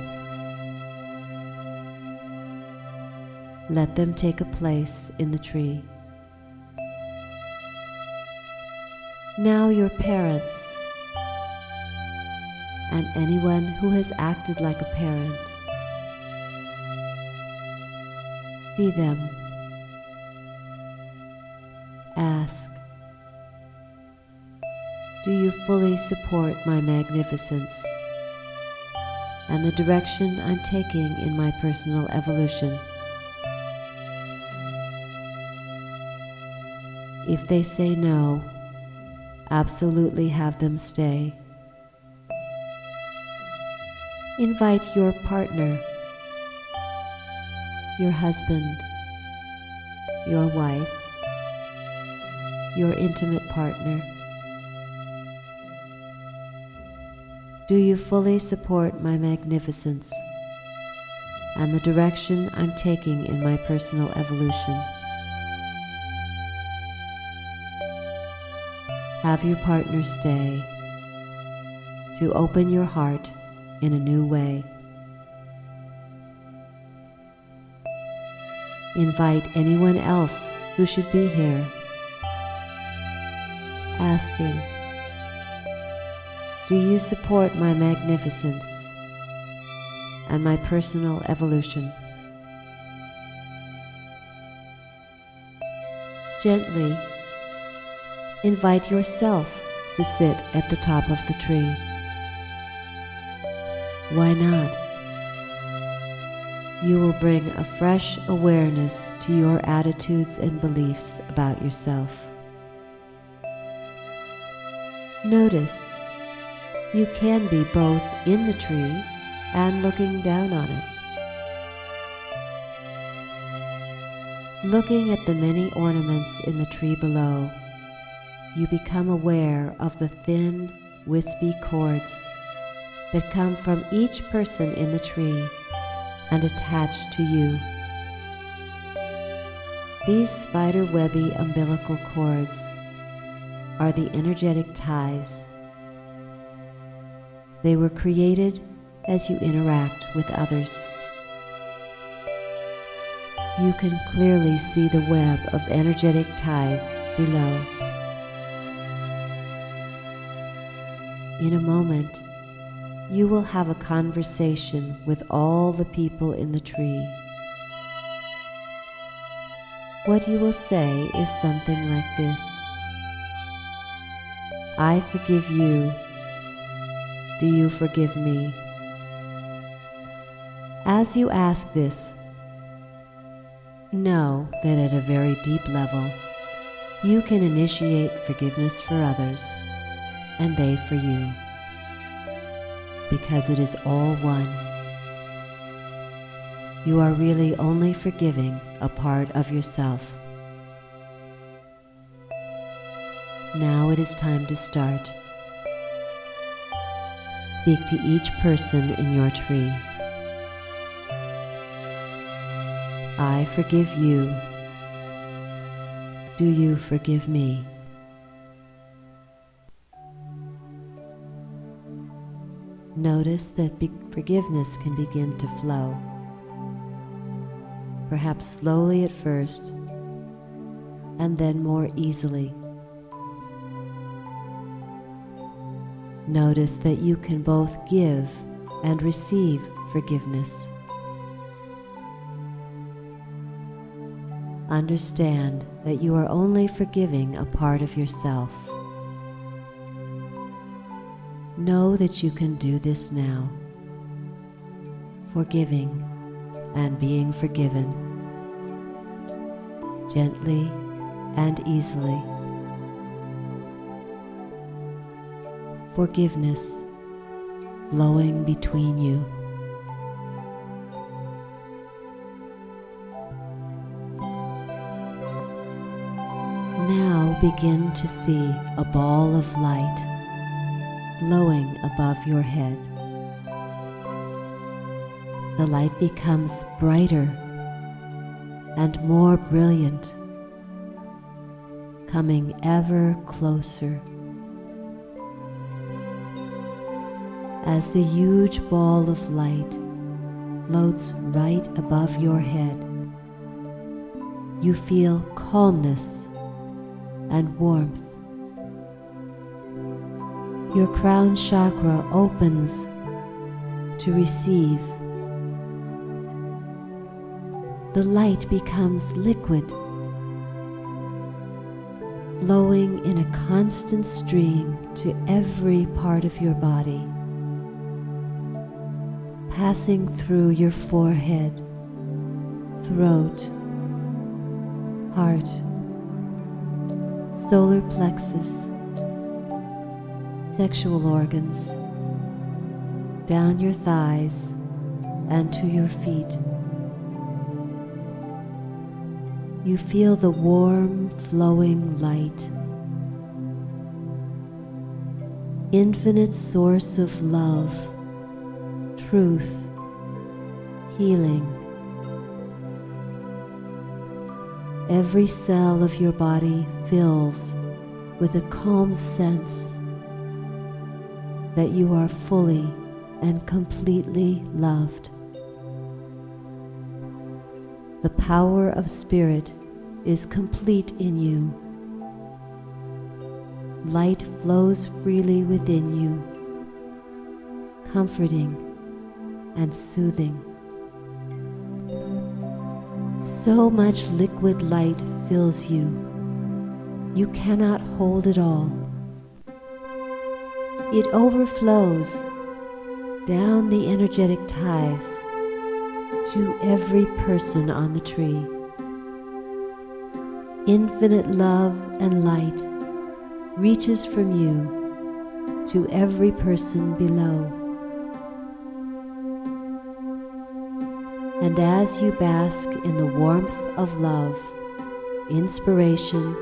Let them take a place in the tree. Now your parents and anyone who has acted like a parent. See them. Ask, do you fully support my magnificence and the direction I'm taking in my personal evolution? If they say no, absolutely have them stay. Invite your partner, your husband, your wife, your intimate partner. Do you fully support my magnificence and the direction I'm taking in my personal evolution? Have your partner stay to open your heart in a new way. Invite anyone else who should be here, asking, do you support my magnificence and my personal evolution? Gently invite yourself to sit at the top of the tree. Why not? You will bring a fresh awareness to your attitudes and beliefs about yourself. Notice you can be both in the tree and looking down on it. Looking at the many ornaments in the tree below, you become aware of the thin, wispy cords that come from each person in the tree and attach to you. These spider-webby umbilical cords are the energetic ties. They were created as you interact with others. You can clearly see the web of energetic ties below. In a moment, you will have a conversation with all the people in the tree. What you will say is something like this: I forgive you. Do you forgive me? As you ask this, know that at a very deep level, you can initiate forgiveness for others, and they for you, because it is all one. you are really only forgiving a part of yourself. Now it is time to start. Speak to each person in your tree. I forgive you. Do you forgive me? Notice that forgiveness can begin to flow, perhaps slowly at first, and then more easily. Notice that you can both give and receive forgiveness. Understand that you are only forgiving a part of yourself. Know that you can do this now, forgiving and being forgiven, gently and easily. Forgiveness flowing between you. Now begin to see a ball of light glowing above your head. The light becomes brighter and more brilliant, coming ever closer. As the huge ball of light floats right above your head, you feel calmness and warmth. Your crown chakra opens to receive. The light becomes liquid, flowing in a constant stream to every part of your body, passing through your forehead, throat, heart, solar plexus, sexual organs, down your thighs and to your feet. You feel the warm, flowing light, infinite source of love, truth, healing. Every cell of your body fills with a calm sense that you are fully and completely loved. The power of spirit is complete in you. Light flows freely within you, comforting and soothing. So much liquid light fills you. You cannot hold it all. It overflows down the energetic ties to every person on the tree. Infinite love and light reaches from you to every person below. And as you bask in the warmth of love, inspiration,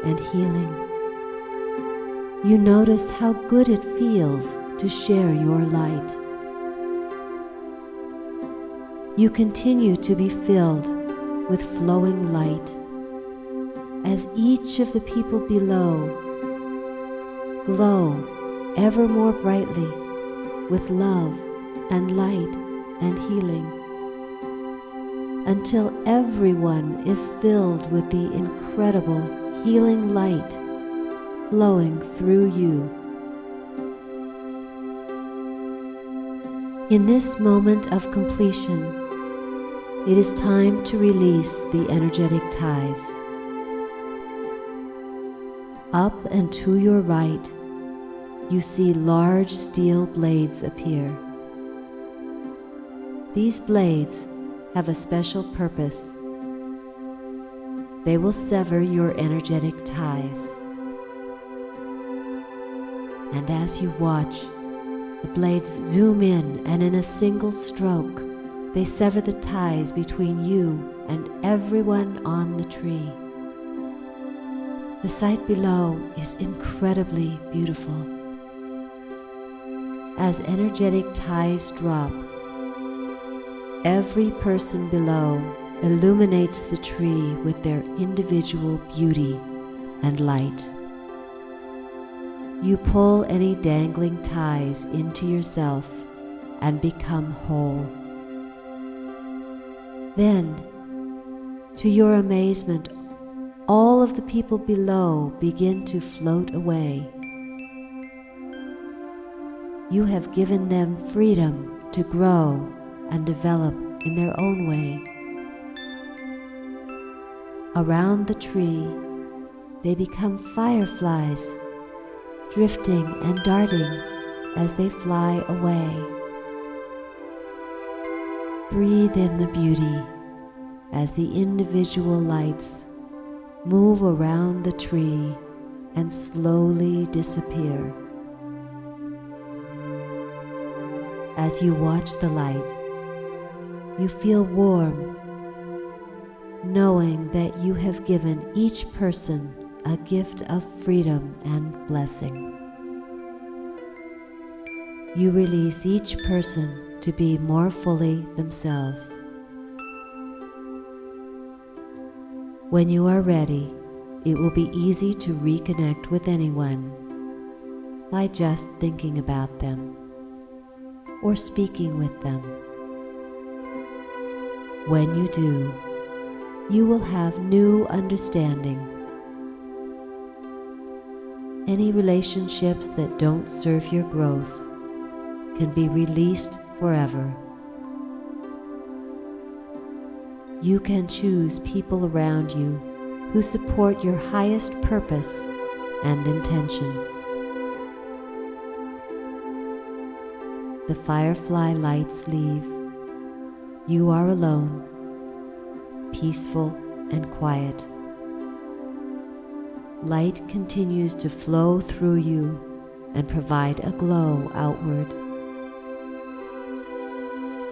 and healing, you notice how good it feels to share your light. You continue to be filled with flowing light as each of the people below glow ever more brightly with love and light and healing, until everyone is filled with the incredible healing light flowing through you. In this moment of completion, it is time to release the energetic ties. Up and to your right, you see large steel blades appear. These blades have a special purpose. They will sever your energetic ties. And as you watch, the blades zoom in and in a single stroke They sever the ties between you and everyone on the tree. The sight below is incredibly beautiful. As energetic ties drop, every person below illuminates the tree with their individual beauty and light. You pull any dangling ties into yourself and become whole. Then, to your amazement, all of the people below begin to float away. You have given them freedom to grow and develop in their own way. Around the tree, they become fireflies, drifting and darting as they fly away. Breathe in the beauty as the individual lights move around the tree and slowly disappear. As you watch the light, you feel warm, knowing that you have given each person a gift of freedom and blessing. You release each person to be more fully themselves. When you are ready, it will be easy to reconnect with anyone by just thinking about them or speaking with them. When you do, you will have new understanding. Any relationships that don't serve your growth can be released forever. You can choose people around you who support your highest purpose and intention. The firefly lights leave. You are alone, peaceful and quiet. Light continues to flow through you and provide a glow outward.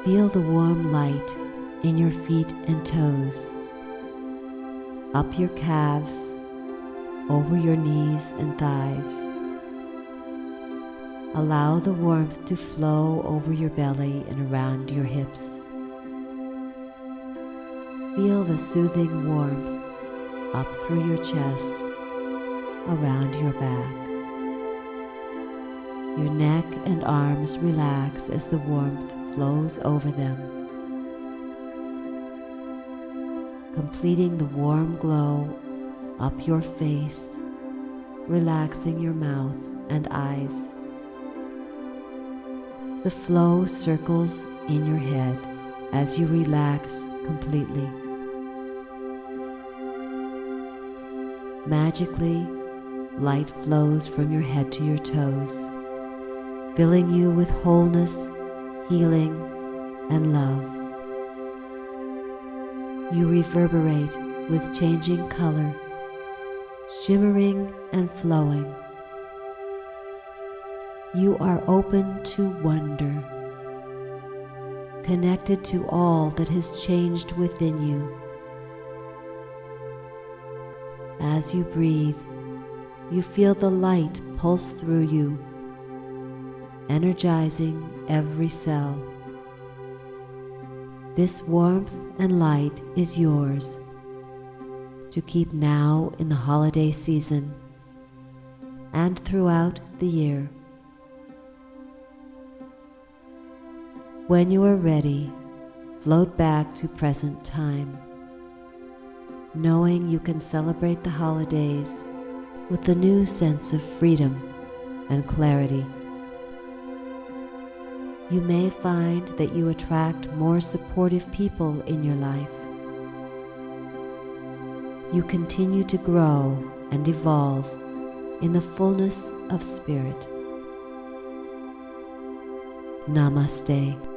Feel the warm light in your feet and toes, up your calves, over your knees and thighs. Allow the warmth to flow over your belly and around your hips. Feel the soothing warmth up through your chest, around your back. Your neck and arms relax as the warmth flows over them, completing the warm glow up your face, relaxing your mouth and eyes. The flow circles in your head as you relax completely. Magically, light flows from your head to your toes, filling you with wholeness, healing, and love. You reverberate with changing color, shimmering and flowing. You are open to wonder, connected to all that has changed within you. As you breathe, you feel the light pulse through you, energizing every cell. This warmth and light is yours to keep now in the holiday season and throughout the year. When you are ready, float back to present time, knowing you can celebrate the holidays with a new sense of freedom and clarity. You may find that you attract more supportive people in your life. You continue to grow and evolve in the fullness of spirit. Namaste.